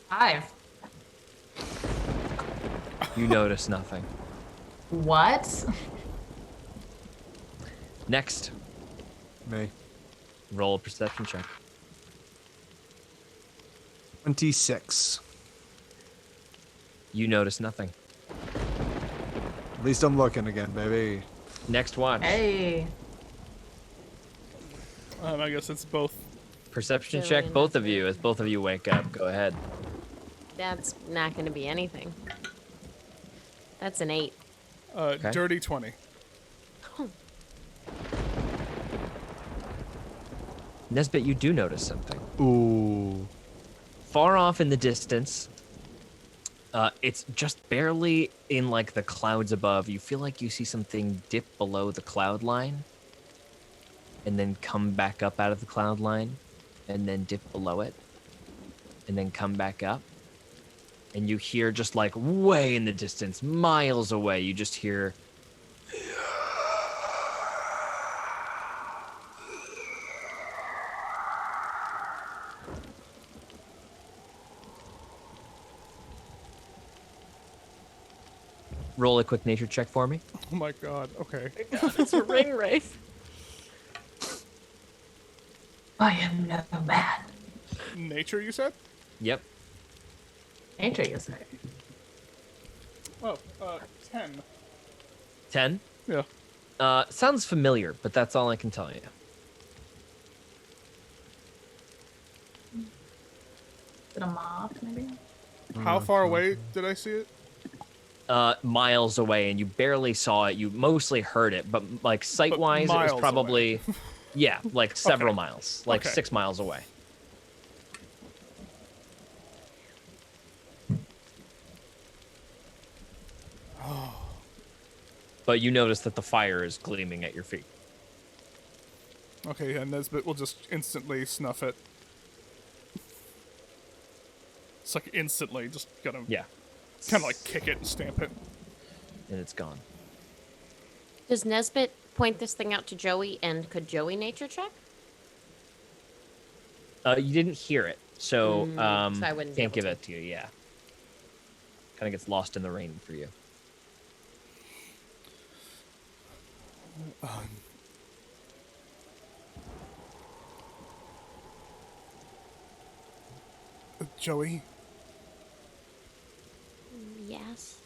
Five. You notice nothing. What? Next, Me. roll a perception check. 26. You notice nothing. At least I'm looking again, baby. Next watch. Hey. I guess it's both. Perception Joey check, and both of Nesbit. you, as both of you wake up. Go ahead. That's not going to be anything. That's an 8. Dirty 20. Nesbit, you do notice something. Ooh. Far off in the distance, it's just barely in like the clouds above. You feel like you see something dip below the cloud line and then come back up out of the cloud line and then dip below it and then come back up. And you hear just like way in the distance, miles away, you just hear roll a quick nature check for me. Oh my god, okay. It's a ring wraith. I am no man. Nature, you said? Yep. Nature, you say. Oh, 10. 10. Yeah. Sounds familiar, but that's all I can tell you. Is it a moth, maybe? How far away did I see it? Miles away, and you barely saw it. You mostly heard it, but like sight-wise, it was miles probably, yeah, like several Okay. miles, like Okay. 6 miles away. But you notice that the fire is gleaming at your feet. Okay, and Nesbit will just instantly snuff it. It's like instantly, just gonna Yeah, kind of like kick it and stamp it. and it's gone. Does Nesbit point this thing out to Joey, and could Joey nature check? You didn't hear it, so so I wouldn't be can't able give to. it to you. Yeah, kind of gets lost in the rain for you. Joey, Yes.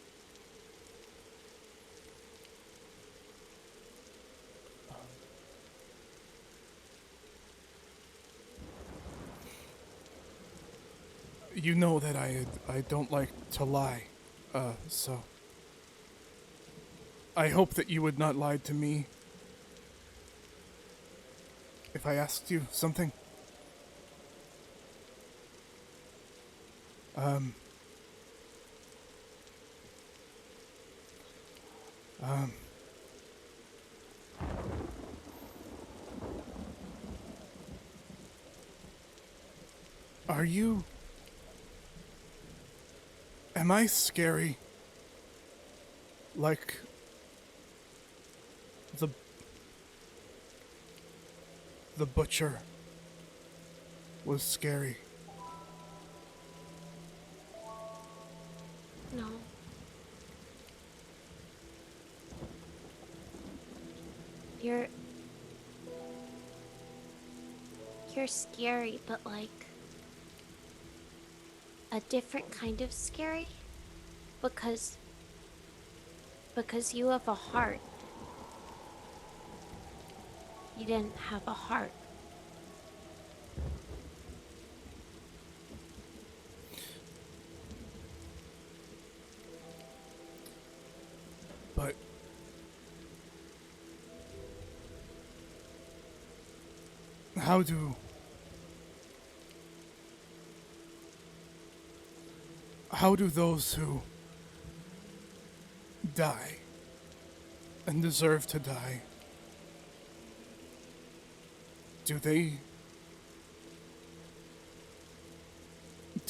you know that I don't like to lie, so I hope that you would not lie to me if I asked you something. Are you... Am I scary? Like... The butcher was scary. No. You're scary, but like a different kind of scary because you have a heart. You didn't have a heart. But... How do those who die and deserve to die, do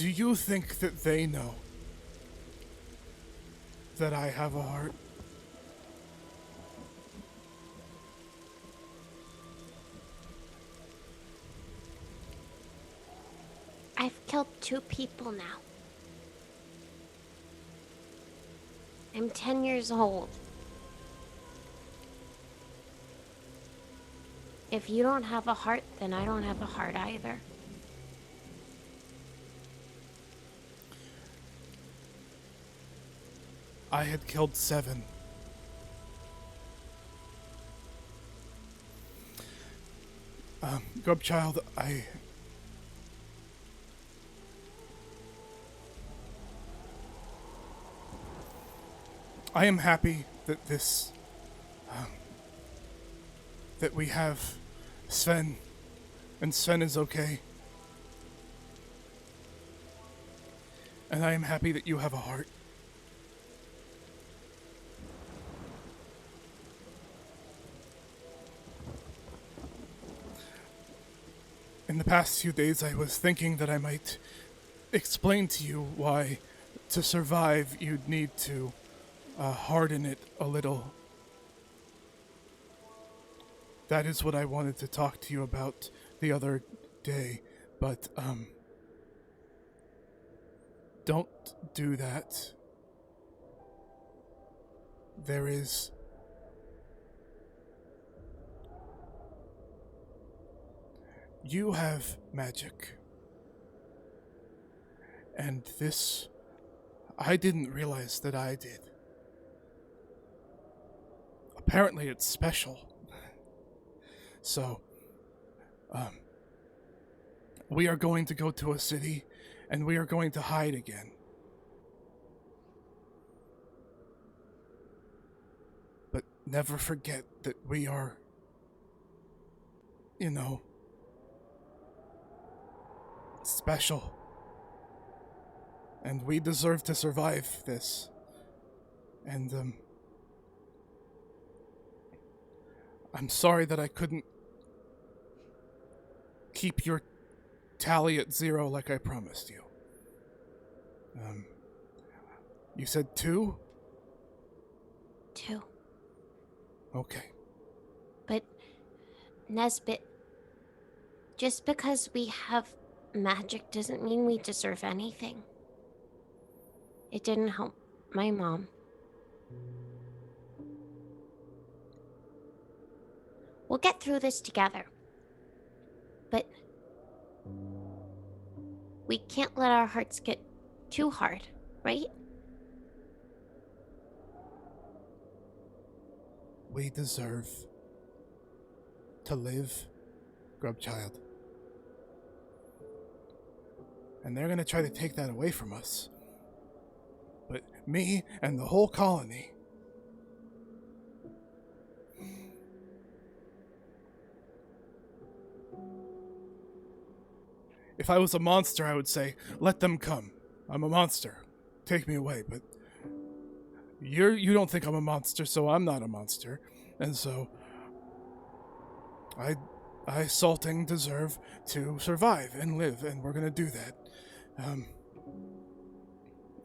you think that they know that I have a heart? I've killed 2 people now. I'm 10 years old. If you don't have a heart, then I don't have a heart either. I had killed 7. Grubchild, I am happy that that we have Sven, and Sven is okay. And I am happy that you have a heart. In the past few days, I was thinking that I might explain to you why, to survive, you'd need to harden it a little. That is what I wanted to talk to you about the other day, but, don't do that. There is... You have magic. And this... I didn't realize that I did. Apparently it's special. So, we are going to go to a city, and we are going to hide again. But never forget that we are, special. And we deserve to survive this. And, I'm sorry that I couldn't keep your tally at 0 like I promised you. You said 2? 2. Okay. But, Nesbit, just because we have magic doesn't mean we deserve anything. It didn't help my mom. We'll get through this together. But we can't let our hearts get too hard, right? We deserve to live, Grubchild. And they're gonna try to take that away from us. But me and the whole colony... If I was a monster, I would say, let them come. I'm a monster. Take me away. But you don't think I'm a monster, so I'm not a monster. And so I Salting deserve to survive and live, and we're gonna do that.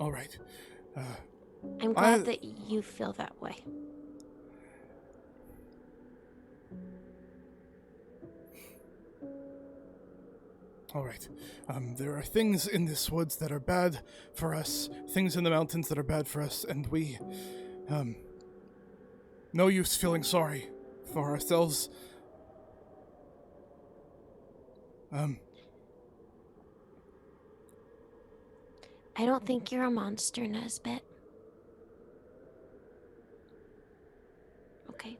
All right. I'm glad that you feel that way. All right. There are things in this woods that are bad for us, things in the mountains that are bad for us, and we, no use feeling sorry for ourselves. I don't think you're a monster, Nesbit. Okay.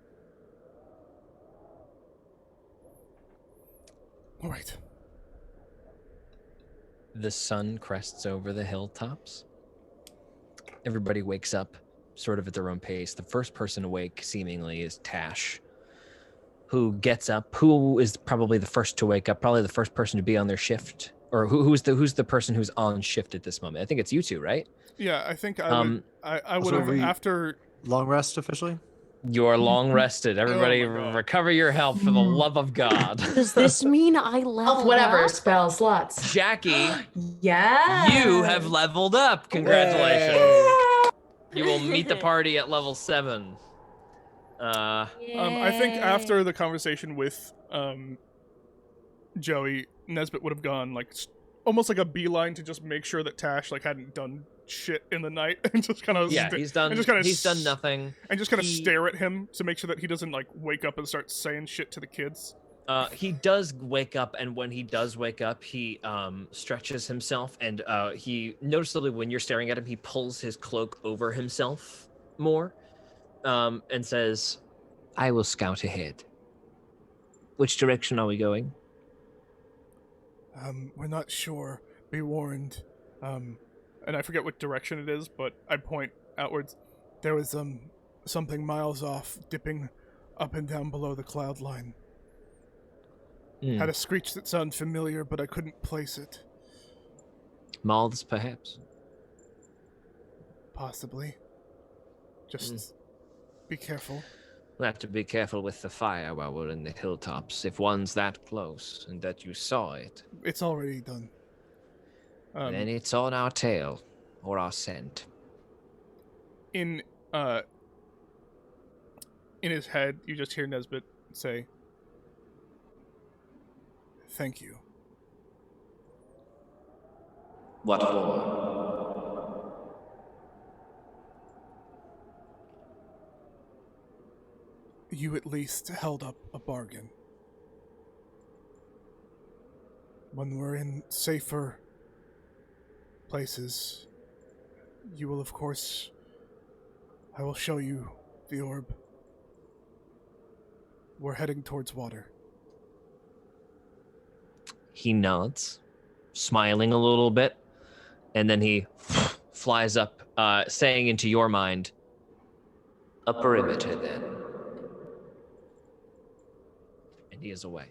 All right. The sun crests over the hilltops. Everybody wakes up sort of at their own pace. The first person awake seemingly is Tash, who gets up, who is probably the first to wake up, probably the first person to be on their shift. Or who's the person who's on shift at this moment? I think it's you two, right? Yeah, I think I would have after long rest officially. You're long rested. Everybody recover your health for the love of God. Does this mean I leveled whatever up? spell slots. Jackie, Yeah. you have leveled up. Congratulations. You will meet the party at level 7. I think after the conversation with Joey, Nesbit would have gone like almost like a beeline to just make sure that Tash hadn't done shit in the night, and just kind of he's done nothing, and just kind of stare at him to make sure that he doesn't wake up and start saying shit to the kids. He does wake up, and when he does wake up, he stretches himself, and he noticeably, when you're staring at him, he pulls his cloak over himself more, and says, "I will scout ahead." Which direction are we going? We're not sure. Be warned. And I forget what direction it is, but I point outwards. There was, something miles off, dipping up and down below the cloud line. Had a screech that sounded familiar, but I couldn't place it. Moths, perhaps? Possibly. Just be careful. We'll have to be careful with the fire while we're in the hilltops. If one's that close and that you saw it, It's already done. then it's on our tail or our scent. In his head, you just hear Nesbit say, "Thank you." What for? You at least held up a bargain. When we're in safer places, you will, of course, I will show you the orb. We're heading towards water. He nods, smiling a little bit, and then he flies up, saying into your mind, A perimeter, then. and he is away.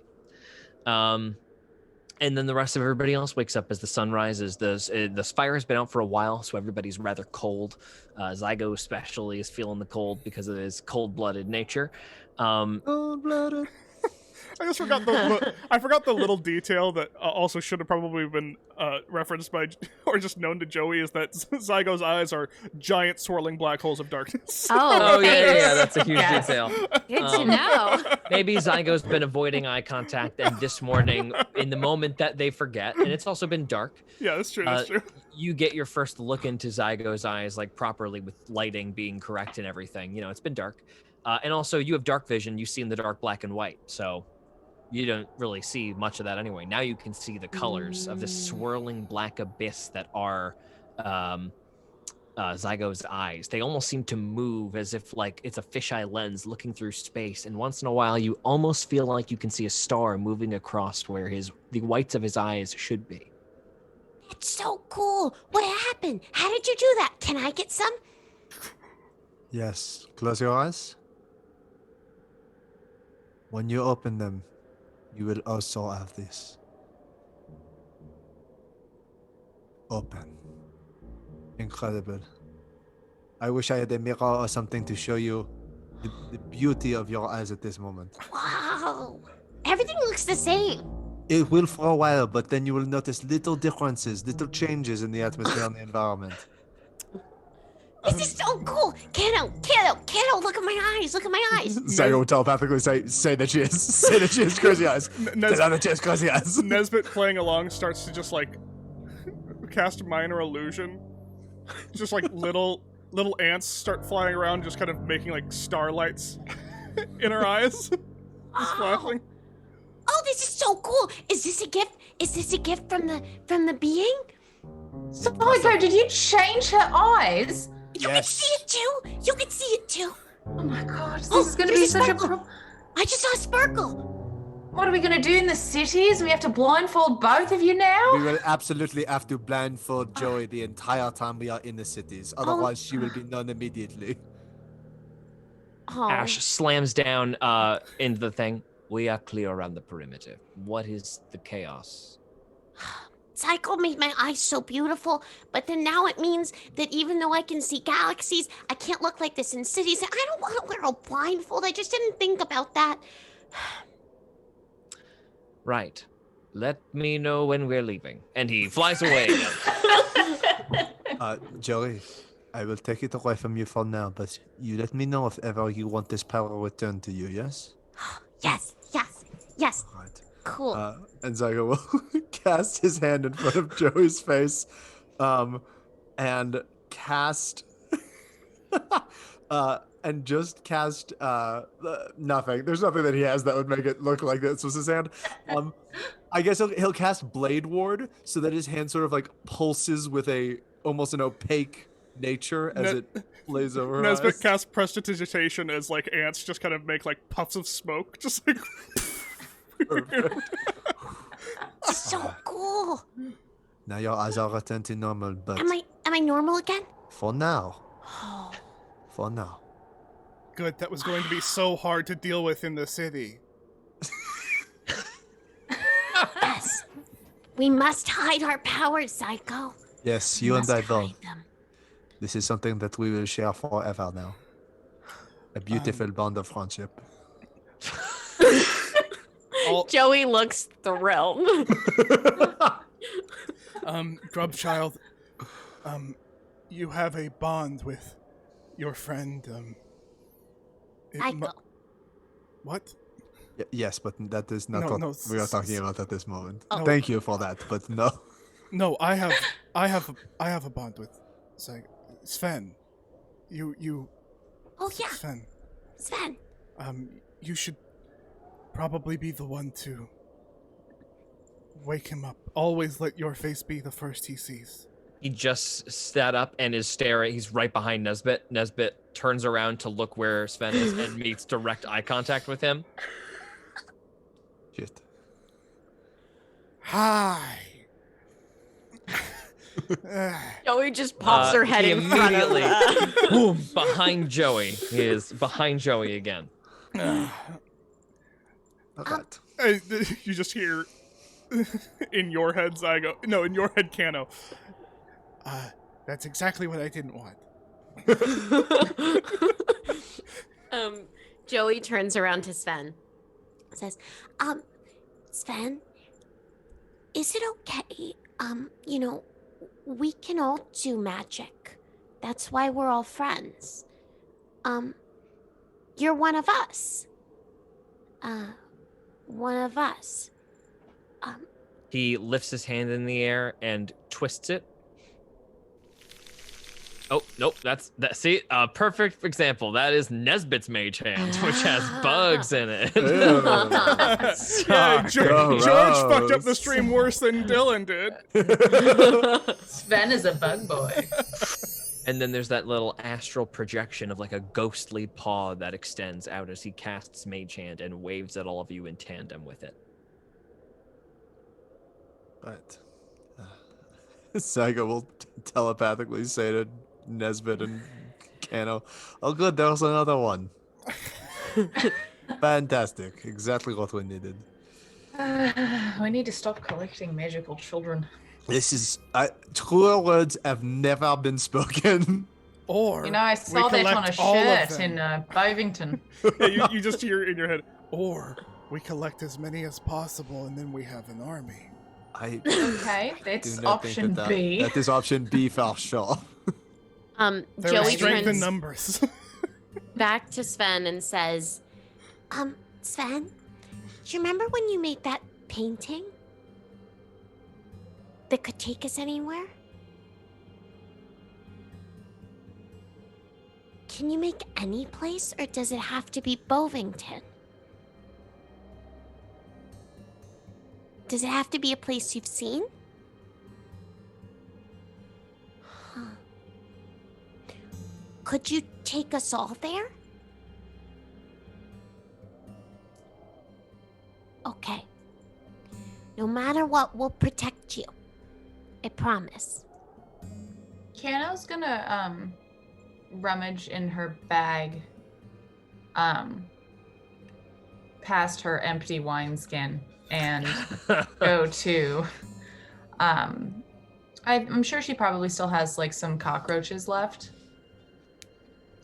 And then the rest of everybody else wakes up as the sun rises. The fire has been out for a while, so everybody's rather cold. Zygo especially is feeling the cold because of his cold-blooded nature. Cold-blooded. I just forgot the little detail that also should have probably been referenced by or just known to Joey is that Zygo's eyes are giant swirling black holes of darkness. Oh yeah, thanks. that's a huge Yes. detail. Good to know. Maybe Zygo's been avoiding eye contact, and this morning, in the moment that they forget, and it's also been dark, Yeah, that's true. That's true. you get your first look into Zygo's eyes, like properly with lighting being correct and everything. You know, it's been dark. And also, you have dark vision. You see in the dark black and white, so you don't really see much of that anyway. Now you can see the colors of this swirling black abyss that are Zygo's eyes. They almost seem to move as if like it's a fisheye lens looking through space. And once in a while, you almost feel like you can see a star moving across where the whites of his eyes should be. It's so cool. What happened? How did you do that? Can I get some? Yes. Close your eyes. When you open them, you will also have this. Open. Incredible. I wish I had a mirror or something to show you the beauty of your eyes at this moment. Wow. Everything looks the same. It will for a while, but then you will notice little differences, little changes in the atmosphere and the environment. This is so cool. Kano, look at my eyes. Look at my eyes. Zygo will telepathically say that she is. Say that she has crazy eyes. Say that she has crazy eyes. Nesbit playing along starts to just like cast minor illusion. Just like little ants start flying around, just kind of making like starlights in her eyes. Just flashing. Oh, this is so cool. Is this a gift? Is this a gift from the being? Zygo, did you change her eyes? You can see it too. You can see it too. Oh my god, this Oh, is gonna there's be a such a sparkle. problem. I just saw a sparkle. What are we gonna do in the cities? We have to blindfold both of you now? We will absolutely have to blindfold Joey the entire time we are in the cities. Otherwise, she will be known immediately. Oh. Ash slams down into the thing. We are clear around the perimeter. What is the chaos? Psycho made my eyes so beautiful, but then now it means that even though I can see galaxies, I can't look like this in cities. I don't want to wear a blindfold. I just didn't think about that. Right. Let me know when we're leaving. And he flies away again. Joey, I will take it away from you for now, but you let me know if ever you want this power returned to you, yes? Yes. Right. Cool. And Zygo will cast his hand in front of Joey's face, and cast, and just cast nothing. There's nothing that he has that would make it look like this was his hand. I guess he'll cast Blade Ward so that his hand sort of like pulses with almost an opaque nature as it plays over her Nesbit eyes. casts prestidigitation as like ants just kind of make like puffs of smoke, just like So cool. Now your eyes are returned to normal, but Am I normal again? for now, Oh. for now. Good, that was going to be so hard to deal with in the city. Yes. We must hide our powers, Psycho. Yes, We you and must I both. hide them. This is something that we will share forever now. A beautiful bond of friendship. Joey looks thrilled. Grubchild, you have a bond with your friend, Psycho. What? Yes, but that is not what we are talking about at this moment. Oh. Thank you for that, but no. No, I have a bond with Sven. You. Oh yeah, Sven. Sven. You should probably be the one to wake him up. Always let your face be the first he sees. He just sat up and is staring. He's right behind Nesbit. Nesbit turns around to look where Sven is and makes direct eye contact with him. Shit. Hi. Joey just pops her head He in front of immediately, boom, behind Joey. He is behind Joey again. Alright. You just hear in your head, Zygo. No, in your head, Kano. That's exactly what I didn't want. Joey turns around to Sven. Says, Sven, is it okay? We can all do magic. That's why we're all friends. You're one of us. One of us. He lifts his hand in the air and twists it. Oh, nope, see, a perfect example. That is Nesbit's mage hand, which has bugs in it. Yeah, George fucked up the stream worse than Dylan did. Sven is a bug boy. And then there's that little astral projection of like a ghostly paw that extends out as he casts mage hand and waves at all of you in tandem with it. Right. Saga will telepathically say to Nesbit and Kano, "Oh, good, there was another one." Fantastic. Exactly what we needed. We need to stop collecting magical children. This is... truer words have never been spoken. Or I saw that on a shirt in Bivington. Yeah, you just hear in your head, or we collect as many as possible and then we have an army. Okay, that's do not think option that B. That is option B for sure. There Joey is strength in turns numbers. back to Sven and says, Sven, do you remember when you made that painting that could take us anywhere? Can you make any place, or does it have to be Bovington? Does it have to be a place you've seen? Huh. Could you take us all there? Okay. No matter what, we'll protect you. I promise. Kano's gonna rummage in her bag past her empty wineskin and go to I'm sure she probably still has like some cockroaches left,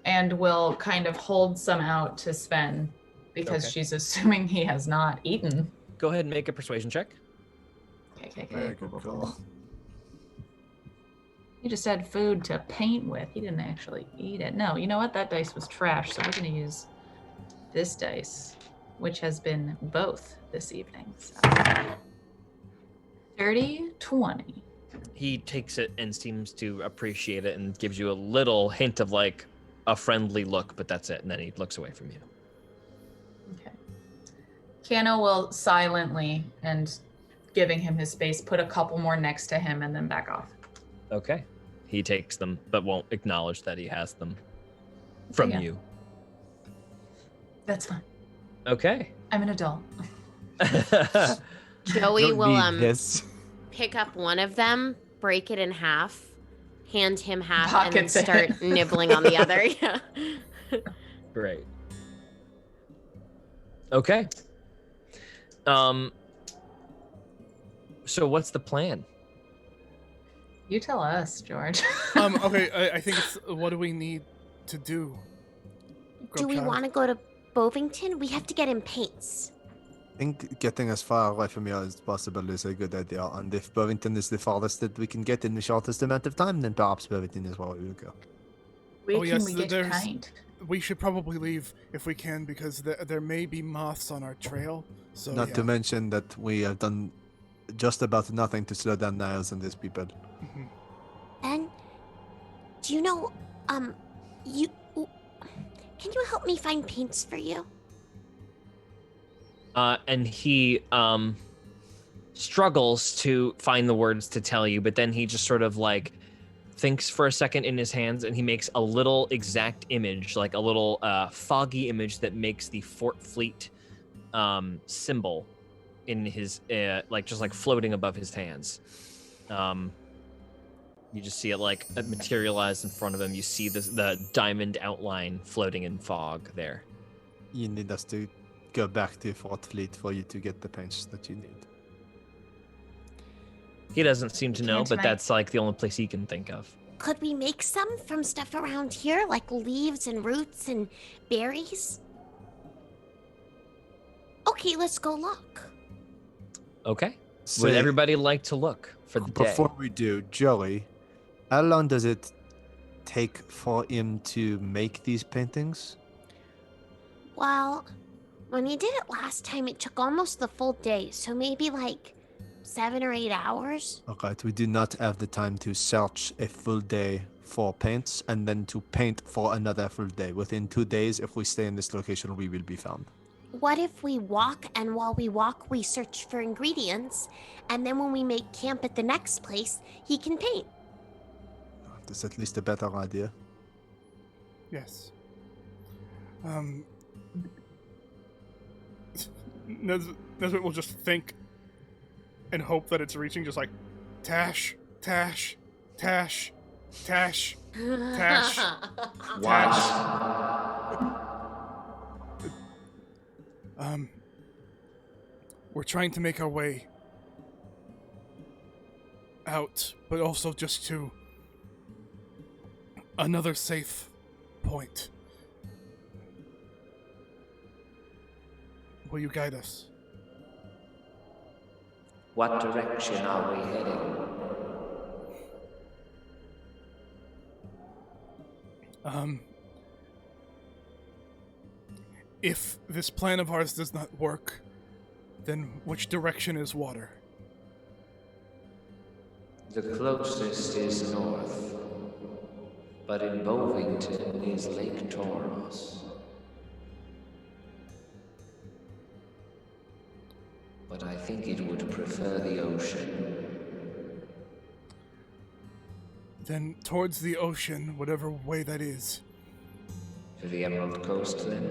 and will kind of hold some out to Sven because Okay. she's assuming he has not eaten. Go ahead and make a persuasion check. Okay. Very good call. He just had food to paint with. He didn't actually eat it. No, you know what? That dice was trash, so we're going to use this dice, which has been both this evening. So. 30, 20. He takes it and seems to appreciate it and gives you a little hint of like a friendly look, but that's it. And then he looks away from you. Okay. Kano will silently, and giving him his space, put a couple more next to him and then back off. Okay. He takes them, but won't acknowledge that he has them from Yeah. you. That's fine. Okay. I'm an adult. Joey Don't will need this. pick up one of them, break it in half, hand him half, and then Pockets it. start nibbling on the other. Yeah. Great. Okay. So what's the plan? You tell us, George. Okay, I think it's what do we need to do? Do we Grubchild? want to go to Bovington? We have to get him paints. I think getting as far away from here as possible is a good idea. And if Bovington is the farthest that we can get in the shortest amount of time, then perhaps Bovington is where we will go. Where Oh, can yes, we get there's- kind? We should probably leave if we can because there may be moths on our trail. So Not yeah. to mention that we have done just about nothing to slow down Niles and his people. Mhm. And do you know, you can you help me find paints for you? And he struggles to find the words to tell you, but then he just sort of like thinks for a second in his hands, and he makes a little exact image, like a little foggy image that makes the Fort Fleet symbol in his like just like floating above his hands. You just see it like materialize in front of him. You see the diamond outline floating in fog there. You need us to go back to Fort Fleet for you to get the paints that you need. He doesn't seem to know, Can't but tonight. that's like the only place he can think of. Could we make some from stuff around here, like leaves and roots and berries? Okay, let's go look. Okay. So, Would everybody like to look for the day? before we do, Joey, how long does it take for him to make these paintings? Well, when he did it last time, it took almost the full day, so maybe like 7 or 8 hours. Alright, we do not have the time to search a full day for paints and then to paint for another full day. Within 2 days, if we stay in this location, we will be found. What if we walk, and while we walk, we search for ingredients, and then when we make camp at the next place, he can paint? That's at least a better idea. Yes. Nesbit will just think and hope that it's reaching, just like Tash, Tash, Tash, Tash, Tash. We're trying to make our way out, but also just to another safe point. Will you guide us? What direction are we heading? If this plan of ours does not work, then which direction is water? The closest is north, but in Bovington is Lake Toros. But I think it would prefer the ocean. Then towards the ocean, whatever way that is. To the Emerald Coast, then?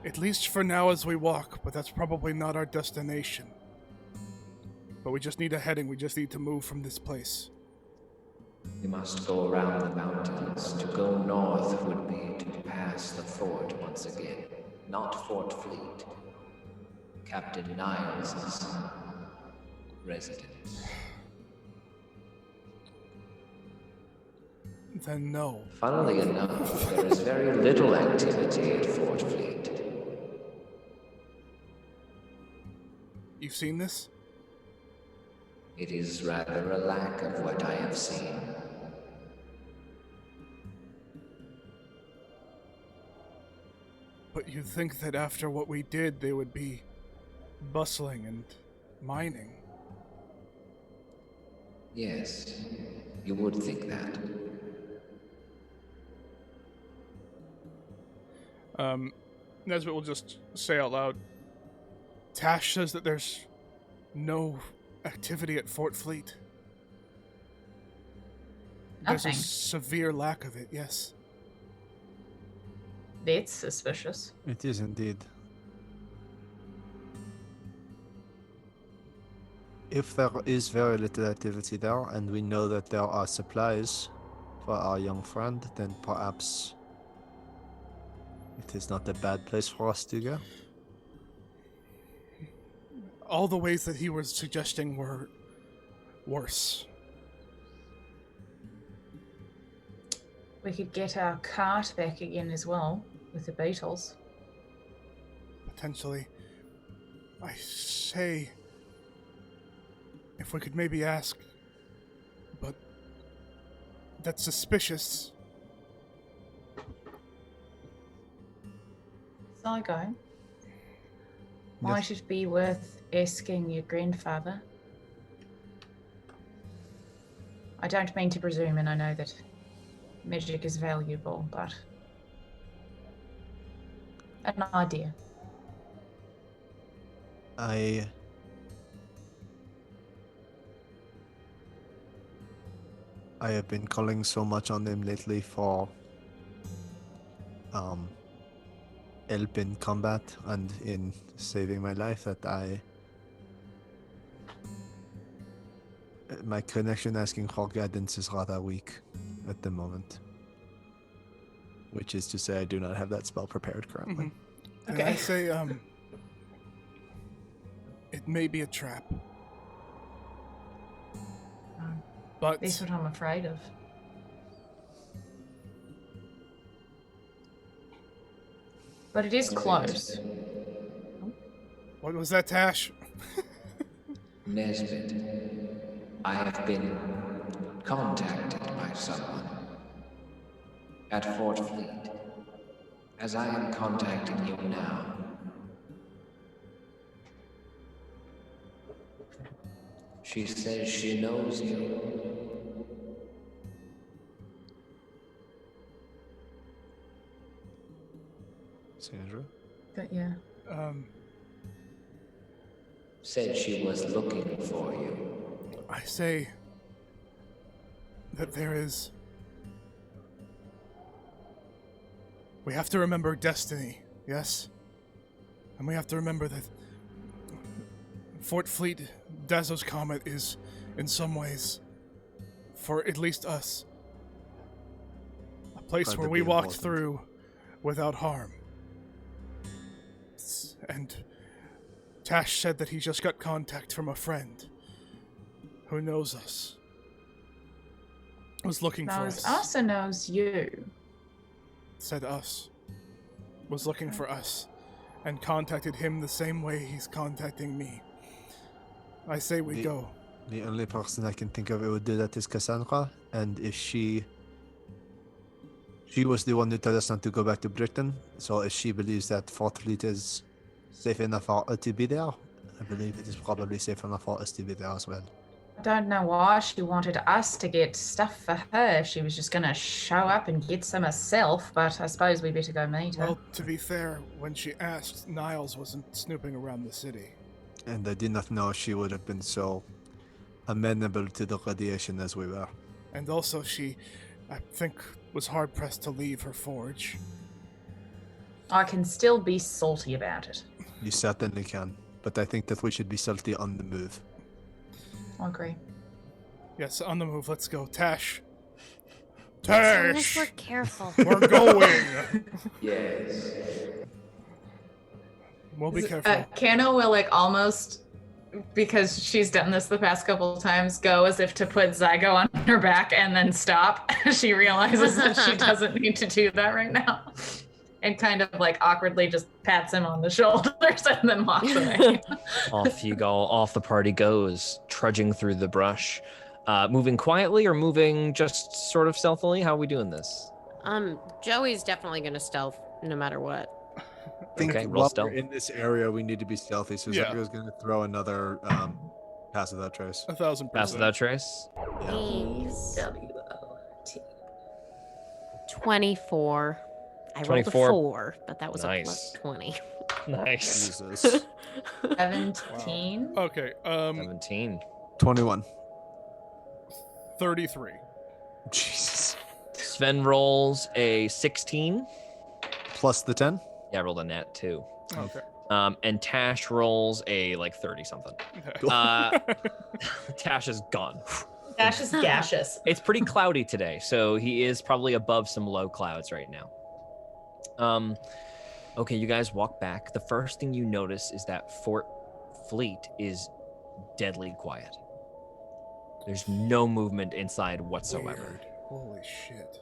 At least for now as we walk, but that's probably not our destination. But we just need a heading, we just need to move from this place. We must go around the mountains. To go north would be to pass the fort once again. Not Fort Fleet. Captain Niles' residence. Then no. Funnily enough, there is very little activity at Fort Fleet. You've seen this? It is rather a lack of what I have seen. But you'd think that after what we did, they would be bustling and mining. Yes, you would think that. Nesbit will just say out loud, Tash says that there's no activity at Fort Fleet. There's a Nothing. severe lack of it, yes. That's suspicious. It is indeed. If there is very little activity there, and we know that there are supplies for our young friend, then perhaps it is not a bad place for us to go. All the ways that he was suggesting were worse. We could get our cart back again as well with the beetles. Potentially. I say, if we could maybe ask, but that's suspicious. Zygo, might it be worth asking your grandfather? I don't mean to presume, and I know that magic is valuable, but an idea. I have been calling so much on him lately for help in combat and in saving my life that my connection asking for guidance is rather weak at the moment. Which is to say I do not have that spell prepared currently. Mm-hmm. Okay. And I say, it may be a trap. But that's what I'm afraid of. But it is close. What was that, Tash? Nesbit, I have been contacted by someone at Fort Fleet, as I am contacting you now. She says she knows you. Sandra? But yeah. Said she was looking for you. I say that there is... We have to remember destiny, yes? And we have to remember that Fort Fleet, Dazo's Comet, is, in some ways, for at least us, a place where we walked through without harm. And Tash said that he just got contact from a friend who knows us. Was looking for us. Knows us or knows you? Said us. Was looking for us. And contacted him the same way he's contacting me. I say we go. The only person I can think of who would do that is Cassandra. And if she was the one who told us not to go back to Britain. So if she believes that Fort Fleet is safe enough for her to be there, I believe it is probably safe enough for us to be there as well. I don't know why she wanted us to get stuff for her if she was just going to show up and get some herself, but I suppose we better go meet her. Well, to be fair, when she asked, Niles wasn't snooping around the city. And I did not know she would have been so amenable to the radiation as we were. And also she, I think, was hard-pressed to leave her forge. I can still be salty about it. You certainly can, but I think that we should be salty on the move. I agree. Yes, on the move. Let's go. Tash! Unless we're careful. We're going! Yes. We'll be careful. Kano will almost, because she's done this the past couple of times, go as if to put Zygo on her back and then stop. She realizes that she doesn't need to do that right now. And kind of awkwardly just pats him on the shoulders and then walks away. Off you go. Off the party goes, trudging through the brush. Moving quietly or moving just sort of stealthily? How are we doing this? Joey's definitely gonna stealth no matter what. I think roll while stealth. we're in this area, we need to be stealthy, so Yeah. Zygo's going to throw another pass without trace. 1,000%. Pass without trace? Thanks. W-O-T. 24. I rolled a 24. 4, but that was a Nice. plus 20. Nice. Jesus. 17. Okay, 17. 21. 33. Jesus. Sven rolls a 16. Plus the 10? Yeah, I rolled a nat too. Okay. And Tash rolls a like 30 something. Tash is gone. Dash is gaseous. It's pretty cloudy today, so he is probably above some low clouds right now. Okay, you guys walk back. The first thing you notice is that Fort Fleet is deadly quiet. There's no movement inside whatsoever. Weird. Holy shit.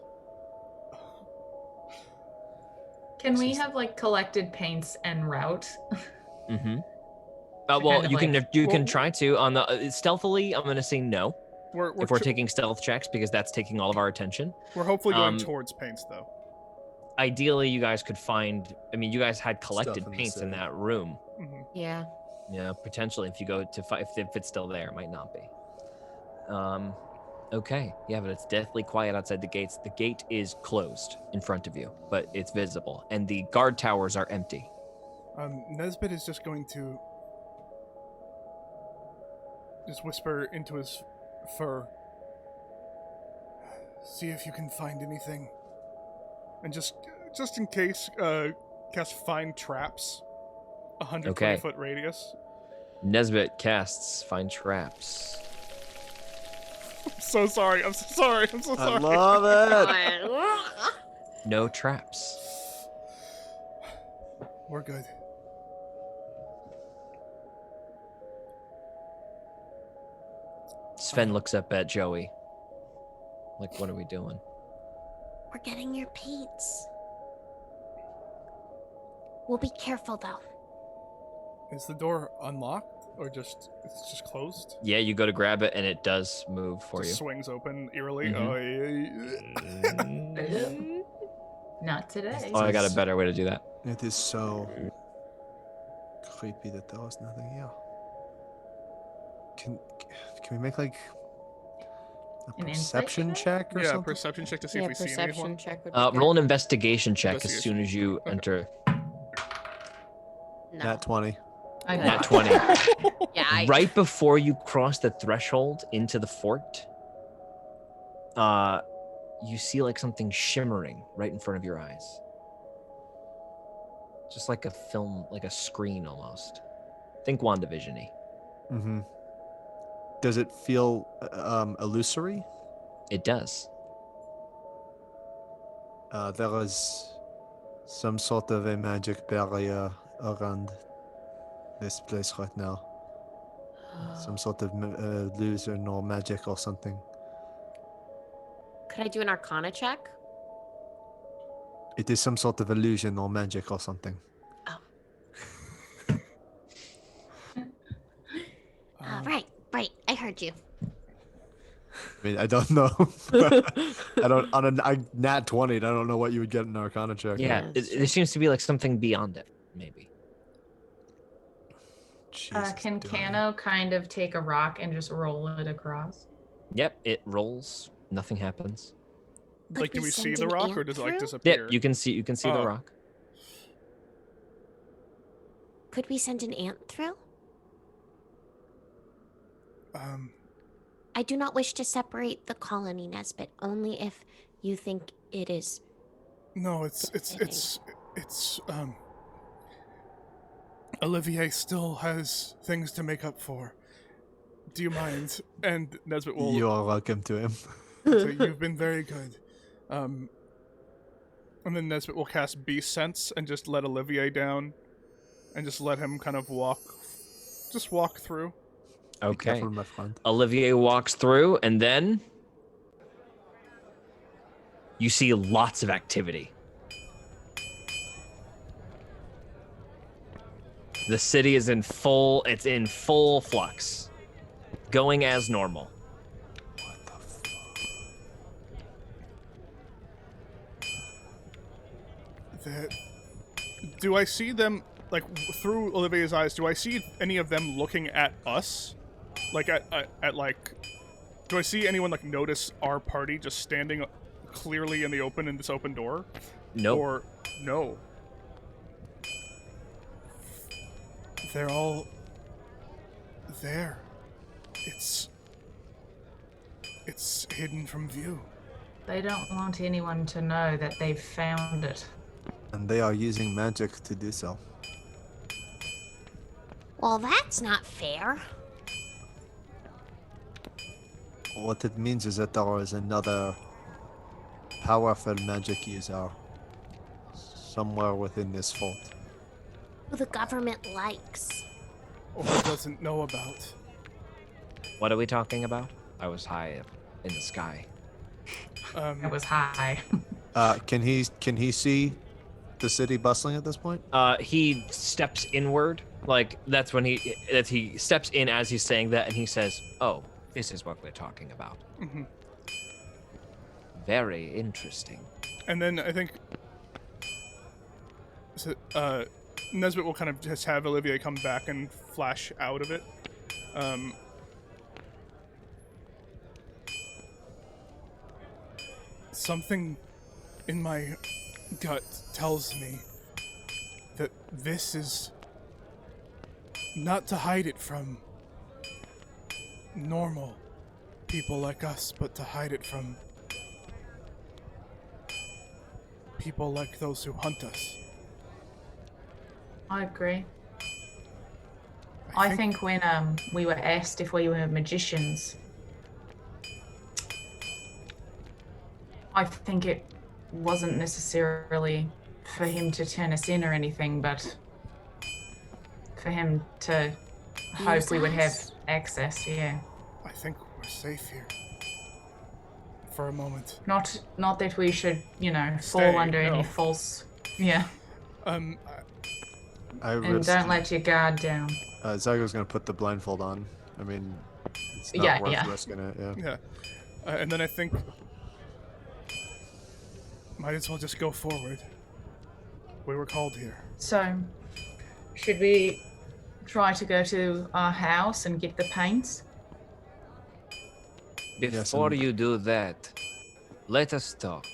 Can we have like collected paints en route? Mm-hmm. To Well, kind of, you like- can try to on the stealthily. I'm gonna say no if we're tr- taking stealth checks because that's taking all of our attention. we're hopefully going um, towards paints though. Ideally, you guys could find. I mean, you guys had collected in the paints in city. that room. Mm-hmm. Yeah. Yeah, potentially if you go to if it's still there, it might not be. Okay, yeah, but it's deathly quiet outside the gates. The gate is closed in front of you, but it's visible, and the guard towers are empty. Nesbit is just going to just whisper into his fur. See if you can find anything, and just in case, cast find traps. 120-foot radius. Nesbit casts find traps. I'm so sorry. I'm so sorry. I love it. No traps. We're good. Sven looks up at Joey. Like, what are we doing? We're getting your paints. We'll be careful though. Is the door unlocked or it's just closed? Yeah, you go to grab it and it does move for Just you. swings open eerily. Mhm. Not today. Oh, I got a better way to do that. It is so creepy that there was nothing here. Can we make like a An insight perception check or Yeah, something? perception check to see Yeah, if we see perception anyone. check would be Roll good. an investigation check as Investigation. soon as you Okay. enter. No. Nat 20. I Nat got 20. Yeah, Right before you cross the threshold into the fort, you see like something shimmering right in front of your eyes. Just like a film, like a screen almost. Think WandaVision-y. Mm-hmm. Does it feel illusory? It does. There is some sort of a magic barrier around this place right now. Some sort of illusion or magic or something. Could I do an Arcana check? It is some sort of illusion or magic or something. Right. I heard you. I mean, I don't know. I don't on a nat 20. I don't know what you would get in an Arcana check. Yeah, there seems to be like something beyond it, maybe. Jesus, Can dude. Kano kind of take a rock and just roll it across? Yep, it rolls. Nothing happens. Like, do we we see send the an rock ant or does it like through? disappear? Yep, you can see the Oh. rock. Could we send an ant through? I do not wish to separate the colony, Nesbit, only if you think it is. No, it's Olivier still has things to make up for. Do you mind? And Nesbit will You are welcome to him. say, you've been very good. And then Nesbit will cast Beast Sense and just let Olivier down and just let him kind of walk through. Be Okay. careful, my friend. Olivier walks through, and then you see lots of activity. The city is in full flux, going as normal. What the fuck? Do I see them, like, through Olivier's eyes, do I see any of them looking at us? Like, at like, do I see anyone, like, notice our party just standing clearly in the open, in this open door? Nope. Or, no. They're all there. It's hidden from view. They don't want anyone to know that they've found it. And they are using magic to do so. Well, that's not fair. What it means is that there is another powerful magic user somewhere within this fort. Who the government likes. Or doesn't know about. What are we talking about? I was high up in the sky. It was high. Can he see the city bustling at this point? He steps inward. Like that's when he steps in as he's saying that, and he says, "Oh, this is what we're talking about." Mm-hmm. Very interesting. And then I think Nesbit will kind of just have Olivia come back and flash out of it. Something in my gut tells me that this is not to hide it from normal people like us, but to hide it from people like those who hunt us. I agree. I think when we were asked if we were magicians, I think it wasn't necessarily for him to turn us in or anything, but for him to hope we would have access, yeah. I think we're safe here. For a moment. Not that we should, fall Stay, under no. any false, yeah. I And don't let your guard down. Zygo's gonna put the blindfold on. I mean, it's not Yeah, worth yeah. risking it. Yeah. Yeah. And then I think might as well just go forward. We were called here. So, should we try to go to our house and get the paints? Before you do that, let us talk.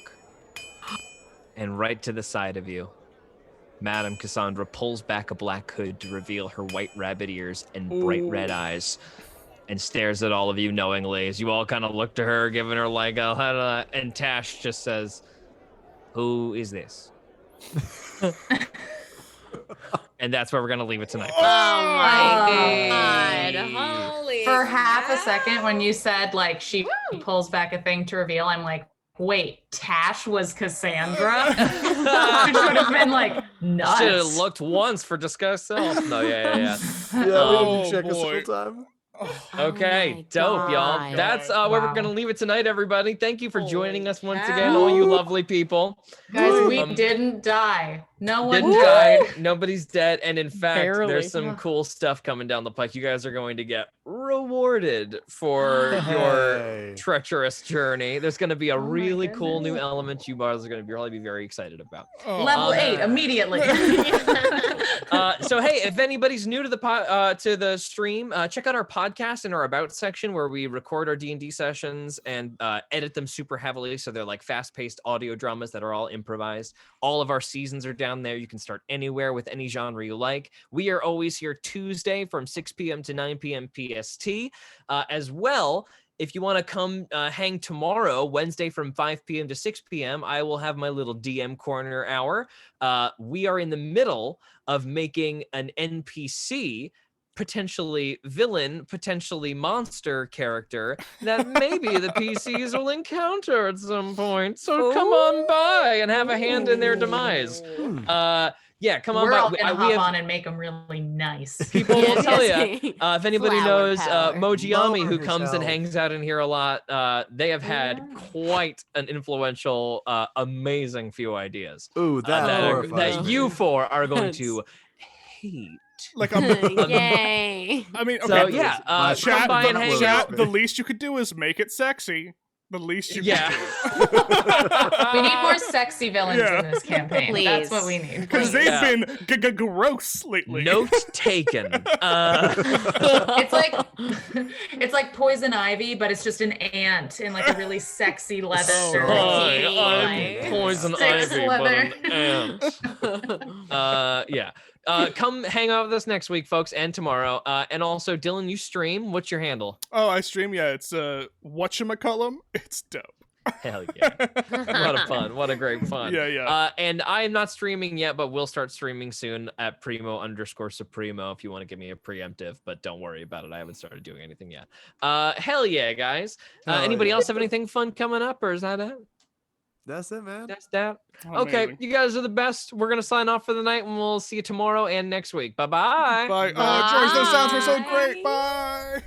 And right to the side of you, Madame Cassandra pulls back a black hood to reveal her white rabbit ears and bright red eyes, and stares at all of you knowingly as you all kind of look to her, giving her like a and Tash just says, "Who is this?" And that's where we're gonna leave it tonight. Oh my god. Holy For half a crap. second, when you said, like, she pulls back a thing to reveal, I'm like, wait, Tash was Cassandra? Which would have been, like, nuts. Should have looked once for disguise self. No, yeah. Yeah, we Oh, didn't check a boy. single time. Okay, my dope, y'all. God. That's where we're Wow. gonna leave it tonight, everybody. Thank you for joining Holy us once cow. again, all you lovely people. Guys, we Um, didn't die. No one Didn't died. die. Nobody's dead. And in fact, Barely. there's some cool stuff coming down the pike. You guys are going to get rewarded for your Hey. treacherous journey. There's going to be a Oh my really cool new goodness. element you guys are going to probably be very excited about. Oh, Level 8, immediately. So hey, if anybody's new to the stream, check out our podcast in our about section where we record our D&D sessions and edit them super heavily, so they're like fast-paced audio dramas that are all improvised. All of our seasons are down there. You can start anywhere with any genre you like. We are always here Tuesday from 6 p.m. to 9 p.m. PST. As well, if you want to come hang tomorrow, Wednesday from 5 p.m. to 6 p.m., I will have my little DM corner hour. We are in the middle of making an NPC, potentially villain, potentially monster character that maybe the PCs will encounter at some point. So come on by and have a hand in their demise. Yeah, come on We're by. all gonna We hop have on and them really nice. people will tell you. Yes. If anybody Flower knows power. Mojiami, who Lower comes and herself. hangs out in here a lot, they have had quite an influential, amazing few ideas Ooh, that horrifies that me. you four are going That's- to hate. like Yay. I mean, okay. So yeah, My come chat, by and hang chat, out. the least you could do is make it sexy. The least you Yeah. could do. We need more sexy villains Yeah. in this campaign. Please. That's what we need. Because Please. they've been gross lately. Note taken. It's like poison ivy, but it's just an ant in like a really sexy leather. Hi, bikini, I'm like, Poison six Ivy, leather. but an ant. Yeah. Come hang out with us next week, folks, and tomorrow. And also, Dylan, you stream. What's your handle? Oh, I stream. Yeah, it's whatchamacallum. It's dope. Hell yeah. What a fun. What a great fun. Yeah. And I am not streaming yet, but we'll start streaming soon at Primo_Supremo if you want to give me a preemptive, but don't worry about it. I haven't started doing anything yet. Hell yeah, guys. Anybody else have anything fun coming up, or is that it? That's it, man. That's that. Oh, Okay, amazing. you guys are the best. We're going to sign off for the night, and we'll see you tomorrow and next week. Bye-bye. Bye. Oh, George, those sounds were so great. Bye.